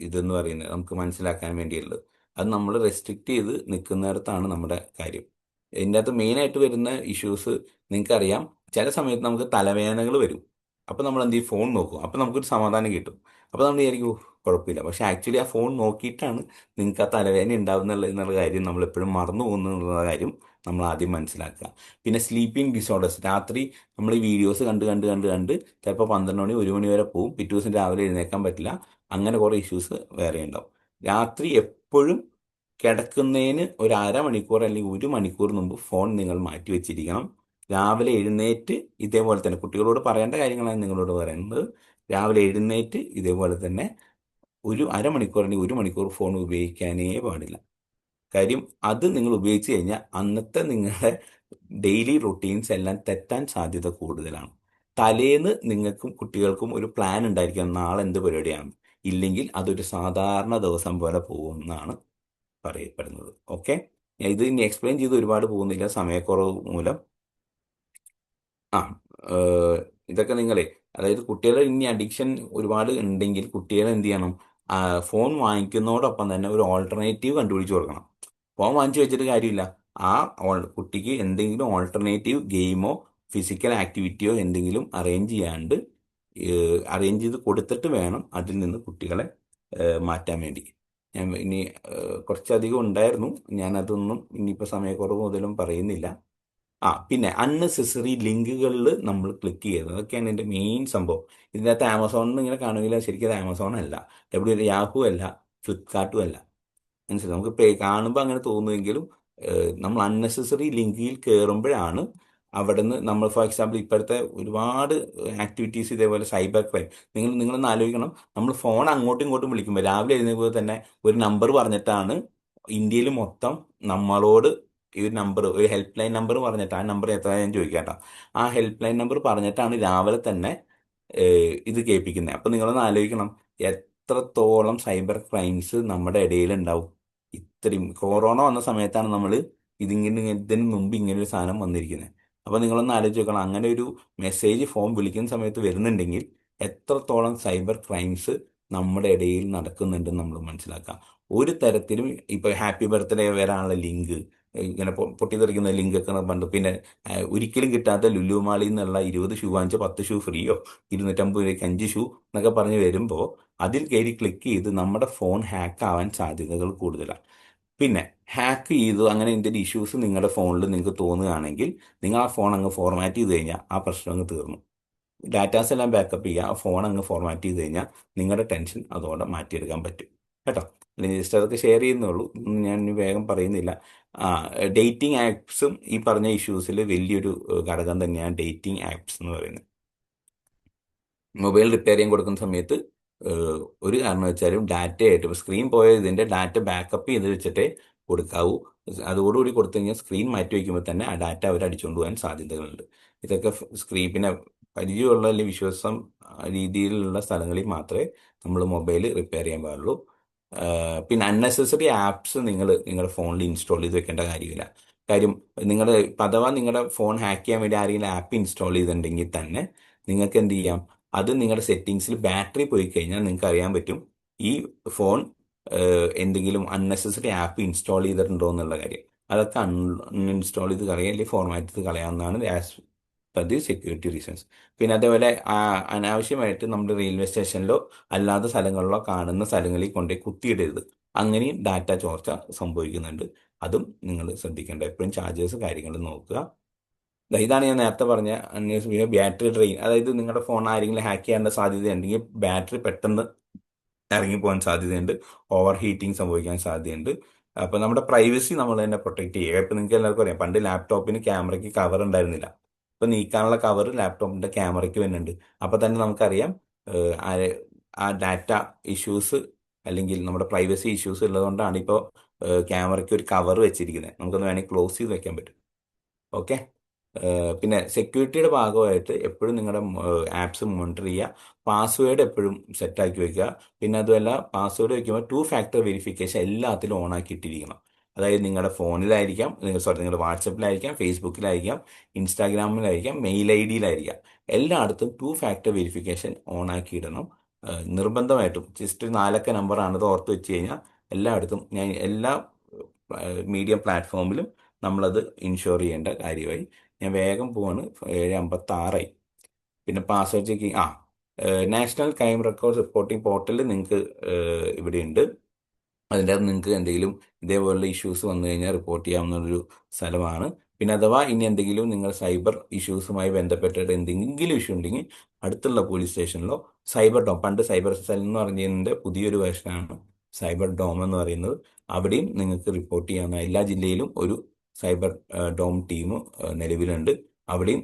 ഇതെന്ന് പറയുന്നത്, നമുക്ക് മനസ്സിലാക്കാൻ വേണ്ടിയുള്ളത്. അത് നമ്മൾ റെസ്ട്രിക്റ്റ് ചെയ്ത് നിൽക്കുന്നിടത്താണ് നമ്മുടെ കാര്യം. ഇതിൻ്റെ അകത്ത് മെയിനായിട്ട് വരുന്ന ഇഷ്യൂസ് നിങ്ങൾക്കറിയാം. ചില സമയത്ത് നമുക്ക് തലവേദനകൾ വരും. അപ്പോൾ നമ്മൾ എന്ത് ചെയ്യും, ഫോൺ നോക്കും. അപ്പോൾ നമുക്കൊരു സമാധാനം കിട്ടും. അപ്പോൾ നമ്മൾ വിചാരിക്കും, "ഓ, കുഴപ്പമില്ല." പക്ഷേ ആക്ച്വലി ആ ഫോൺ നോക്കിയിട്ടാണ് നിങ്ങൾക്ക് ആ തലവേദന ഉണ്ടാവുന്നുള്ള എന്നുള്ള കാര്യം നമ്മൾ എപ്പോഴും മറന്നു പോകുന്നു എന്നുള്ള കാര്യം നമ്മൾ ആദ്യം മനസ്സിലാക്കുക. പിന്നെ സ്ലീപ്പിംഗ് ഡിസോർഡേഴ്സ്. രാത്രി നമ്മൾ ഈ വീഡിയോസ് കണ്ട് കണ്ട് കണ്ട് കണ്ട് ചിലപ്പോൾ 12 മണി 1 മണി വരെ പോകും. പിറ്റേ ദിവസം രാവിലെ എഴുന്നേക്കാൻ പറ്റില്ല. അങ്ങനെ കുറേ ഇഷ്യൂസ് വേറെ ഉണ്ടാവും. രാത്രി എപ്പോഴും കിടക്കുന്നതിന് ഒരു അരമണിക്കൂർ അല്ലെങ്കിൽ 1 മണിക്കൂർ മുമ്പ് ഫോൺ നിങ്ങൾ മാറ്റി വെച്ചിരിക്കണം. രാവിലെ എഴുന്നേറ്റ് ഇതേപോലെ തന്നെ, കുട്ടികളോട് പറയേണ്ട കാര്യങ്ങളാണ് നിങ്ങളോട് പറയുന്നത്. രാവിലെ എഴുന്നേറ്റ് ഇതേപോലെ തന്നെ ഒരു അരമണിക്കൂർ അല്ലെങ്കിൽ 1 മണിക്കൂർ ഫോൺ ഉപയോഗിക്കാനേ പാടില്ല. കാര്യം അത് നിങ്ങൾ ഉപയോഗിച്ച് കഴിഞ്ഞാൽ അന്നത്തെ നിങ്ങളുടെ ഡെയിലി റൊട്ടീൻസ് എല്ലാം തെറ്റാൻ സാധ്യത കൂടുതലാണ്. തലേന്ന് നിങ്ങൾക്കും കുട്ടികൾക്കും ഒരു പ്ലാൻ ഉണ്ടായിരിക്കണം, നാളെ എന്ത് പരിപാടിയാണ്. ഇല്ലെങ്കിൽ അതൊരു സാധാരണ ദിവസം പോലെ പോകുമെന്നാണ് പറയപ്പെടുന്നത്. ഓക്കെ, ഇത് ഇനി എക്സ്പ്ലെയിൻ ചെയ്ത് ഒരുപാട് പോകുന്നില്ല സമയക്കുറവ് മൂലം. ആ ഏഹ്, ഇതൊക്കെ നിങ്ങളെ, അതായത് കുട്ടികളെ ഇനി അഡിക്ഷൻ ഒരുപാട് ഉണ്ടെങ്കിൽ കുട്ടികളെ എന്ത് ചെയ്യണം, ഫോൺ വാങ്ങിക്കുന്നതോടൊപ്പം തന്നെ ഒരു ഓൾട്ടർനേറ്റീവ് കണ്ടുപിടിച്ച് കൊടുക്കണം. ഫോൺ വാങ്ങിച്ചു വെച്ചിട്ട് കാര്യമില്ല. ആ കുട്ടിക്ക് എന്തെങ്കിലും ഓൾട്ടർനേറ്റീവ് ഗെയിമോ ഫിസിക്കൽ ആക്ടിവിറ്റിയോ എന്തെങ്കിലും അറേഞ്ച് ചെയ്ത് കൊടുത്തിട്ട് വേണം അതിൽ നിന്ന് കുട്ടികളെ മാറ്റാൻ വേണ്ടി. ഞാൻ ഇനി കുറച്ചധികം ഉണ്ടായിരുന്നു, ഞാനതൊന്നും ഇനിയിപ്പോൾ സമയക്കുറവ് മുതലും പറയുന്നില്ല. പിന്നെ അൺനെസസറി ലിങ്കുകളിൽ നമ്മൾ ക്ലിക്ക് ചെയ്തത്, അതൊക്കെയാണ് എൻ്റെ മെയിൻ സംഭവം. ഇതിനകത്ത് ആമസോണിൽ ഇങ്ങനെ കാണുകയില്ല, ശരിക്കും അത് ആമസോൺ അല്ല, യാഹു അല്ല, ഫ്ലിപ്കാർട്ടും അല്ല. മനസ്സിലായി? നമുക്ക് കാണുമ്പോൾ അങ്ങനെ തോന്നുമെങ്കിലും നമ്മൾ അൺനെസസറി ലിങ്കിൽ കയറുമ്പോഴാണ് അവിടെ നിന്ന് നമ്മൾ, ഫോർ എക്സാമ്പിൾ ഇപ്പോഴത്തെ ഒരുപാട് ആക്ടിവിറ്റീസ് ഇതേപോലെ സൈബർ ക്രൈം. നിങ്ങളൊന്ന് ആലോചിക്കണം, നമ്മൾ ഫോൺ അങ്ങോട്ടും ഇങ്ങോട്ടും വിളിക്കുമ്പോൾ രാവിലെ എഴുന്നേൽക്കുമ്പോൾ തന്നെ ഒരു നമ്പർ പറഞ്ഞിട്ടാണ് ഇന്ത്യയിൽ മൊത്തം നമ്മളോട് ഈ ഒരു നമ്പർ, ഒരു ഹെൽപ്പ് ലൈൻ നമ്പർ പറഞ്ഞിട്ട്, ആ നമ്പർ എത്ര ഞാൻ ചോദിക്കാം കേട്ടോ, ആ ഹെൽപ്പ് ലൈൻ നമ്പർ പറഞ്ഞിട്ടാണ് രാവിലെ തന്നെ ഇത് കേൾപ്പിക്കുന്നത്. അപ്പം നിങ്ങളൊന്ന് ആലോചിക്കണം, എത്രത്തോളം സൈബർ ക്രൈംസ് നമ്മുടെ ഇടയിൽ ഉണ്ടാവും. ഇത്രയും കൊറോണ വന്ന സമയത്താണ് നമ്മൾ ഇതിന് മുമ്പ് ഇങ്ങനെ ഒരു സാധനം വന്നിരിക്കുന്നത്. അപ്പോൾ നിങ്ങളൊന്ന് ആലോചിച്ച് നോക്കണം, അങ്ങനെ ഒരു മെസ്സേജ് ഫോൺ വിളിക്കുന്ന സമയത്ത് വരുന്നുണ്ടെങ്കിൽ എത്രത്തോളം സൈബർ ക്രൈംസ് നമ്മുടെ ഇടയിൽ നടക്കുന്നുണ്ടെന്ന് നമ്മൾ മനസ്സിലാക്കാം. ഒരു തരത്തിലും ഇപ്പോൾ ഹാപ്പി ബർത്ത്ഡേ വരാനുള്ള ലിങ്ക്, ഇങ്ങനെ പൊട്ടിത്തെറിക്കുന്ന ലിങ്കൊക്കെ പണ്ട്, പിന്നെ ഒരിക്കലും കിട്ടാത്ത ലുലു മാളിൽ നിന്നുള്ള 20 ഷൂ വാങ്ങിച്ച 10 ഷൂ ഫ്രീയോ, 250 രൂപയ്ക്ക് 5 ഷൂ എന്നൊക്കെ പറഞ്ഞ് വരുമ്പോൾ അതിൽ കയറി ക്ലിക്ക് ചെയ്ത് നമ്മുടെ ഫോൺ ഹാക്ക് ആവാൻ സാധ്യതകൾ കൂടുതലാണ്. പിന്നെ ഹാക്ക് ചെയ്തു അങ്ങനെ എന്തെങ്കിലും ഇഷ്യൂസ് നിങ്ങളുടെ ഫോണിൽ നിങ്ങൾക്ക് തോന്നുകയാണെങ്കിൽ നിങ്ങൾ ആ ഫോൺ അങ്ങ് ഫോർമാറ്റ് ചെയ്ത് കഴിഞ്ഞാൽ ആ പ്രശ്നം അങ്ങ് തീർന്നു. ഡാറ്റാസ് എല്ലാം ബാക്കപ്പ് ചെയ്യുക, ആ ഫോൺ അങ്ങ് ഫോർമാറ്റ് ചെയ്ത് കഴിഞ്ഞാൽ നിങ്ങളുടെ ടെൻഷൻ അതോടെ മാറ്റിയെടുക്കാൻ പറ്റും കേട്ടോ. അല്ലെങ്കിൽ ജസ്റ്റ് അതൊക്കെ ഷെയർ ചെയ്യുന്നുള്ളൂ, ഞാൻ ഇനി വേഗം പറയുന്നില്ല. ആ, ഡേറ്റിംഗ് ആപ്സും ഈ പറഞ്ഞ ഇഷ്യൂസിൽ വലിയൊരു ഘടകം തന്നെയാണ് ഡേറ്റിംഗ് ആപ്സ് എന്ന് പറയുന്നത്. മൊബൈൽ റിപ്പയർ ചെയ്യാൻ കൊടുക്കുന്ന സമയത്ത് ഒരു കാരണം വെച്ചാലും ഡാറ്റയായിട്ട് ഇപ്പോൾ സ്ക്രീൻ പോയ ഇതിൻ്റെ ഡാറ്റ ബാക്കപ്പ് ചെയ്ത് വെച്ചിട്ടേ കൊടുക്കാവൂ. അതോടുകൂടി കൊടുത്തു കഴിഞ്ഞാൽ സ്ക്രീൻ മാറ്റി വയ്ക്കുമ്പോൾ തന്നെ ആ ഡാറ്റ അവർ അടിച്ചുകൊണ്ട് പോകാൻ സാധ്യതകളുണ്ട്. ഇതൊക്കെ സ്ക്രീൻ പിന്നെ പരിചയമുള്ള അല്ലെങ്കിൽ വിശ്വാസം രീതിയിലുള്ള സ്ഥലങ്ങളിൽ മാത്രമേ നമ്മൾ മൊബൈൽ റിപ്പയർ ചെയ്യാൻ പാടുള്ളൂ. പിന്നെ അൺനെസസറി ആപ്സ് നിങ്ങളുടെ ഫോണിൽ ഇൻസ്റ്റാൾ ചെയ്ത് വെക്കേണ്ട കാര്യമില്ല. കാര്യം നിങ്ങൾ അഥവാ നിങ്ങളുടെ ഫോൺ ഹാക്ക് ചെയ്യാൻ വേണ്ടി ആരെങ്കിലും ആപ്പ് ഇൻസ്റ്റാൾ ചെയ്തിട്ടുണ്ടെങ്കിൽ തന്നെ നിങ്ങൾക്ക് എന്ത് ചെയ്യാം, അത് നിങ്ങളുടെ സെറ്റിങ്സിൽ ബാറ്ററി പോയി കഴിഞ്ഞാൽ നിങ്ങൾക്ക് അറിയാൻ പറ്റും ഈ ഫോൺ എന്തെങ്കിലും അൺനെസസറി ആപ്പ് ഇൻസ്റ്റാൾ ചെയ്തിട്ടുണ്ടോ എന്നുള്ള കാര്യം. അതൊക്കെ അൺഇൻസ്റ്റാൾ ചെയ്ത് കളയാം അല്ലെങ്കിൽ ഫോർമാറ്റ് ചെയ്ത് കളയാവുന്നതാണ് as per the security reasons. പിന്നെ അതേപോലെ അനാവശ്യമായിട്ട് നമ്മുടെ റെയിൽവേ സ്റ്റേഷനിലോ അല്ലാത്ത സ്ഥലങ്ങളിലോ കാണുന്ന സ്ഥലങ്ങളിൽ കൊണ്ടുപോയി കുത്തിയിടരുത്. അങ്ങനെയും ഡാറ്റ ചോർച്ച സംഭവിക്കുന്നുണ്ട്. അതും നിങ്ങൾ ശ്രദ്ധിക്കേണ്ട. എപ്പോഴും ചാർജേഴ്സ് കാര്യങ്ങൾ നോക്കുക. ഇതാണ് ഞാൻ നേരത്തെ പറഞ്ഞ അന്വേഷിക്കുക ബാറ്ററി ഡ്രെയിൻ. അതായത് നിങ്ങളുടെ ഫോൺ ആരെങ്കിലും ഹാക്ക് ചെയ്യാനുള്ള സാധ്യതയുണ്ടെങ്കിൽ ബാറ്ററി പെട്ടെന്ന് ഇറങ്ങിപ്പോകാൻ സാധ്യതയുണ്ട്, ഓവർ ഹീറ്റിംഗ് സംഭവിക്കാൻ സാധ്യതയുണ്ട്. അപ്പോൾ നമ്മുടെ പ്രൈവസി നമ്മൾ തന്നെ പ്രൊട്ടക്ട് ചെയ്യുക. ഇപ്പം നിങ്ങൾക്ക് എല്ലാവർക്കും അറിയാം, പണ്ട് ലാപ്ടോപ്പിന് ക്യാമറയ്ക്ക് കവർ ഉണ്ടായിരുന്നില്ല. ഇപ്പം നീക്കാനുള്ള കവർ ലാപ്ടോപ്പിൻ്റെ ക്യാമറയ്ക്ക് വരുന്നുണ്ട്. അപ്പോൾ തന്നെ നമുക്കറിയാം ആ ഡാറ്റ ഇഷ്യൂസ് അല്ലെങ്കിൽ നമ്മുടെ പ്രൈവസി ഇഷ്യൂസ് ഉള്ളതുകൊണ്ടാണ് ഇപ്പോൾ ക്യാമറയ്ക്ക് ഒരു കവർ വെച്ചിരിക്കുന്നത്. നമുക്കൊന്ന് വേണമെങ്കിൽ ക്ലോസ് ചെയ്ത് വെക്കാൻ പറ്റും. ഓക്കെ. പിന്നെ സെക്യൂരിറ്റിയുടെ ഭാഗമായിട്ട് എപ്പോഴും നിങ്ങളുടെ ആപ്സ് മോണിറ്റർ ചെയ്യുക. പാസ്വേഡ് എപ്പോഴും സെറ്റാക്കി വെക്കുക. പിന്നെ അതുമല്ല, പാസ്വേഡ് വയ്ക്കുമ്പോൾ 2 ഫാക്ടർ വെരിഫിക്കേഷൻ എല്ലാത്തിലും ഓൺ ആക്കിയിട്ടിരിക്കണം. അതായത് നിങ്ങളുടെ ഫോണിലായിരിക്കാം, നിങ്ങളുടെ വാട്സപ്പിലായിരിക്കാം, ഫേസ്ബുക്കിലായിരിക്കാം, ഇൻസ്റ്റാഗ്രാമിലായിരിക്കാം, മെയിൽ ID-യിലായിരിക്കാം, എല്ലായിടത്തും 2 ഫാക്ടർ വെരിഫിക്കേഷൻ ഓൺ ആക്കിയിടണം നിർബന്ധമായിട്ടും. ജസ്റ്റ് 4 അക്ക നമ്പറാണത് ഓർത്ത് വെച്ച് കഴിഞ്ഞാൽ എല്ലായിടത്തും എല്ലാ മീഡിയ പ്ലാറ്റ്ഫോമിലും നമ്മളത് ഇൻഷുർ ചെയ്യേണ്ട കാര്യമായി. ഞാൻ വേഗം പോവാണ്, 7:56. പിന്നെ password checking. National crime record reporting portal നിങ്ങൾക്ക് ഇവിടെയുണ്ട്. അതിൻ്റെ അകത്ത് നിങ്ങൾക്ക് എന്തെങ്കിലും ഇതേപോലുള്ള ഇഷ്യൂസ് വന്നു കഴിഞ്ഞാൽ റിപ്പോർട്ട് ചെയ്യാവുന്നൊരു സ്ഥലമാണ്. പിന്നെ അഥവാ ഇനി എന്തെങ്കിലും നിങ്ങൾ സൈബർ ഇഷ്യൂസുമായി ബന്ധപ്പെട്ടിട്ട് എന്തെങ്കിലും ഇഷ്യൂ ഉണ്ടെങ്കിൽ അടുത്തുള്ള പോലീസ് സ്റ്റേഷനിലോ സൈബർ ഡോം, പണ്ട് സൈബർ സെൽ എന്ന് പറഞ്ഞതിൻ്റെ പുതിയൊരു വേർഷനാണ് സൈബർ ഡോം എന്ന് പറയുന്നത്, അവിടെയും നിങ്ങൾക്ക് റിപ്പോർട്ട് ചെയ്യാവുന്ന എല്ലാ ജില്ലയിലും ഒരു സൈബർ ഡോം ടീം നിലവിലുണ്ട്. അവിടെയും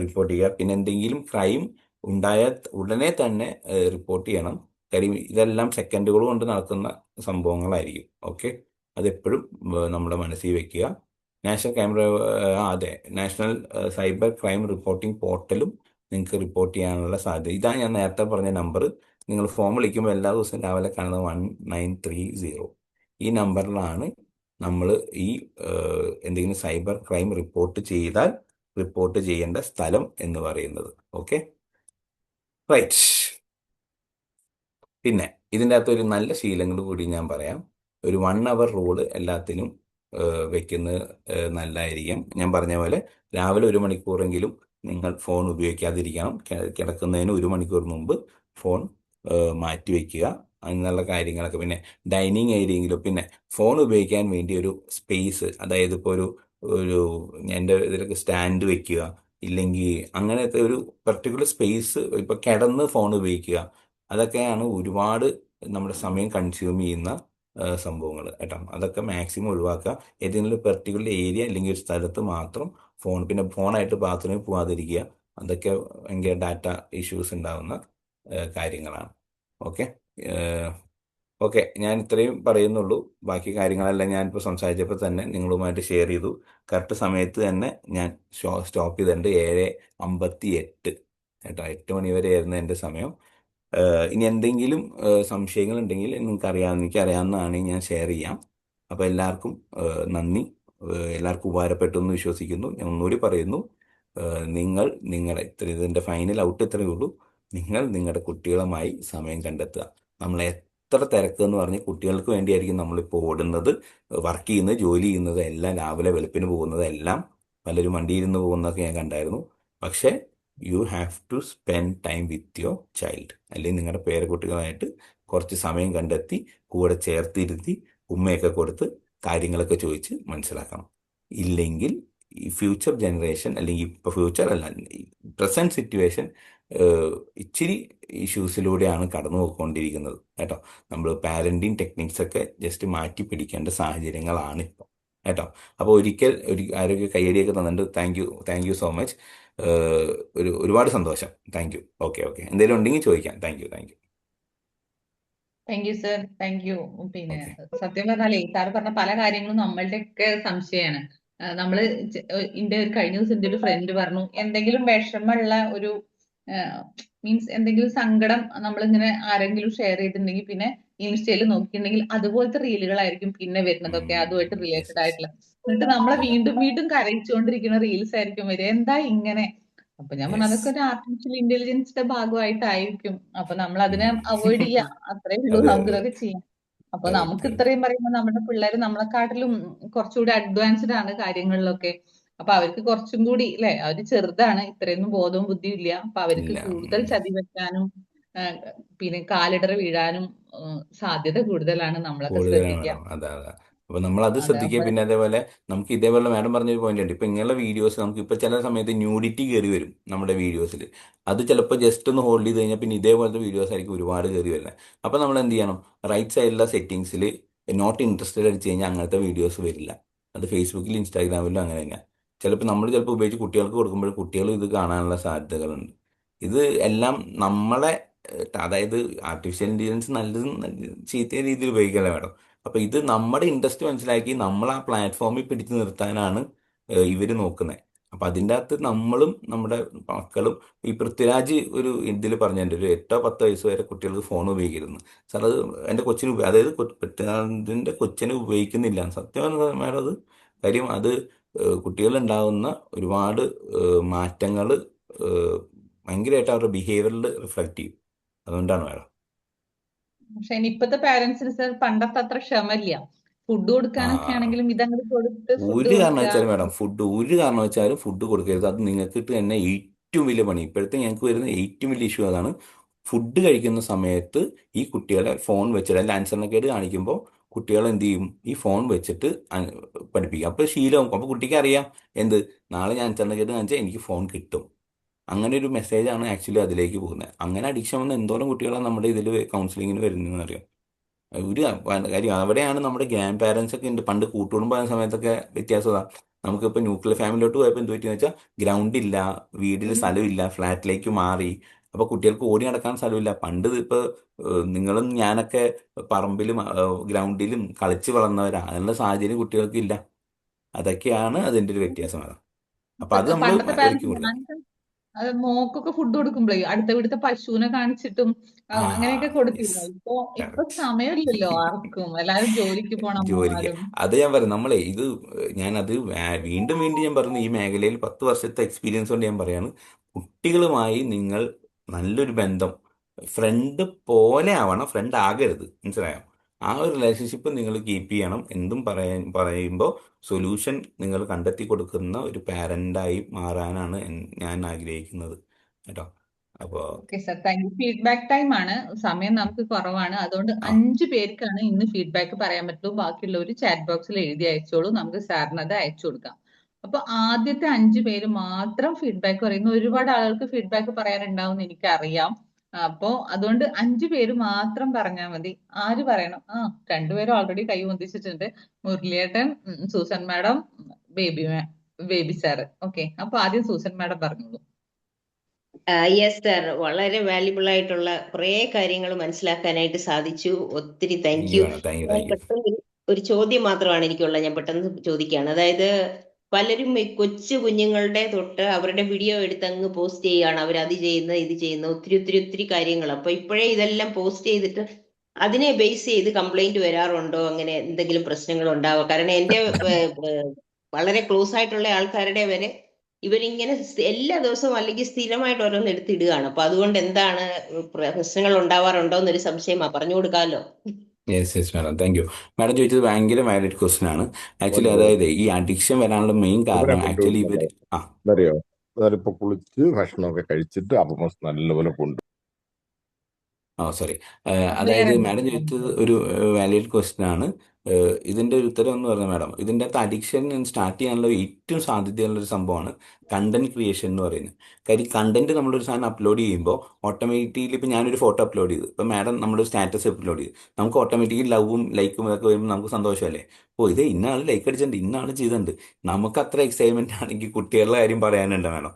റിപ്പോർട്ട് ചെയ്യുക. പിന്നെ എന്തെങ്കിലും ക്രൈം ഉണ്ടായാൽ ഉടനെ തന്നെ റിപ്പോർട്ട് ചെയ്യണം. കാര്യം ഇതെല്ലാം സെക്കൻഡുകൾ കൊണ്ട് നടക്കുന്ന സംഭവങ്ങളായിരിക്കും. ഓക്കെ, അതെപ്പോഴും നമ്മുടെ മനസ്സിൽ വെക്കുക. നാഷണൽ ക്രൈം അതെ, നാഷണൽ സൈബർ ക്രൈം റിപ്പോർട്ടിംഗ് പോർട്ടലും നിങ്ങൾക്ക് റിപ്പോർട്ട് ചെയ്യാനുള്ള സാധ്യത. ഇതാണ് ഞാൻ നേരത്തെ പറഞ്ഞ നമ്പർ. നിങ്ങൾ ഫോം വിളിക്കുമ്പോൾ എല്ലാ ദിവസവും രാവിലെ കാണുന്നത് 1930. ഈ നമ്പറിലാണ് നമ്മൾ ഈ എന്തെങ്കിലും സൈബർ ക്രൈം റിപ്പോർട്ട് ചെയ്താൽ റിപ്പോർട്ട് ചെയ്യേണ്ട സ്ഥലം എന്ന് പറയുന്നത്. Okay, right. പിന്നെ ഇതിൻ്റെ അകത്ത് ഒരു നല്ല ശീലങ്ങൾ കൂടി ഞാൻ പറയാം. ഒരു 1 അവർ റൂള് എല്ലാത്തിനും വെക്കുന്നത് നല്ലതായിരിക്കും. ഞാൻ പറഞ്ഞ പോലെ രാവിലെ 1 മണിക്കൂറെങ്കിലും നിങ്ങൾ ഫോൺ ഉപയോഗിക്കാതിരിക്കണം. കിടക്കുന്നതിന് 1 മണിക്കൂർ മുമ്പ് ഫോൺ മാറ്റി വയ്ക്കുക എന്നുള്ള കാര്യങ്ങളൊക്കെ. പിന്നെ ഡൈനിങ് ഏരിയയെങ്കിലും, പിന്നെ ഫോൺ ഉപയോഗിക്കാൻ വേണ്ടി ഒരു സ്പേസ്, അതായത് ഇപ്പോൾ ഒരു എൻ്റെ ഇതിലൊക്കെ സ്റ്റാൻഡ് വെക്കുക, ഇല്ലെങ്കിൽ അങ്ങനത്തെ ഒരു പെർട്ടിക്കുലർ സ്പേസ്, ഇപ്പോൾ കിടന്ന് ഫോൺ ഉപയോഗിക്കുക, അതൊക്കെയാണ് ഒരുപാട് നമ്മുടെ സമയം കൺസ്യൂം ചെയ്യുന്ന സംഭവങ്ങൾ കേട്ടോ. അതൊക്കെ മാക്സിമം ഒഴിവാക്കുക. ഏതെങ്കിലും പെർട്ടിക്കുലർ ഏരിയ അല്ലെങ്കിൽ ഒരു സ്ഥലത്ത് മാത്രം ഫോൺ, പിന്നെ ഫോണായിട്ട് ബാത്റൂമിൽ പോകാതിരിക്കുക. അതൊക്കെ ഭയങ്കര ഡാറ്റ ഇഷ്യൂസ് ഉണ്ടാകുന്ന കാര്യങ്ങളാണ്. ഓക്കെ, ഓക്കെ, ഞാൻ ഇത്രയും പറയുന്നുള്ളൂ. ബാക്കി കാര്യങ്ങളെല്ലാം ഞാനിപ്പോൾ സംസാരിച്ചപ്പോൾ തന്നെ നിങ്ങളുമായിട്ട് ഷെയർ ചെയ്തു. കറക്റ്റ് സമയത്ത് തന്നെ ഞാൻ സ്റ്റോപ്പ് ചെയ്തിട്ടുണ്ട്. 7:58 കേട്ടോ. 8 മണി വരെ ആയിരുന്നു എൻ്റെ സമയം. ഇനി എന്തെങ്കിലും സംശയങ്ങളുണ്ടെങ്കിൽ എനിക്കറിയാവുന്നതാണെങ്കിൽ ഞാൻ ഷെയർ ചെയ്യാം. അപ്പോൾ എല്ലാവർക്കും നന്ദി. എല്ലാവർക്കും ഉപകാരപ്പെട്ടു എന്ന് വിശ്വസിക്കുന്നു. ഞാൻ ഒന്നുകൂടി പറയുന്നു, ഇതിൻ്റെ ഫൈനൽ ഔട്ട് ഇത്രയേ ഉള്ളൂ. നിങ്ങൾ നിങ്ങളുടെ കുട്ടികളുമായി സമയം കണ്ടെത്തുക. നമ്മൾ എത്ര തിരക്കെന്ന് പറഞ്ഞ് കുട്ടികൾക്ക് വേണ്ടിയായിരിക്കും നമ്മളിപ്പോൾ ഓടുന്നത്, വർക്ക് ചെയ്യുന്നത്, ജോലി ചെയ്യുന്നത് എല്ലാം, രാവിലെ വെളുപ്പിന് പോകുന്നത് എല്ലാം, പലരും വണ്ടിയിരുന്ന് പോകുന്നതൊക്കെ ഞാൻ കണ്ടായിരുന്നു. പക്ഷേ you have to spend time with your child. അല്ലെങ്കിൽ നിങ്ങളുടെ പേരക്കുട്ടികളായിട്ട് കുറച്ച് സമയം കണ്ടെത്തി കൂടെ ചേർത്തിരുത്തി ഉമ്മയൊക്കെ കൊടുത്ത് കാര്യങ്ങളൊക്കെ ചോദിച്ച് മനസ്സിലാക്കണം. ഇല്ലെങ്കിൽ ഈ ഫ്യൂച്ചർ ജനറേഷൻ, അല്ലെങ്കിൽ ഇപ്പോൾ ഫ്യൂച്ചർ അല്ല, പ്രസൻറ്റ് സിറ്റുവേഷൻ ഇച്ചിരി ഇഷ്യൂസിലൂടെയാണ് കടന്നു പോയിക്കൊണ്ടിരിക്കുന്നത് കേട്ടോ. നമ്മൾ പാരന്റിങ് ടെക്നിക്സ് ഒക്കെ ജസ്റ്റ് മാറ്റി പിടിക്കേണ്ട സാഹചര്യങ്ങളാണ് ഇപ്പോൾ കേട്ടോ. അപ്പോൾ ഒരിക്കൽ ആരോഗ്യ കയ്യടിയൊക്കെ തന്നിട്ട് താങ്ക് യു സോ മച്ച്. ഒരുപാട് സന്തോഷം. Thank you. ഓക്കെ ഓക്കെ, എന്തെങ്കിലും ഉണ്ടെങ്കിൽ ചോദിക്കാം. Thank you. Thank you sir, thank you. പിന്നെ ഓക്കെ. സത്യം പറഞ്ഞാലേ സാറ് പറഞ്ഞ പല കാര്യങ്ങളും നമ്മളുടെ ഒക്കെ സംശയമാണ്. നമ്മള് എന്റെ ഒരു കഴിഞ്ഞ ദിവസം എന്റെ ഒരു ഫ്രണ്ട് പറഞ്ഞു, എന്തെങ്കിലും വിഷമമുള്ള ഒരു മീൻസ് എന്തെങ്കിലും സങ്കടം നമ്മളിങ്ങനെ ആരെങ്കിലും ഷെയർ ചെയ്തിട്ടുണ്ടെങ്കിൽ പിന്നെ ഇൻസ്റ്റയിൽ നോക്കിയിട്ടുണ്ടെങ്കിൽ അതുപോലത്തെ റീലുകളായിരിക്കും പിന്നെ വരുന്നതൊക്കെ അതുമായിട്ട് യെസ് റിലേറ്റഡ് യെസ്. ആയിട്ടുള്ള. എന്നിട്ട് നമ്മളെ വീണ്ടും വീണ്ടും കരയിച്ചുകൊണ്ടിരിക്കുന്ന റീൽസ് ആയിരിക്കും വരിക. എന്താ ഇങ്ങനെ? അപ്പൊ ഞാൻ പറഞ്ഞു യെസ്. അതൊക്കെ ഒരു ആർട്ടിഫിഷ്യൽ ഇന്റലിജൻസിന്റെ ഭാഗമായിട്ടായിരിക്കും. അപ്പൊ നമ്മൾ അതിനെ അവോയ്ഡ് ചെയ്യാം, അത്രേ ഉള്ളൂ. അതെ നമുക്ക് അതെ. ഇതൊക്കെ ചെയ്യാം. അപ്പൊ നമുക്ക് കറക്റ്റ്. ഇത്രയും പറയുമ്പോൾ നമ്മുടെ പിള്ളേർ നമ്മളെക്കാട്ടിലും കുറച്ചുകൂടി അഡ്വാൻസ്ഡ് ആണ് കാര്യങ്ങളിലൊക്കെ. അപ്പൊ അവർക്ക് കുറച്ചും കൂടി അല്ലെ, അവര് ചെറുതാണ്, ഇത്രയൊന്നും ബോധവും ബുദ്ധിയും ഇല്ല. അപ്പൊ അവർക്ക് ഇല്ല. കൂടുതൽ ചതി പറ്റാനും പിന്നെ കാലിടറി വീഴാനും സാധ്യത കൂടുതലാണ്. നമ്മളൊക്കെ കൂടുതലാണ് ശ്രദ്ധിക്കുക. മാഡം. അതെ അതെ. അപ്പൊ നമ്മൾ അത് അതെ ശ്രദ്ധിക്കുക. അപ്പൊ പിന്നെ അതേപോലെ നമുക്ക് ഇതേപോലെ മാഡം പറഞ്ഞൊരു പോയിന്റ് ഉണ്ട്. ഇപ്പൊ ഇങ്ങനെയുള്ള വീഡിയോസ് നമുക്ക് ഇപ്പൊ ചില സമയത്ത് ന്യൂഡിറ്റി കയറി വരും നമ്മുടെ വീഡിയോസിൽ. അത് ചിലപ്പോൾ ജസ്റ്റ് ഒന്ന് ഹോൾഡ് ചെയ്ത് കഴിഞ്ഞാൽ പിന്നെ ഇതേപോലത്തെ വീഡിയോസ് ആയിരിക്കും ഒരുപാട് കയറി വരുന്നത്. അപ്പൊ നമ്മൾ എന്ത് ചെയ്യണം? റൈറ്റ് സൈഡിലുള്ള സെറ്റിംഗ്സിൽ നോട്ട് ഇൻട്രസ്റ്റഡ് അടിച്ച് കഴിഞ്ഞാൽ അങ്ങനത്തെ വീഡിയോസ് വരില്ല. അത് ഫേസ്ബുക്കിലും ഇൻസ്റ്റാഗ്രാമിലും അങ്ങനെ തന്നെ. നമ്മൾ ഉപയോഗിച്ച് കുട്ടികൾക്ക് കൊടുക്കുമ്പോൾ കുട്ടികൾ ഇത് കാണാനുള്ള സാധ്യതകളുണ്ട്. ഇത് എല്ലാം നമ്മളെ അതായത് ആർട്ടിഫിഷ്യൽ ഇന്റലിജൻസ് നല്ലതും ചീത്ത രീതിയിൽ ഉപയോഗിക്കല്ലേ വേണം. അപ്പൊ ഇത് നമ്മുടെ ഇൻട്രസ്റ്റ് മനസ്സിലാക്കി നമ്മൾ ആ പ്ലാറ്റ്ഫോമിൽ പിടിച്ചു നിർത്താനാണ് ഇവര് നോക്കുന്നത്. അപ്പൊ അതിൻ്റെ അകത്ത് നമ്മളും നമ്മുടെ മക്കളും ഈ പൃഥ്വിരാജ് ഒരു ഇതിൽ പറഞ്ഞിട്ടുണ്ട്, ഒരു 8-10 വയസ്സ് വരെ കുട്ടികൾക്ക് ഫോൺ ഉപയോഗിക്കരുത്. സാർ അത് എൻ്റെ കൊച്ചിന് അതായത് പൃഥ്വിരാജിന്റെ കൊച്ചിന് ഉപയോഗിക്കുന്നില്ല സത്യം മേഡം. അത് കാര്യം അത് കുട്ടികളുണ്ടാകുന്ന ഒരുപാട് മാറ്റങ്ങൾ ഭയങ്കരമായിട്ട് അവരുടെ ബിഹേവിയറിൽ റിഫ്ലക്റ്റ് ചെയ്യും. അതുകൊണ്ടാണ് മേഡം. പക്ഷെ ഇനിയിപ്പത്തെ പാരന്റ്സിന് സർ പണ്ടത്തെ അത്ര ക്ഷമയില്ല. ഫുഡ് കൊടുക്കാനൊക്കെ ആ, ആണെങ്കിലും ഇതങ്ങോട്ട് കൊടുത്ത് ഫുഡ് ഒരു കാരണം കൊടുക്കുക. വെച്ചാൽ മേഡം ഒരു കാരണം വെച്ചാലും ഫുഡ് കൊടുക്കരുത്. അത് നിങ്ങൾക്ക് ഇട്ട് തന്നെ ഏറ്റവും വലിയ പണി. ഇപ്പോഴത്തെ ഞങ്ങൾക്ക് വരുന്ന ഏറ്റവും വലിയ ഇഷ്യൂ അതാണ്. ഫുഡ് കഴിക്കുന്ന സമയത്ത് ഈ കുട്ടികളെ ഫോൺ വെച്ചിട്ട് അല്ലെങ്കിൽ ആൻസറിനൊക്കെ കാണിക്കുമ്പോൾ കുട്ടികൾ എന്ത് ചെയ്യും? ഈ ഫോൺ വെച്ചിട്ട് പഠിപ്പിക്കും. അപ്പോൾ ശീലമാവും. അപ്പോൾ കുട്ടിക്ക് അറിയാം എന്ത്, നാളെ ഞാൻ ആൻസറിനൊക്കെ കാണിച്ചാൽ എനിക്ക് ഫോൺ കിട്ടും. അങ്ങനെ ഒരു മെസ്സേജാണ് ആക്ച്വലി അതിലേക്ക് പോകുന്നത്. അങ്ങനെ അഡിക്ഷൻ വന്ന എന്തോരം കുട്ടികളാണ് നമ്മുടെ ഇതിൽ കൗൺസിലിങ്ങിന് വരുന്നതെന്ന് അറിയാം. ഒരു കാര്യം അവിടെയാണ് നമ്മുടെ ഗ്രാൻഡ് പാരൻസ് ഒക്കെ ഉണ്ട്. പണ്ട് കൂട്ടുകുടുംബമായ സമയത്തൊക്കെ വ്യത്യാസമാണ്. നമുക്കിപ്പോൾ ന്യൂക്ലിയർ ഫാമിലിയിലോട്ട് പോയപ്പോൾ എന്ത് പറ്റിയെന്ന് വെച്ചാൽ ഗ്രൗണ്ട് ഇല്ല, വീട്ടിൽ സ്ഥലമില്ല, ഫ്ലാറ്റിലേക്ക് മാറി. അപ്പോൾ കുട്ടികൾക്ക് ഓടി നടക്കാൻ സ്ഥലമില്ല. പണ്ട് ഇപ്പോൾ നിങ്ങളും ഞാനൊക്കെ പറമ്പിലും ഗ്രൗണ്ടിലും കളിച്ച് വളർന്നവരാ. അതിനുള്ള സാഹചര്യം കുട്ടികൾക്ക് ഇല്ല. അതൊക്കെയാണ് അതിൻ്റെ ഒരു വ്യത്യാസമാണ്. അപ്പം അത് നമ്മൾ പണ്ടത്തെ ഒരുക്കി പാരന്റ്സ് കൊടുക്കുക. അത് മോക്കൊക്കെ ഫുഡ് കൊടുക്കുമ്പോഴേ അടുത്ത വീടുത്തെ പശുവിനെ കാണിച്ചിട്ടും ആ അങ്ങനെയൊക്കെ യെസ്. കൊടുത്തില്ല. ഇപ്പൊ കറക്റ്റ്. സമയമില്ലല്ലോ ആർക്കും, എല്ലാരും ജോലിക്ക് പോണ ജോലിക്ക്. അമ്മമാരും. അത് ഞാൻ പറയും, നമ്മളെ ഇത് ഞാനത് വീണ്ടും വീണ്ടും ഞാൻ പറഞ്ഞു. ഈ മേഖലയിൽ 10 വർഷത്തെ എക്സ്പീരിയൻസ് കൊണ്ട് ഞാൻ പറയാണ്, കുട്ടികളുമായി നിങ്ങൾ നല്ലൊരു ബന്ധം, ഫ്രണ്ട് പോലെ ആവണം, ഫ്രണ്ട് ആകരുത്. മനസ്സിലായോ? ആ ഒരു റിലേഷൻഷിപ്പ് നിങ്ങൾ കീപ്പ് ചെയ്യണം. എന്തും പറയുമ്പോൾ സൊല്യൂഷൻ നിങ്ങൾ കണ്ടെത്തി കൊടുക്കുന്ന ഒരു പാരൻ്റായി മാറാനാണ് ഞാൻ ആഗ്രഹിക്കുന്നത് കേട്ടോ. അപ്പോൾ okay sir, thank you. Feedback time ആണ്, സമയം നമുക്ക് കുറവാണ്. അതുകൊണ്ട് ആ 5 പേർക്കാണ് ഇന്ന് ഫീഡ്ബാക്ക് പറയാൻ പറ്റുള്ളൂ. ബാക്കിയുള്ളവർ ചാറ്റ് ബോക്സിൽ എഴുതി അയച്ചോളൂ, നമുക്ക് സാറിന് അത് അയച്ചു കൊടുക്കാം. അപ്പൊ ആദ്യത്തെ 5 പേര് മാത്രം ഫീഡ്ബാക്ക് പറയുന്നു. ഒരുപാട് ആളുകൾക്ക് ഫീഡ്ബാക്ക് പറയാനുണ്ടാവും എന്ന് എനിക്കറിയാം. അപ്പോ അതുകൊണ്ട് 5 പേര് മാത്രം പറഞ്ഞാൽ മതി. ആര് പറയണം? 2 പേരും ഓൾറെഡി കൈ പൊന്തിച്ചിട്ടുണ്ട്. മുരളിയേട്ടൻ, Susan madam, Baby sir. Okay, അപ്പൊ ആദ്യം സൂസൻ മാഡം പറഞ്ഞോളൂ. യെസ് സർ, വളരെ വാല്യുബിൾ ആയിട്ടുള്ള കുറെ കാര്യങ്ങൾ മനസ്സിലാക്കാനായിട്ട് സാധിച്ചു. ഒത്തിരി താങ്ക് യു. Thank U. പെട്ടെന്ന് ഒരു ചോദ്യം മാത്രമാണ് എനിക്കുള്ളത്, ഞാൻ പെട്ടെന്ന് ചോദിക്കുകയാണ്. അതായത് പലരും ഈ കൊച്ചു കുഞ്ഞുങ്ങളുടെ തൊട്ട് അവരുടെ വീഡിയോ എടുത്ത് അങ്ങ് പോസ്റ്റ് ചെയ്യുകയാണ്. അവർ അത് ചെയ്യുന്ന ഇത് ചെയ്യുന്ന ഒത്തിരി ഒത്തിരി ഒത്തിരി കാര്യങ്ങൾ. അപ്പൊ ഇപ്പോഴേ ഇതെല്ലാം പോസ്റ്റ് ചെയ്തിട്ട് അതിനെ ബേസ് ചെയ്ത് കംപ്ലൈന്റ് വരാറുണ്ടോ? അങ്ങനെ എന്തെങ്കിലും പ്രശ്നങ്ങൾ ഉണ്ടാവോ? കാരണം എന്റെ വളരെ ക്ലോസ് ആയിട്ടുള്ള ആൾക്കാരുടെ വരെ ഇവരിങ്ങനെ എല്ലാ ദിവസവും അല്ലെങ്കിൽ സ്ഥിരമായിട്ട് ഓരോന്ന് എടുത്തിടുകയാണ്. അപ്പൊ അതുകൊണ്ട് എന്താണ് പ്രശ്നങ്ങൾ ഉണ്ടാവാറുണ്ടോ എന്നൊരു സംശയമാ, പറഞ്ഞു കൊടുക്കാമല്ലോ. Yes madam, thank you. Madam ചോദിച്ചത് ഭയങ്കര വാലിഡ് ക്വസ്റ്റ്യൻ ആണ്. ആക്ച്വലി ഉണ്ട്. അതായത് ഈ അഡിക്ഷൻ വരാനുള്ള മെയിൻ ഇവരെ കാരണം ആക്ച്വലി കൊണ്ടുവരുന്നത് ആ എന്തറിയോ? ഇപ്പൊ കുളിച്ച് ഭക്ഷണമൊക്കെ കഴിച്ചിട്ട് അപ്പം നല്ലപോലെ കൊണ്ടു സോറി. വേറെ അതായത് മാഡം ചോദിച്ചത് ഒരു വാലിഡ് ക്വസ്റ്റ്യൻ ആണ്. ഇതിന്റെ ഒരു ഉത്തരം എന്ന് പറഞ്ഞാൽ മാഡം, ഇതിൻ്റെ അകത്ത് അഡിക്ഷൻ സ്റ്റാർട്ട് ചെയ്യാനുള്ള ഏറ്റവും സാധ്യതയുള്ള ഒരു സംഭവമാണ് കണ്ടന്റ് ക്രിയേഷൻ എന്ന് പറയുന്നത്. കാര്യം കണ്ടന്റ് നമ്മളൊരു സാധനം അപ്ലോഡ് ചെയ്യുമ്പോൾ ഓട്ടോമാറ്റിക്കലി ഇപ്പം ഞാനൊരു ഫോട്ടോ അപ്ലോഡ് ചെയ്തു, ഇപ്പം മാഡം നമ്മുടെ സ്റ്റാറ്റസ് അപ്ലോഡ് ചെയ്തു, നമുക്ക് ഓട്ടോമാറ്റിക്കലി ലവും ലൈക്കും ഇതൊക്കെ വരുമ്പോൾ നമുക്ക് സന്തോഷമല്ലേ? ഇത് ഇന്ന ആൾ ലൈക്ക് അടിച്ചിട്ടുണ്ട്, ഇന്ന ആൾ ചെയ്തിട്ടുണ്ട്. നമുക്ക് അത്ര എക്സൈറ്റ്മെന്റ് ആണെങ്കിൽ കുട്ടികളുടെ കാര്യം പറയാനുണ്ട് മാഡം.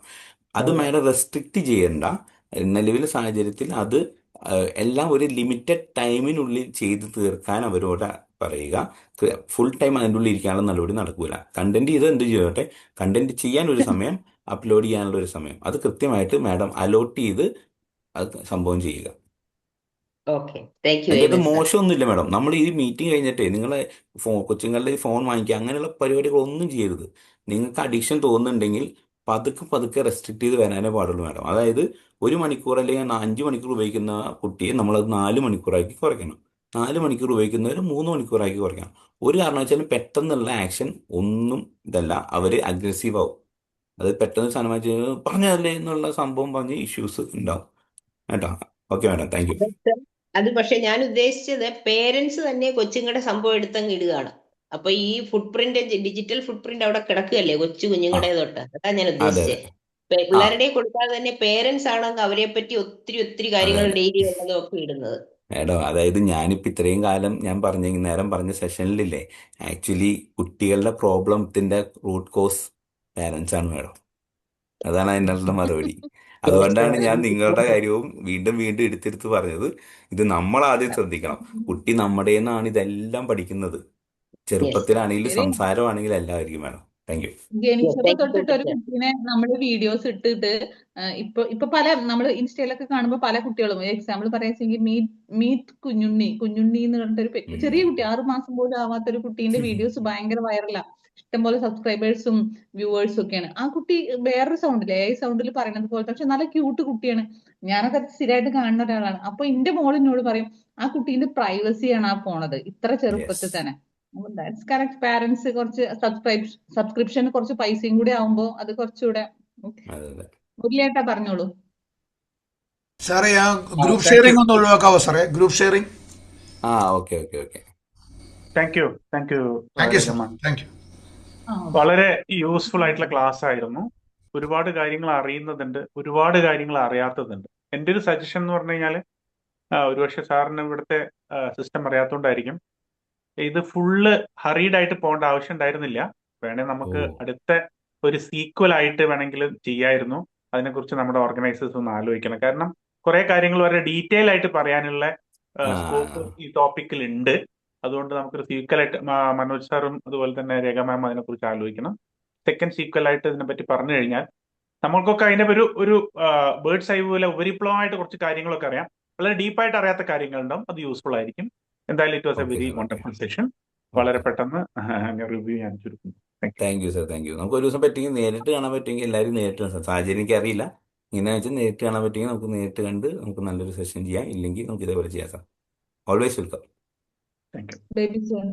അത് മാഡം റെസ്ട്രിക്റ്റ് ചെയ്യണ്ട. നിലവിലെ സാഹചര്യത്തിൽ അത് എല്ലാം ഒരു ലിമിറ്റഡ് ടൈമിനുള്ളിൽ ചെയ്ത് തീർക്കാൻ അവരോട് പറയുക. ഫുൾ ടൈം അതിൻ്റെ ഉള്ളിൽ ഇരിക്കാനുള്ള നടപടി നടക്കൂല. കണ്ടന്റ് ചെയ്ത് എന്ത് ചെയ്യട്ടെ, കണ്ടന്റ് ചെയ്യാൻ ഒരു സമയം, അപ്ലോഡ് ചെയ്യാനുള്ള ഒരു സമയം, അത് കൃത്യമായിട്ട് മാഡം അലോട്ട് ചെയ്ത് അത് സംഭവം ചെയ്യുക. ഓക്കെ, താങ്ക് യു അതിൻ്റെ വെരി അത് മച്ച് സാർ. മോശമൊന്നുമില്ല മാഡം. നമ്മൾ ഈ മീറ്റിംഗ് കഴിഞ്ഞിട്ടേ നിങ്ങളെ കൊച്ചുങ്ങളുടെ ഫോൺ വാങ്ങിക്കുക അങ്ങനെയുള്ള പരിപാടികളൊന്നും ചെയ്യരുത്. നിങ്ങൾക്ക് അഡിക്ഷൻ തോന്നുന്നുണ്ടെങ്കിൽ പതുക്കെ പതുക്കെ റെസ്ട്രിക്ട് ചെയ്ത് വരാനേ പാടുള്ളൂ മാഡം. അതായത് 1 മണിക്കൂർ അല്ലെങ്കിൽ 5 മണിക്കൂർ ഉപയോഗിക്കുന്ന കുട്ടിയെ നമ്മളത് 4 മണിക്കൂറാക്കി കുറയ്ക്കണം. 4 മണിക്കൂർ ഉപയോഗിക്കുന്നവർ 3 മണിക്കൂറാക്കി കുറയ്ക്കണം. ഒരു കാരണവശാലും പെട്ടെന്നുള്ള ആക്ഷൻ ഒന്നും ഇതല്ല, അവർ അഗ്രസീവ് ആവും. അത് പെട്ടെന്ന് സാധനം വെച്ച് പറഞ്ഞതല്ലേ എന്നുള്ള സംഭവം പറഞ്ഞ് ഇഷ്യൂസ് ഉണ്ടാവും കേട്ടോ. Okay madam, thank U. അത് പക്ഷെ ഞാൻ ഉദ്ദേശിച്ചത് പേരൻസ് തന്നെ കൊച്ചുങ്ങളുടെ സംഭവം എടുത്തങ്ങ് ഇടുകയാണ്. അപ്പൊ ഈ ഫുട് പ്രിന്റ്, ഡിജിറ്റൽ ഫുട് പ്രിന്റ് അവിടെ കിടക്കുകയല്ലേ കൊച്ചു ആ കുഞ്ഞുങ്ങളുടെ തൊട്ട്. അതാ ഞാൻ അതെ ഉദ്ദേശിച്ചത്. അതെ ആ പിള്ളേരുടെ കൊടുക്കാതെ തന്നെ പേരൻസ് ആണെങ്കിൽ അവരെ പറ്റി ഒത്തിരി ഒത്തിരി അതെ കാര്യങ്ങൾ അതെ ഡെയിലി ഉള്ളതും ഒക്കെ ഇടുന്നത്. മേഡം, അതായത് ഞാനിപ്പോൾ ഇത്രയും കാലം ഞാൻ നേരം പറഞ്ഞ സെഷനിലില്ലേ, ആക്ച്വലി കുട്ടികളുടെ പ്രോബ്ലത്തിൻ്റെ റൂട്ട് കോസ് പാരൻസ് ആണ് മേഡം. അതാണ് അതിനുള്ള മറുപടി. അതുകൊണ്ടാണ് ഞാൻ നിങ്ങളുടെ കാര്യവും വീണ്ടും വീണ്ടും എടുത്തെടുത്ത് പറഞ്ഞത്. ഇത് നമ്മൾ ആദ്യം ശ്രദ്ധിക്കണം. കുട്ടി നമ്മുടെ നിന്നാണ് ഇതെല്ലാം പഠിക്കുന്നത്. യെസ്, ചെറുപ്പത്തിലാണെങ്കിലും ശരി. സംസാരമാണെങ്കിലും എല്ലാവർക്കും വേണം. Thank you. ജനിച്ചപ്പോ താങ്ക് യു സോ തൊട്ടിട്ട് ഒരു മച്ച്. കുട്ടീനെ നമ്മൾ വീഡിയോസ് ഇട്ടിട്ട് ഇപ്പൊ പല നമ്മൾ ഇൻസ്റ്റയിലൊക്കെ കാണുമ്പോൾ പല കുട്ടികളും എക്സാമ്പിൾ പറയാച്ചെങ്കിൽ മീറ്റ് കുഞ്ഞുണ്ണി എന്ന് പറഞ്ഞിട്ടൊരു ചെറിയ കുട്ടി 6 മാസം പോലും ആവാത്ത ഒരു കുട്ടീന്റെ വീഡിയോസ് ഭയങ്കര വൈറലാ. ഇഷ്ടംപോലെ സബ്സ്ക്രൈബേഴ്സും വ്യൂവേഴ്സും ഒക്കെയാണ്. ആ കുട്ടി വേറൊരു സൗണ്ടിൽ സൗണ്ടിൽ പറയുന്നത് പോലെ, പക്ഷെ നല്ല ക്യൂട്ട് കുട്ടിയാണ്. ഞാനൊക്കെ സ്ഥിരമായിട്ട് കാണുന്ന ഒരാളാണ്. അപ്പൊ എന്റെ മോൾ എന്നോട് പറയും ആ കുട്ടീന്റെ പ്രൈവസിയാണ് ആ പോണത് ഇത്ര ചെറുപ്പത്തിൽ യെസ്, തന്നെ. That's correct. പാരന്റ്സ് കുറച്ച് സബ്സ്ക്രിപ്ഷൻ കുറച്ച് പൈസയും കൂടി ആവുമ്പോ അത് കുറച്ചുകൂടെ അതെ അതെ. മുരളിയേട്ടാ പറഞ്ഞോളൂ. സാറേ ആ ഗ്രൂപ്പ് താങ്ക് യു ഷെയറിംഗ് ഒന്ന് ഒഴിവാക്കാവോ സാറേ? Group sharing. Okay okay okay. Thank you thank you sir, Rajamma. Thank you. ആ, okay. വളരെ യൂസ്ഫുൾ ആയിട്ടുള്ള ക്ലാസ് ആയിരുന്നു. ഒരുപാട് കാര്യങ്ങൾ അറിയുന്നതുണ്ട്, ഒരുപാട് കാര്യങ്ങൾ അറിയാത്തതുണ്ട്. എൻ്റെ ഒരു സജഷൻ എന്ന് പറഞ്ഞു കഴിഞ്ഞാൽ, ഒരുപക്ഷെ സാറിന് ഇവിടുത്തെ സിസ്റ്റം അറിയാത്തതുകൊണ്ടായിരിക്കും, ഇത് ഫുള്ള് ഹറീഡ് ആയിട്ട് പോകേണ്ട ആവശ്യം ഉണ്ടായിരുന്നില്ല. വേണേൽ നമുക്ക് അടുത്ത ഒരു സീക്വൽ ആയിട്ട് വേണമെങ്കിൽ ചെയ്യായിരുന്നു. അതിനെക്കുറിച്ച് നമ്മുടെ ഓർഗനൈസേഴ്സ് ഒന്ന് ആലോചിക്കണം. കാരണം കുറെ കാര്യങ്ങൾ വളരെ ഡീറ്റെയിൽ ആയിട്ട് പറയാനുള്ള സ്കോപ്പ് ഈ ടോപ്പിക്കിൽ ഉണ്ട്. അതുകൊണ്ട് നമുക്കൊരു സീക്വലായിട്ട് മനോജ് സാറും അതുപോലെ തന്നെ രേഖ മാം അതിനെക്കുറിച്ച് ആലോചിക്കണം. സെക്കൻഡ് സീക്വലായിട്ട് ഇതിനെപ്പറ്റി പറഞ്ഞു കഴിഞ്ഞാൽ നമ്മൾക്കൊക്കെ അതിന്റെ ഒരു ബേർഡ്സ് ഐ പോലെ ഉപരിപ്ലവമായിട്ട് കുറച്ച് കാര്യങ്ങളൊക്കെ അറിയാം. വളരെ ഡീപ്പായിട്ട് അറിയാത്ത കാര്യങ്ങളുണ്ടാവും. അത് യൂസ്ഫുൾ ആയിരിക്കും. എന്തായാലും it was a okay very sir, okay wonderful session. Okay. വളരെ പെട്ടെന്ന് റിവ്യൂ ഞാൻ ചുരുക്കുന്നു. Thank you. Thank you sir, thank you. നമുക്ക് ഒരു ദിവസം പറ്റുമെങ്കിൽ നേരിട്ട് കാണാൻ പറ്റുമെങ്കിൽ എല്ലാവരും നേരിട്ട് കാണാം. സാഹചര്യം എനിക്ക് അറിയില്ല. ഇങ്ങനെ വെച്ചാൽ നേരിട്ട് കാണാൻ പറ്റുമെങ്കിൽ നമുക്ക് നേരിട്ട് കണ്ട് നമുക്ക് നല്ലൊരു സെഷൻ ചെയ്യാം. ഇല്ലെങ്കിൽ നമുക്ക് ഇതേപോലെ ചെയ്യാം sir. Always welcome. Thank you. Baby zone.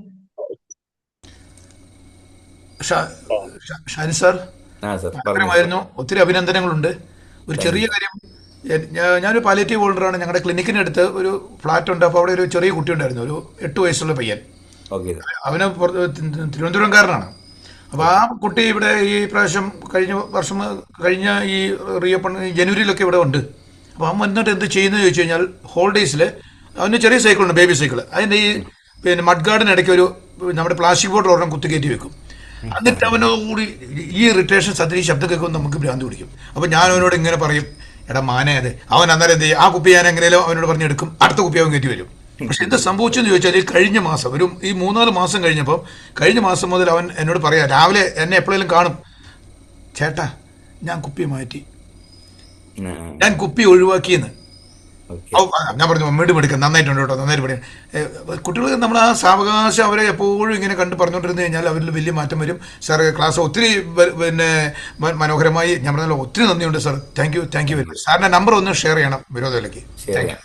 Shani sir, sir പറഞ്ഞു സാർ. താല്പര്യമായിരുന്നു. ഒത്തിരി അഭിനന്ദനങ്ങളുണ്ട്. ഒരു താങ്ക് ചെറിയ യു. കാര്യം, ഞാനൊരു പാലിയേറ്റീവ് ഹോൾഡറാണ്. ഞങ്ങളുടെ ക്ലിനിക്കിനടുത്ത് ഒരു ഫ്ലാറ്റ് ഉണ്ട്. അപ്പോൾ അവിടെ ഒരു ചെറിയ കുട്ടി ഉണ്ടായിരുന്നു, ഒരു 8 വയസ്സുള്ള പയ്യൻ. Okay sir. അവന് തിരുവനന്തപുരംകാരനാണ്. അപ്പോൾ ആ കുട്ടി ഇവിടെ ഈ പ്രാവശ്യം കഴിഞ്ഞ ഈ റീഓപ്പൺ ജനുവരിയിലൊക്കെ ഇവിടെ ഉണ്ട്. അപ്പോൾ അവൻ വന്നിട്ട് എന്ത് ചെയ്യുന്നത് ചോദിച്ചു കഴിഞ്ഞാൽ, ഹോളിഡേയ്സിൽ അവന് ചെറിയ സൈക്കിളുണ്ട്, ബേബി സൈക്കിൾ. അതിൻ്റെ ഈ മഡ് ഗാർഡിനിടയ്ക്ക് ഒരു നമ്മുടെ പ്ലാസ്റ്റിക് ബോട്ടിൽ ഒരെണ്ണം കുത്തിക്കയറ്റി വെക്കും. എന്നിട്ട് അവനോടുകൂടി ഈ ഇറിറ്റേഷൻ സത്യം, ഈ ശബ്ദം കേൾക്കുമ്പോൾ നമുക്ക് ഭ്രാന്ത് പിടിക്കും. അപ്പോൾ ഞാൻ അവനോട് ഇങ്ങനെ പറയും, എടാ മാനേ, അത് അവൻ അന്നേരം എന്ത് ചെയ്യും, ആ കുപ്പി ഞാൻ എങ്ങനെയാലും അവനോട് പറഞ്ഞെടുക്കും, അടുത്ത കുപ്പി അവൻ കയറ്റി വരും. പക്ഷെ എന്താ സംഭവിച്ചെന്ന് ചോദിച്ചാൽ, കഴിഞ്ഞ മാസം ഈ 3-4 മാസം കഴിഞ്ഞപ്പോൾ, കഴിഞ്ഞ മാസം മുതൽ അവൻ എന്നോട് പറയാം, രാവിലെ എന്നെ എപ്പോഴെങ്കിലും കാണും, ചേട്ടാ ഞാൻ കുപ്പി മാറ്റി, ഞാൻ കുപ്പി ഒഴിവാക്കിയെന്ന്. ഞാൻ പറഞ്ഞു വീണ്ടും എടുക്കാം, നന്നായിട്ടുണ്ട് കേട്ടോ, നന്നായിട്ട് പഠിക്കാം. കുട്ടികൾ നമ്മൾ ആ സാവകാശം അവരെ എപ്പോഴും ഇങ്ങനെ കണ്ട് പറഞ്ഞുകൊണ്ടിരുന്നു കഴിഞ്ഞാൽ അവരിൽ വലിയ മാറ്റം വരും. സാർ ക്ലാസ് ഒത്തിരി മനോഹരമായി, ഞാൻ പറഞ്ഞല്ലോ ഒത്തിരി നന്ദിയുണ്ട് സാർ. Thank you very much. സാറിന്റെ നമ്പർ ഒന്ന് ഷെയർ ചെയ്യണം വിനോദയിലേക്ക്. Thank you.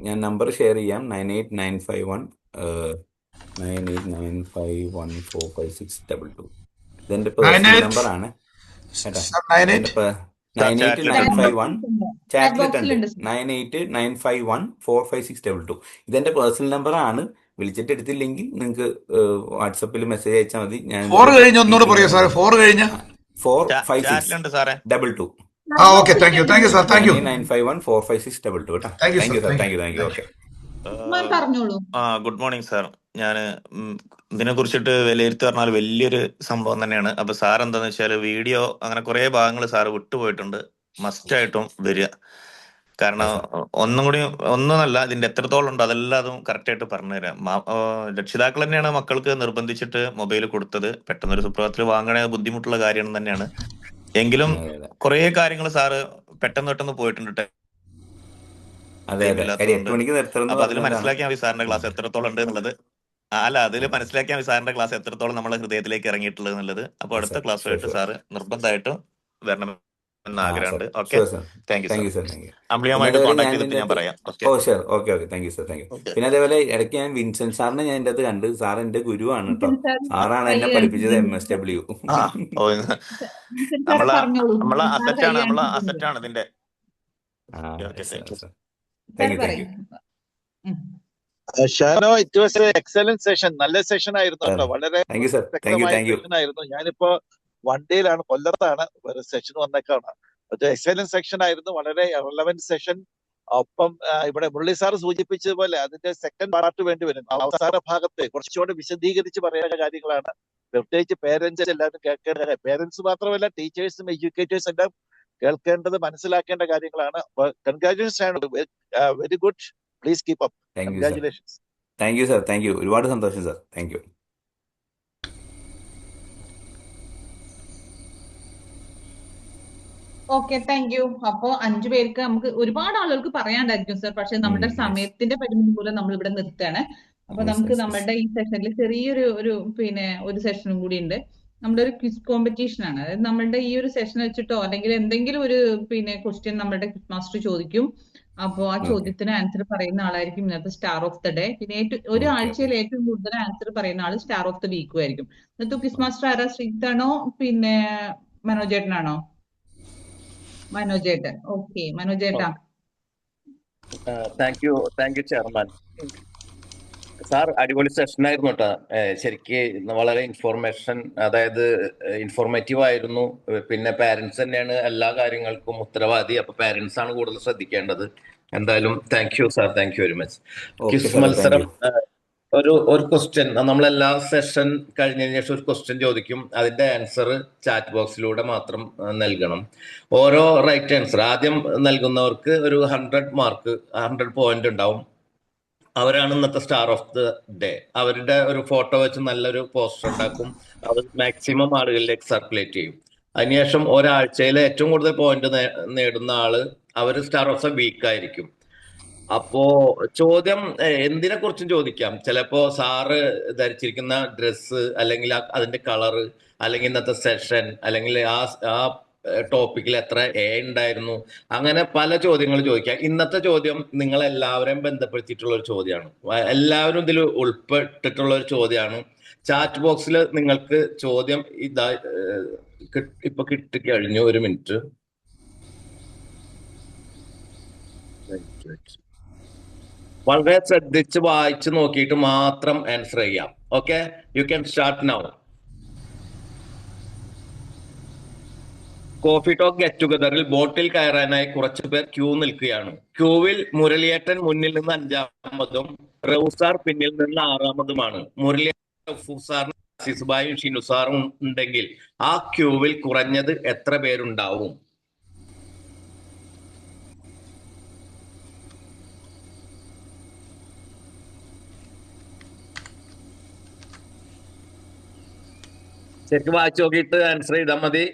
ഞാൻ നമ്പർ ഷെയർ ചെയ്യാം. 9895145622. ഇതെന്റെ പേഴ്സണൽ നമ്പറാണ് കേട്ടോ. 9895 ചാറ്റ് ചാറ്റിലിട്ടുണ്ട് ബോക്സിലുണ്ട്. 9895145622. ഇതെന്റെ പേഴ്സണൽ നമ്പറാണ്. വിളിച്ചിട്ട് എടുത്തില്ലെങ്കിൽ നിങ്ങൾക്ക് വാട്സപ്പിൽ മെസ്സേജ് അയച്ചാൽ മതി. ഞാൻ 4 കഴിഞ്ഞ് ഒന്നുകൂടെ പറയൂ സാറേ. 4 കഴിഞ്ഞ് ചാറ്റിലുണ്ട് സാറേ. 45622. Okay. Thank you sir. Thank you 9895145622 കേട്ടോ. Thank you thank you sir. Sir. Thank you. Okay. പറഞ്ഞോളൂ. Good morning sir. ഞാൻ ഇതിനെ കുറിച്ചിട്ട് വിലയിരുത്തി പറഞ്ഞാൽ വലിയൊരു സംഭവം തന്നെയാണ്. അപ്പൊ സാർ എന്താന്ന് വെച്ചാൽ വീഡിയോ അങ്ങനെ കുറെ ഭാഗങ്ങൾ സാർ വിട്ടുപോയിട്ടുണ്ട്. മസ്റ്റായിട്ടും വരിക. കാരണം ഒന്നും കൂടി ഒന്നുമല്ല, ഇതിന്റെ എത്രത്തോളം ഉണ്ട് അതെല്ലാം കറക്റ്റ് ആയിട്ട് പറഞ്ഞുതരാം. രക്ഷിതാക്കൾ തന്നെയാണ് മക്കൾക്ക് നിർബന്ധിച്ചിട്ട് മൊബൈൽ കൊടുത്തത്. പെട്ടെന്നൊരു സുപ്രഭാതത്തിൽ വാങ്ങണ ബുദ്ധിമുട്ടുള്ള കാര്യം തന്നെയാണ്. എങ്കിലും കുറെ കാര്യങ്ങൾ സാറ് പെട്ടെന്ന് പോയിട്ടുണ്ട്. അതെ. കാര്യം 8 മണിക്ക് നിർത്തണം അപ്പൊ അതിൽ മനസ്സിലാക്കിയാൽ മതി സാറിന്റെ ക്ലാസ് എത്രത്തോളം ഉണ്ട് എന്നുള്ളത്. അതിൽ മനസ്സിലാക്കിയാൽ മതി സാറിന്റെ ക്ലാസ് എത്രത്തോളം നമ്മളെ ഹൃദയത്തിലേക്ക് ഇറങ്ങിയിട്ടുള്ളത് എന്നുള്ളത്. അപ്പൊ അടുത്ത ക്ലാസ്സുമായിട്ട് സാറ് നിർബന്ധമായിട്ടും വരണം എന്ന ആഗ്രഹമുണ്ട്. Okay, thank you sir. അമ്പിളിയുമായിട്ട് കോൺടാക്ട് ചെയ്തിട്ട് ഞാൻ പറയാം. Okay. Thank you sir. Thank you. പിന്നെ അതേപോലെ ഇടയ്ക്ക് ഞാൻ വിൻസെന്റ് സാറിനെ ഞാൻ എൻ്റെ അത് കണ്ട്. സാർ എന്റെ ഗുരുവാണ് കേട്ടോ. സാറാണ് എന്നെ പഠിപ്പിച്ചത് MSW. നമ്മളെ അസറ്റാണ് ഇതിന്റെ. Thank you. ഷാനോ, it was excellent session. നല്ല സെഷൻ ആയിരുന്നു കേട്ടോ. വളരെ വ്യക്തമായ സെഷൻ ആയിരുന്നു. ഞാനിപ്പോ വണ്ടിയിലാണ്, കൊല്ലത്താണ്. ഒരു സെഷൻ വന്നേക്കാണ്. എക്സലന്റ് സെഷൻ ആയിരുന്നു. വളരെ റെലവന്റ് സെഷൻ. ഒപ്പം ഇവിടെ മുരളി സാർ സൂചിപ്പിച്ചതുപോലെ അതിന്റെ സെക്കൻഡ് പാർട്ട് വേണ്ടി വരും. അവസാന ഭാഗത്ത് കുറച്ചുകൂടെ വിശദീകരിച്ച് പറയുന്ന കാര്യങ്ങളാണ്. പ്രത്യേകിച്ച് പേരൻസ് എല്ലാവരും കേൾക്കേണ്ട, പേരൻസ് മാത്രമല്ല ടീച്ചേഴ്സും എഡ്യൂക്കേറ്റേഴ്സും എല്ലാം കേൾക്കേണ്ടത്, മനസ്സിലാക്കേണ്ട കാര്യങ്ങളാണ്. Congratulations, very good. Please keep up. Congratulations. Thank you sir. Thank U. ഒരുപാട് സന്തോഷം sir. Thank you. Okay, thank U. അപ്പോ 5 പേർക്ക് നമുക്ക് ഒരുപാട് ആളുകൾക്ക് പറയാണ്ടായിരിക്കും സർ. പക്ഷെ നമ്മുടെ സമയത്തിന്റെ പരിമിതി മൂലം നമ്മൾ ഇവിടെ നിർത്തുകയാണ്. അപ്പൊ നമുക്ക് നമ്മുടെ ഈ സെഷനിൽ ചെറിയൊരു ഒരു സെഷനും കൂടി ഉണ്ട്. നമ്മുടെ ഒരു ക്വിസ് കോമ്പറ്റീഷൻ ആണ്. അതായത് നമ്മുടെ ഈ ഒരു സെഷൻ വെച്ചിട്ടോ അല്ലെങ്കിൽ എന്തെങ്കിലും ഒരു ക്വസ്റ്റ്യൻ നമ്മുടെ ക്വിസ് മാസ്റ്റർ ചോദിക്കും. അപ്പോ ആ ചോദ്യത്തിന് ആൻസർ പറയുന്ന ആളായിരിക്കും ഇന്നത്തെ സ്റ്റാർ ഓഫ് ദ ഡേ. പിന്നെ ഒരു ആഴ്ചയിൽ ഏറ്റവും കൂടുതൽ ആൻസർ പറയുന്ന ആൾ സ്റ്റാർ ഓഫ് ദ വീക്കും ആയിരിക്കും. ഇന്നത്തെ ക്വിസ് മാസ്റ്റർ ആരാ? ശ്രീജിത്താണോ മനോജേട്ടനാണോ? മനോജേട്ടൻ. ഓക്കെ, മനോജേട്ടാ. Thank you chairman sir. അടിപൊളി സെഷൻ ആയിരുന്നു കേട്ടോ. ശരിക്ക് വളരെ ഇൻഫോർമേറ്റീവ് ആയിരുന്നു. പിന്നെ പാരന്റ്സ് തന്നെയാണ് എല്ലാ കാര്യങ്ങൾക്കും ഉത്തരവാദി. അപ്പൊ പാരന്റ്സ് ആണ് കൂടുതൽ ശ്രദ്ധിക്കേണ്ടത്. എന്തായാലും thank you sir. Thank you very much. Quiz മത്സരം, ഒരു ക്വസ്റ്റ്യൻ നമ്മളെല്ലാ സെഷൻ കഴിഞ്ഞതിന് ശേഷം ഒരു ക്വസ്റ്റ്യൻ ചോദിക്കും. അതിന്റെ ആൻസർ ചാറ്റ് ബോക്സിലൂടെ മാത്രം നൽകണം. ഓരോ റൈറ്റ് ആൻസർ ആദ്യം നൽകുന്നവർക്ക് ഒരു 100 പോയിന്റ് ഉണ്ടാവും. അവരാണ് ഇന്നത്തെ സ്റ്റാർ ഓഫ് ദ ഡേ. അവരുടെ ഒരു ഫോട്ടോ വെച്ച് നല്ലൊരു പോസ്റ്റർ ഉണ്ടാക്കും. അത് മാക്സിമം ആളുകളിലേക്ക് സർക്കുലേറ്റ് ചെയ്യും. അതിനുശേഷം ഒരാഴ്ചയിൽ ഏറ്റവും കൂടുതൽ പോയിന്റ് നേടുന്ന ആള് അവര് സ്റ്റാർ ഓഫ് ദ വീക്ക് ആയിരിക്കും. അപ്പോ ചോദ്യം എന്തിനെ കുറിച്ചും ചോദിക്കാം. ചിലപ്പോ സാറ് ധരിച്ചിരിക്കുന്ന ഡ്രസ്സ്, അല്ലെങ്കിൽ അതിന്റെ കളറ്, അല്ലെങ്കിൽ ഇന്നത്തെ സെഷൻ, അല്ലെങ്കിൽ ആ ടോപ്പിക്കിൽ എത്ര ഉണ്ടായിരുന്നു, അങ്ങനെ പല ചോദ്യങ്ങൾ ചോദിക്കാം. ഇന്നത്തെ ചോദ്യം നിങ്ങളെല്ലാവരെയും ബന്ധപ്പെടുത്തിയിട്ടുള്ള ഒരു ചോദ്യമാണ്. എല്ലാവരും ഇതിൽ ഉൾപ്പെട്ടിട്ടുള്ള ഒരു ചോദ്യമാണ്. ചാറ്റ് ബോക്സിൽ നിങ്ങൾക്ക് ചോദ്യം ഇപ്പൊ കിട്ടിക്കഴിഞ്ഞു. ഒരു മിനിറ്റ്. വളരെ ശ്രദ്ധിച്ച് വായിച്ച് നോക്കിയിട്ട് മാത്രം ആൻസർ ചെയ്യാം. Okay, you can start now. Coffee talk get ടുഗദറിൽ ബോട്ടിൽ കയറാനായി കുറച്ചു പേർ ക്യൂ നിൽക്കുകയാണ്. ക്യൂവിൽ മുരളിയേട്ടൻ മുന്നിൽ നിന്ന് 5ാമതും റൌസാർ പിന്നിൽ നിന്ന് 6ാമതുമാണ്. മുരളിയേട്ടൻ, ഫുസാറിനും സിസുബായും ഷിനുസാറും ഉണ്ടെങ്കിൽ ആ ക്യൂവിൽ കുറഞ്ഞത് എത്ര പേരുണ്ടാവും? ശരിക്കും വായിച്ചു നോക്കിയിട്ട് ആൻസർ ചെയ്താൽ മതി.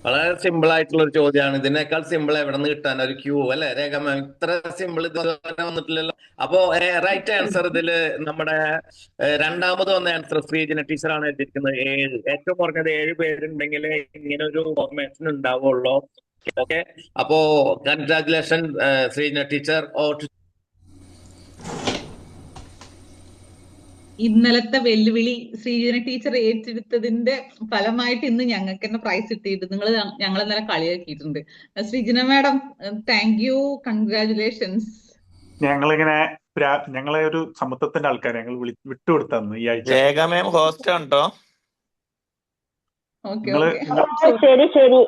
വളരെ സിമ്പിൾ ആയിട്ടുള്ള ഒരു ചോദ്യമാണ്. ഇതിനേക്കാൾ സിമ്പിൾ എവിടെ നിന്ന് കിട്ടാൻ? ഒരു ക്യൂ അല്ലെ രേഖ? ഇത്ര സിമ്പിൾ ഇതുവരെ വന്നിട്ടില്ലല്ലോ. അപ്പോ റൈറ്റ് ആൻസർ ഇതില് നമ്മുടെ 2ാമത് വന്ന ആൻസർ ശ്രീജന ടീച്ചറാണ് എഴുതിയിരിക്കുന്നത്. 7. ഏറ്റവും കുറഞ്ഞത് 7 പേരുണ്ടെങ്കിൽ ഇങ്ങനെ ഒരു ഫോർമേഷൻ ഉണ്ടാവുള്ളൂ. ഓക്കെ, അപ്പോ കൺഗ്രാജുലേഷൻ ശ്രീജന ടീച്ചർ. ഇന്നലത്തെ വെല്ലുവിളി ശ്രീജന ടീച്ചർ ഏറ്റെടുത്തതിന്റെ ഫലമായിട്ട് ഇന്ന് ഞങ്ങൾക്ക് തന്നെ പ്രൈസ് കിട്ടിയിട്ട് നിങ്ങൾ ഞങ്ങൾ ഇന്നലെ കളിയാക്കിയിട്ടുണ്ട്. Srijana madam, thank U, congratulations. ഞങ്ങളെ ഒരു സമത്വത്തിന്റെ ആൾക്കാരെ ഞങ്ങൾ വിട്ടുകൊടുത്തന്ന് ഈ ആഴ്ച. രേഖ മാം ഹോസ്റ്റ് ആണ് കേട്ടോ. ഓക്കെ നിങ്ങള് ഓക്കെ ശരി ശരി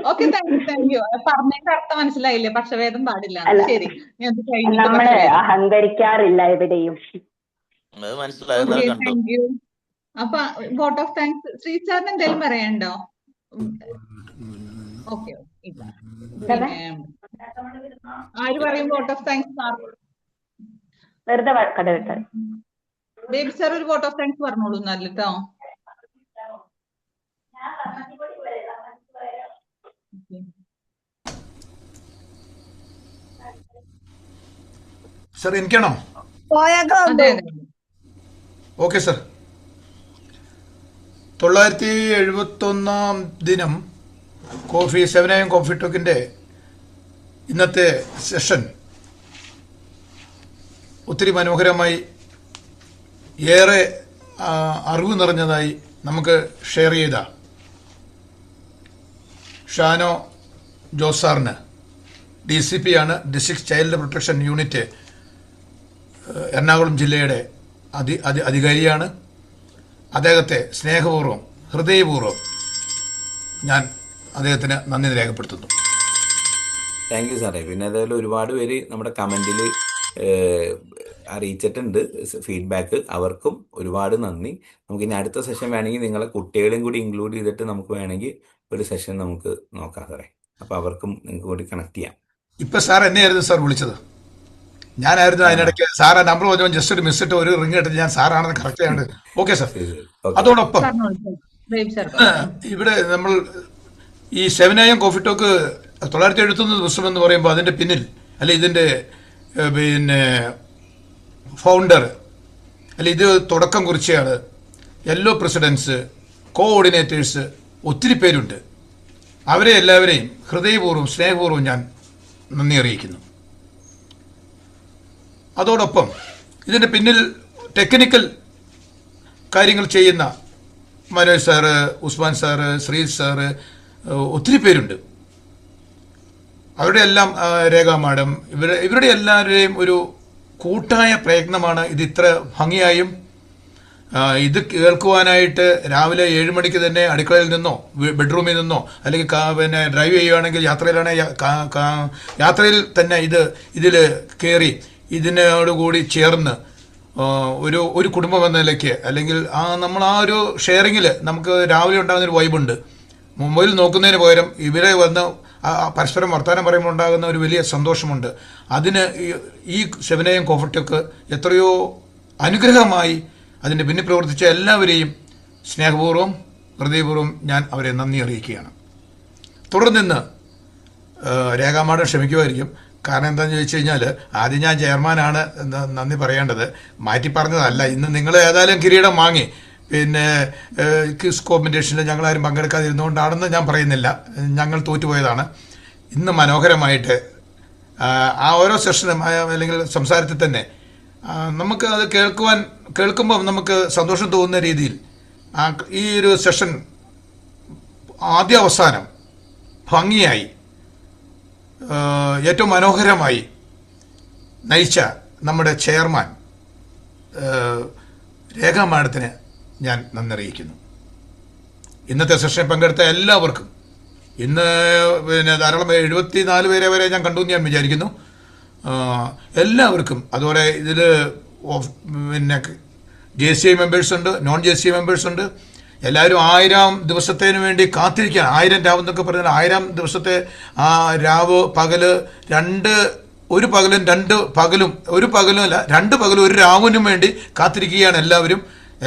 ഓക്കെ, താങ്ക് യു. പറഞ്ഞതിന്റെ അർത്ഥം മനസ്സിലായില്ലേ? പക്ഷഭേദം പാടില്ല. ശരി, ഞാൻ നമ്മള് അഹങ്കരിക്കാറില്ല എവിടെയും. അത് മനസ്സിലായത് കണ്ടു. Thank you. അപ്പൊ വോട്ട് ഓഫ് താങ്ക്സ് ശ്രീ സാറിന് എന്തെങ്കിലും പറയാനുണ്ടോ? ഓക്കെ, ഇല്ല. പിന്നെ ആര് പറയും വോട്ട് ഓഫ് താങ്ക്സ്? സാർ വെറുതെ കഥ വിട്ടത്. ബേബി സാർ ഒരു വോട്ട് ഓഫ് താങ്ക്സ് പറഞ്ഞോളൂ എന്നാല് കേട്ടോ. സർ എനിക്കാണോ? അതെ അതെ. Okay sir. 971 ദിനം കോഫി 7 AM കോഫി ടോക്കിൻ്റെ ഇന്നത്തെ സെഷൻ ഒത്തിരി മനോഹരമായി, ഏറെ അറിവ് നിറഞ്ഞതായി നമുക്ക് ഷെയർ ചെയ്ത ഷാനോ ജോസ് സാറിന്, DCP ആണ്, district child protection unit Ernakulam ജില്ലയുടെ അധികാരിയാണ്. അദ്ദേഹത്തെ സ്നേഹപൂർവ്വം ഹൃദയപൂർവ്വം ഞാൻ അദ്ദേഹത്തിന് നന്ദി രേഖപ്പെടുത്തുന്നു. താങ്ക് യു സാറേ. പിന്നെ അതേപോലെ ഒരുപാട് പേര് നമ്മുടെ കമൻറ്റിൽ അറിയിച്ചിട്ടുണ്ട് ഫീഡ്ബാക്ക്. അവർക്കും ഒരുപാട് നന്ദി. നമുക്ക് ഇനി അടുത്ത സെഷൻ വേണമെങ്കിൽ നിങ്ങളെ കുട്ടികളെയും കൂടി ഇൻക്ലൂഡ് ചെയ്തിട്ട് നമുക്ക് വേണമെങ്കിൽ ഒരു സെഷൻ നമുക്ക് നോക്കാം സാറേ. അപ്പോൾ അവർക്കും നിങ്ങൾക്ക് കൂടി കണക്ട് ചെയ്യാം. ഇപ്പം സാർ എന്നെയായിരുന്നു സാർ വിളിച്ചത്? ഞാനായിരുന്നു അതിനിടയ്ക്ക്. സാറ് നമ്പർ പറഞ്ഞാൽ ജസ്റ്റ് ഒരു മിസ് ഇട്ട് ഒരു റിങ് ഇട്ടിട്ട് ഞാൻ സാറാണെന്ന് കറക്റ്റ് ചെയ്യാണ്ട്. Okay sir. അതോടൊപ്പം ഇവിടെ നമ്മൾ ഈ 7 AM കോഫി ടോക്ക് 971 ദിവസം എന്ന് പറയുമ്പോൾ അതിൻ്റെ പിന്നിൽ അല്ലെ ഇതിൻ്റെ പിന്നെ ഫൗണ്ടർ അല്ലെ ഇത് തുടക്കം കുറിച്ചയാൾ, യെല്ലോ പ്രസിഡൻസ്, കോഓർഡിനേറ്റേഴ്സ് ഒത്തിരി പേരുണ്ട്. അവരെ എല്ലാവരെയും ഹൃദയപൂർവ്വം സ്നേഹപൂർവ്വം ഞാൻ നന്ദി അറിയിക്കുന്നു. അതോടൊപ്പം ഇതിൻ്റെ പിന്നിൽ ടെക്നിക്കൽ കാര്യങ്ങൾ ചെയ്യുന്ന Manoj sir, Usman sir, Sreej sir ഒത്തിരി പേരുണ്ട്. അവരുടെ എല്ലാം രേഖ മാഡം, ഇവരുടെ എല്ലാവരുടെയും ഒരു കൂട്ടായ പ്രയത്നമാണ് ഇത് ഇത്ര ഭംഗിയായും ഇത് കേൾക്കുവാനായിട്ട് രാവിലെ 7 മണിക്ക് തന്നെ അടുക്കളയിൽ നിന്നോ ബെഡ്റൂമിൽ നിന്നോ അല്ലെങ്കിൽ പിന്നെ ഡ്രൈവ് ചെയ്യുകയാണെങ്കിൽ യാത്രയിൽ തന്നെ ഇതിൽ കയറി ഇതിനോടുകൂടി ചേർന്ന് ഒരു കുടുംബം എന്ന നിലയ്ക്ക് അല്ലെങ്കിൽ നമ്മൾ ആ ഒരു ഷെയറിങ്ങിൽ നമുക്ക് രാവിലെ ഉണ്ടാകുന്നൊരു വൈബുണ്ട്. മൊബൈൽ നോക്കുന്നതിന് പകരം ഇവരെ വന്ന് പരസ്പരം വർത്തമാനം പറയുമ്പോൾ ഉണ്ടാകുന്ന ഒരു വലിയ സന്തോഷമുണ്ട്. അതിന് ഈ 7 AM കോഫി ടോക്ക് എത്രയോ അനുഗ്രഹമായി അതിൻ്റെ പിന്നിൽ പ്രവർത്തിച്ച എല്ലാവരെയും സ്നേഹപൂർവ്വം ഹൃദയപൂർവ്വം ഞാൻ അവരെ നന്ദി അറിയിക്കുകയാണ്. തുടർന്ന് രേഖാമാഡം ക്ഷമിക്കുമായിരിക്കും. കാരണം എന്താണെന്ന് ചോദിച്ചു കഴിഞ്ഞാൽ ആദ്യം ഞാൻ ചെയർമാനാണ് നന്ദി പറയേണ്ടത്, മാറ്റി പറഞ്ഞതല്ല. ഇന്ന് നിങ്ങൾ ഏതായാലും കിരീടം വാങ്ങി, പിന്നെ ക്വിസ് കോമ്പറ്റീഷനിൽ ഞങ്ങളാരും പങ്കെടുക്കാതിരുന്നുകൊണ്ടാണെന്ന് ഞാൻ പറയുന്നില്ല, ഞങ്ങൾ തോറ്റുപോയതാണ്. ഇന്ന് മനോഹരമായിട്ട് ആ ഓരോ സെഷനും അല്ലെങ്കിൽ സംസാരത്തിൽ തന്നെ നമുക്ക് അത് കേൾക്കുമ്പോൾ നമുക്ക് സന്തോഷം തോന്നുന്ന രീതിയിൽ ഈ ഒരു സെഷൻ ആദ്യ അവസാനം ഭംഗിയായി ഏറ്റവും മനോഹരമായി നയിച്ച നമ്മുടെ ചെയർമാൻ രേഖാ മാഡത്തിന് ഞാൻ നന്ദി അറിയിക്കുന്നു. ഇന്നത്തെ സെഷനിൽ പങ്കെടുത്ത എല്ലാവർക്കും, ഇന്ന് പിന്നെ ധാരാളം 74 പേരെ വരെ ഞാൻ കണ്ടു എന്ന് ഞാൻ വിചാരിക്കുന്നു. എല്ലാവർക്കും, അതുപോലെ ഇതിൽ പിന്നെ JCI മെമ്പേഴ്സുണ്ട്, നോൺ JCI മെമ്പേഴ്സുണ്ട്. എല്ലാവരും 1000 ദിവസത്തിന് വേണ്ടി കാത്തിരിക്കുകയാണ്. 1000 രാവ് എന്നൊക്കെ പറഞ്ഞാൽ 1000 ദിവസത്തെ ആ രാവ് പകല് ഒരു പകലും 2 പകലും, ഒരു പകലും അല്ല 2 പകലും ഒരു രാവിനും വേണ്ടി കാത്തിരിക്കുകയാണ്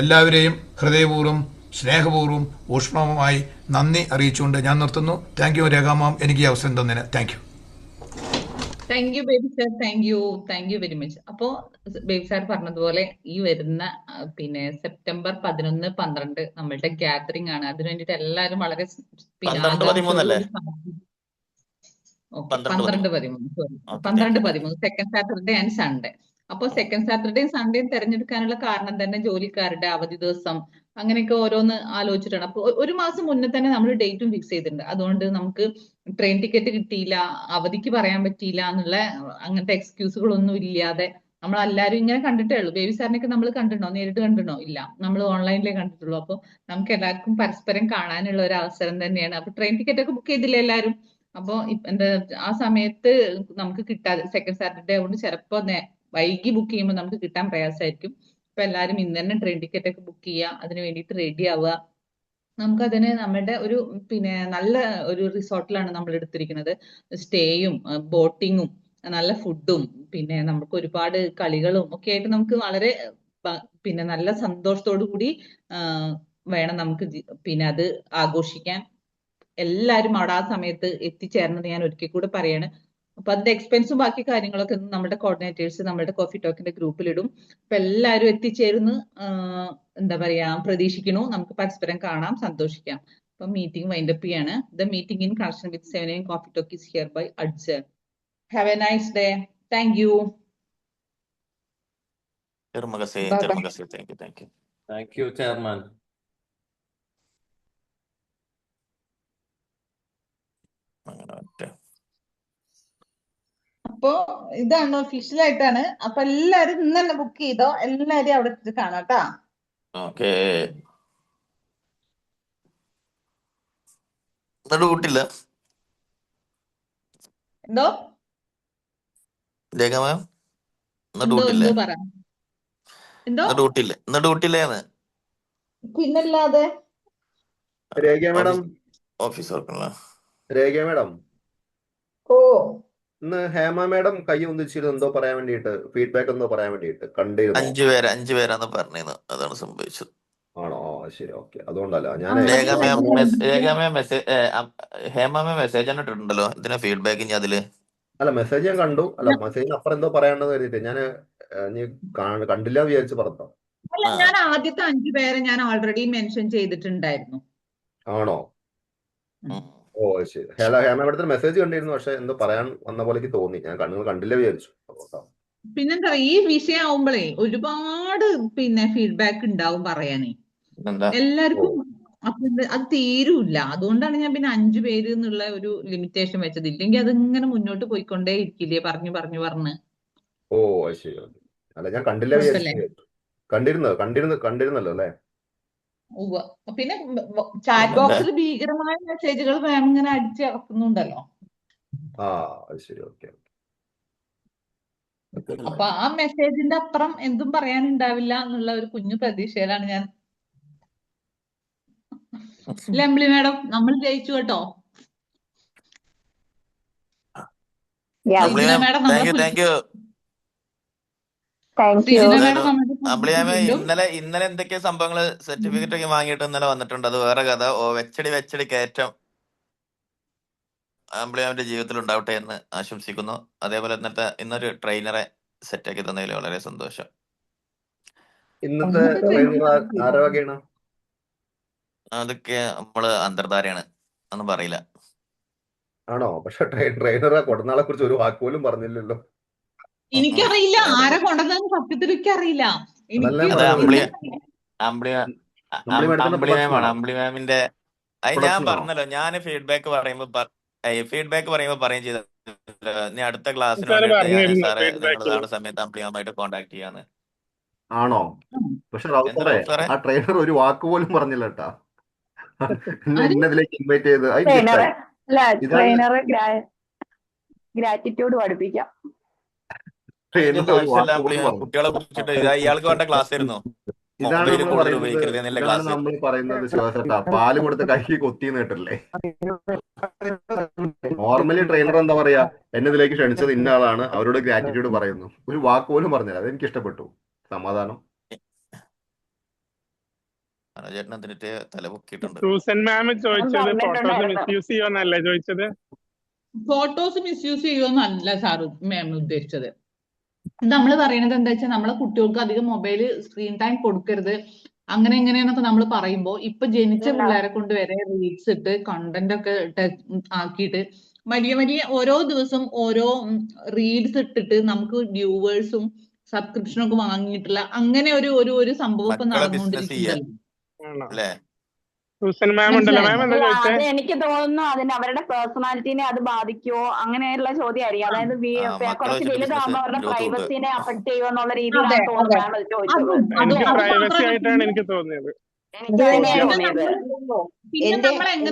എല്ലാവരെയും ഹൃദയപൂർവ്വം സ്നേഹപൂർവ്വം ഊഷ്മമായി നന്ദി അറിയിച്ചുകൊണ്ട് ഞാൻ നിർത്തുന്നു. താങ്ക് യു രേഖാമാം, എനിക്ക് ഈ അവസരം തന്നതിന് thank you. Thank U baby sir, thank you very much. അപ്പോ ബേബി സാർ പറഞ്ഞതുപോലെ ഈ വരുന്ന പിന്നെ സെപ്റ്റംബർ 11, 12 നമ്മളുടെ ഗാദറിംഗ് ആണ്. അതിനു വേണ്ടിയിട്ട് എല്ലാവരും വളരെ okay, 12-13. 12-13 sorry, okay, thank U. 12-13 second Saturday and Sunday. അപ്പോൾ ആ, സെക്കൻഡ് സാറ്റർഡേയും സൺഡേയും തിരഞ്ഞെടുക്കാനുള്ള കാരണം തന്നെ ജോലിക്കാരുടെ അവധി ദിവസം അങ്ങനെയൊക്കെ ഓരോന്ന് ആലോചിച്ചിട്ടാണ്. അപ്പോൾ ഒരു മാസം മുന്നേ തന്നെ നമ്മൾ ഡേറ്റും ഫിക്സ് ചെയ്തിട്ടുണ്ട്. അതുകൊണ്ട് നമുക്ക് ട്രെയിൻ ടിക്കറ്റ് കിട്ടിയില്ല, അവധിക്ക് പറയാൻ പറ്റിയില്ല എന്നുള്ള അങ്ങനത്തെ എക്സ്ക്യൂസുകളൊന്നും ഇല്ലാതെ നമ്മൾ എല്ലാവരും ഇങ്ങനെ കണ്ടിട്ടേ ഉള്ളൂ. ബേബി സാറിനൊക്കെ നമ്മൾ കണ്ടിട്ടുണ്ടോ, നേരിട്ട് കണ്ടിട്ടുണ്ടോ? ഇല്ല, നമ്മൾ ഓൺലൈനിലേ കണ്ടിട്ടുള്ളൂ. അപ്പോൾ നമുക്ക് എല്ലാവർക്കും പരസ്പരം കാണാനുള്ള ഒരു അവസരം തന്നെയാണ്. അപ്പൊ ട്രെയിൻ ടിക്കറ്റ് ഒക്കെ ബുക്ക് ചെയ്തില്ല എല്ലാവരും. അപ്പൊ എന്താ ആ സമയത്ത് നമുക്ക് കിട്ടാതെ സെക്കൻഡ് സാറ്റർഡേ കൊണ്ട് ചിലപ്പോ വൈകി ബുക്ക് ചെയ്യുമ്പോൾ നമുക്ക് കിട്ടാൻ പ്രയാസമായിരിക്കും. അപ്പൊ എല്ലാവരും ഇന്ന് തന്നെ ട്രെയിൻ ടിക്കറ്റ് ഒക്കെ ബുക്ക് ചെയ്യുക, അതിന് വേണ്ടിയിട്ട് റെഡി ആവുക. നമുക്കതിന് നമ്മുടെ ഒരു നല്ല ഒരു റിസോർട്ടിലാണ് നമ്മൾ എടുത്തിരിക്കുന്നത്. സ്റ്റേയും ബോട്ടിങ്ങും നല്ല ഫുഡും പിന്നെ നമുക്ക് ഒരുപാട് കളികളും ഒക്കെ ആയിട്ട് നമുക്ക് വളരെ നല്ല സന്തോഷത്തോടു കൂടി വേണം നമുക്ക് അത് ആഘോഷിക്കാൻ. എല്ലാവരും അവിടെ ആ സമയത്ത് എത്തിച്ചേരണമെന്ന് ഞാൻ ഒരിക്കൽ കൂടെ പറയാണ്. അപ്പൊ അതിന്റെ എക്സ്പെൻസും ബാക്കി കാര്യങ്ങളൊക്കെ നമ്മുടെ കോർഡിനേറ്റേഴ്സ് നമ്മുടെ കോഫി ടോക്കിന്റെ ഗ്രൂപ്പിലിടും. അപ്പൊ എല്ലാവരും എത്തിച്ചേരുന്ന് എന്താ പറയാ പ്രതീക്ഷിക്കണു. നമുക്ക് പരസ്പരം കാണാം, സന്തോഷിക്കാം. അപ്പൊ മീറ്റിംഗ് വൈൻഡപ്പ് ചെയ്യാണ്. The meeting in connection with 7 AM coffee talk is here by adjourn. Have a nice day. Thank you. terima kasih, Bye terima bye. kasih, thank you, thank you. Thank you chairman. അങ്ങനെ പറ്റേ. അപ്പൊ ഇതാണ് official ആയിട്ടാണ്. അപ്പൊ എല്ലാരും ഇന്ന് തന്നെ book ചെയ്തോ, എല്ലാരും അവിടെ എത്തിച്ച് കാണാം കേട്ടാ. ഓക്കെ, എന്നിട്ട് കൂട്ടില്ല എന്തോ രേഖ മാം, എന്നിട്ട് എന്തോ കൂട്ടില്ലേ? എന്തോ പറ എന്തോ എന്നിട്ട് കൂട്ടില്ലേ? എന്നിട്ട് കൂട്ടില്ലേന്ന് പിന്നല്ലാതെ രേഖ മാഡം, ഓഫീസ് വർക്കുള്ള രേഖ മാഡം, ഓ ഇന്ന് ഹേമ മാഡം കൈ ഒന്നിച്ചിരുന്നു എന്തോ പറയാൻ വേണ്ടിയിട്ട്, ഫീഡ്ബാക്ക് എന്തോ പറയാൻ വേണ്ടിയിട്ട് കണ്ടിരുന്നു. 5 പേരാന്ന് പറഞ്ഞത്, അതാണ് സംഭവിച്ചത്. ആണോ? ശരി, ഓക്കെ. അതുകൊണ്ടല്ല ഞാൻ രേഖ മാം മെസ്സേജ് ഹേമ മാം മെസ്സേജ് ഇട്ടിട്ടുണ്ടല്ലോ, എന്തിനാ ഫീഡ്ബാക്ക് ഇനി അതില്? അല്ല, മെസ്സേജ് ഞാൻ കണ്ടു. അല്ല, മെസ്സേജിന് അപ്പുറം എന്തോ പറയാണ്ടെന്ന് കരുതിയിട്ട് ഞാൻ കണ്ടില്ല വിചാരിച്ച് പറഞ്ഞോ. അല്ല, ഞാൻ ആദ്യത്തെ 5 പേരെ ഞാൻ ഓൾറെഡി മെൻഷൻ ചെയ്തിട്ടുണ്ടായിരുന്നു. ആണോ? ഓ ശരി. ഹേമ മാഡത്തിന് മെസ്സേജ് കണ്ടിരുന്നു, പക്ഷെ എന്തോ പറയാൻ വന്ന പോലെ തോന്നി. ഞാൻ കണ്ടില്ല വിചാരിച്ചു. പിന്നെന്താ ഈ വിഷയം ആവുമ്പോഴേ ഒരുപാട് ഫീഡ്ബാക്ക് ഉണ്ടാവും പറയാനേ എല്ലാവർക്കും. അപ്പൊ അത് തീരൂല്ല. അതുകൊണ്ടാണ് ഞാൻ പിന്നെ 5 പേര് എന്നുള്ള ഒരു ലിമിറ്റേഷൻ വെച്ചത്. ഇല്ലെങ്കിൽ അതിങ്ങനെ മുന്നോട്ട് പോയിക്കൊണ്ടേ ഇരിക്കില്ലേ പറഞ്ഞ്. ഓ ശരി. അല്ല, ഞാൻ കണ്ടില്ല വിചാരിച്ചു. കണ്ടിരുന്നല്ലോ അല്ലേ? പിന്നെ ചാറ്റ് ബോക്സിൽ ഭീകരമായ മെസ്സേജുകൾ ഇങ്ങനെ അടിച്ച് ഇറക്കുന്നുണ്ടല്ലോ. ശരി, ഓക്കെ. അപ്പൊ ആ മെസ്സേജിന്റെ അപ്പുറം എന്തും പറയാനുണ്ടാവില്ല എന്നുള്ള ഒരു കുഞ്ഞു പ്രതീക്ഷയിലാണ് ഞാൻ. ലംബ്ലി മാഡം, നമ്മൾ ജയിച്ചു കേട്ടോ. ഇന്നലെ എന്തൊക്കെയോ സംഭവങ്ങള് സർട്ടിഫിക്കറ്റ് ഒക്കെ വാങ്ങിയിട്ട് ഇന്നലെ വന്നിട്ടുണ്ട്. അത് വേറെ കഥ. വെച്ചടി കയറ്റം ആംബ്ലിയാമിന്റെ ജീവിതത്തിൽ ഉണ്ടാവട്ടെ എന്ന് ആശംസിക്കുന്നു. അതേപോലെ ഇന്നൊരു ട്രെയിനറെ സെറ്റാക്കി തന്നതിൽ വളരെ സന്തോഷം. ഇന്നത്തെ ആരോഗ്യാണ് അതൊക്കെ നമ്മള് അന്തർധാരയാണ്, ഒന്നും പറയില്ല. ആണോ? പക്ഷെ ട്രെയിനറെ കൊടുന്നാളെ കുറിച്ച് ഒരു വാക്ക് പോലും പറഞ്ഞില്ലല്ലോ. എനിക്കറിയില്ല ആരെ കൊണ്ടുവന്നു, സത്യത്തിൽ എനിക്കറിയില്ല. അമ്പിളിമാമിന്റെ ഞാൻ പറഞ്ഞല്ലോ, ഞാൻ ഫീഡ്ബാക്ക് പറയുമ്പോ പറയും ചെയ്ത അടുത്ത ക്ലാസ്സിന് വേണ്ടിയിട്ട് സാറ് നിങ്ങളാണ് സമയത്ത് അമ്പിളിമാമായിട്ട് കോണ്ടാക്ട് ചെയ്യാന്ന്. ആണോ? പക്ഷെ റൗത്തറെ ആ ട്രെയിനർ ഒരു വാക്ക് പോലും പറഞ്ഞില്ല കേട്ടാ. ഇന്നതിലേക്ക് ഇൻവൈറ്റ് ചെയ്ത് ട്രെയിനറെ ഗ്രാറ്റിറ്റ്യൂഡ് പഠിപ്പിക്കാം. കുട്ടികളെ കുറിച്ചിട്ട് ഇയാൾക്ക് വേണ്ട ക്ലാസ് ആയിരുന്നു. ഇതാണ് നമ്മൾ പറയുന്നത് ശിവസേട്ടാ, പാല് കൊടുത്ത് കൈ കൊത്തി നേട്ടല്ലേ. നോർമലി ട്രെയിനർ എന്താ പറയാ, എന്നതിലേക്ക് ക്ഷണിച്ചത് ഇന്ന ആളാണ്, അവരോട് ഗ്രാറ്റിറ്റ്യൂഡ് പറയുന്നു. ഒരു വാക്ക് പോലും പറഞ്ഞില്ല. അതെനിക്ക് ഇഷ്ടപ്പെട്ടു. സമാധാനം. സൂസൻ മാം ചോദിച്ചത് ഫോട്ടോസ് മിസ്യൂസ് ചെയ്യുമെന്നല്ലേ ചോദിച്ചത്? ഫോട്ടോസ് മിസ്യൂസ് ചെയ്യുമെന്നല്ല സാറ് മാം ഉദ്ദേശിച്ചത്. നമ്മൾ പറയണത് എന്താ വെച്ചാൽ നമ്മളെ കുട്ടികൾക്ക് അധികം മൊബൈല് സ്ക്രീൻ ടൈം കൊടുക്കരുത്, അങ്ങനെ എങ്ങനെയെന്നൊക്കെ നമ്മൾ പറയുമ്പോൾ ഇപ്പൊ ജനിച്ച പിള്ളേരെ കൊണ്ട് വരെ റീൽസ് ഇട്ട് കണ്ടന്റ് ഒക്കെ ആക്കിയിട്ട് വലിയ ഓരോ ദിവസം ഓരോ റീൽസ് ഇട്ടിട്ട് നമുക്ക് വ്യൂവേഴ്സും സബ്സ്ക്രിപ്ഷനും ഒക്കെ വാങ്ങിയിട്ടുള്ള അങ്ങനെ ഒരു സംഭവം ഇപ്പൊ നടന്നുകൊണ്ടിരിക്കുന്നുണ്ടല്ലോ. അല്ലേ? അത് എനിക്ക് തോന്നുന്നു അവരുടെ പേഴ്സണാലിറ്റിനെ അത് ബാധിക്കുവോ അങ്ങനെയുള്ള ചോദ്യമായിരിക്കും. അതായത് കുറച്ച് വലുതാകുമ്പോ അവരുടെ പ്രൈവസിനെ അഫക്ട് ചെയ്യുമോ എന്നുള്ള രീതിയിലാണ് തോന്നുന്നത് ചോദിച്ചത്. എനിക്ക് തോന്നിയത്. പിന്നെ നമ്മൾ എങ്ങനെ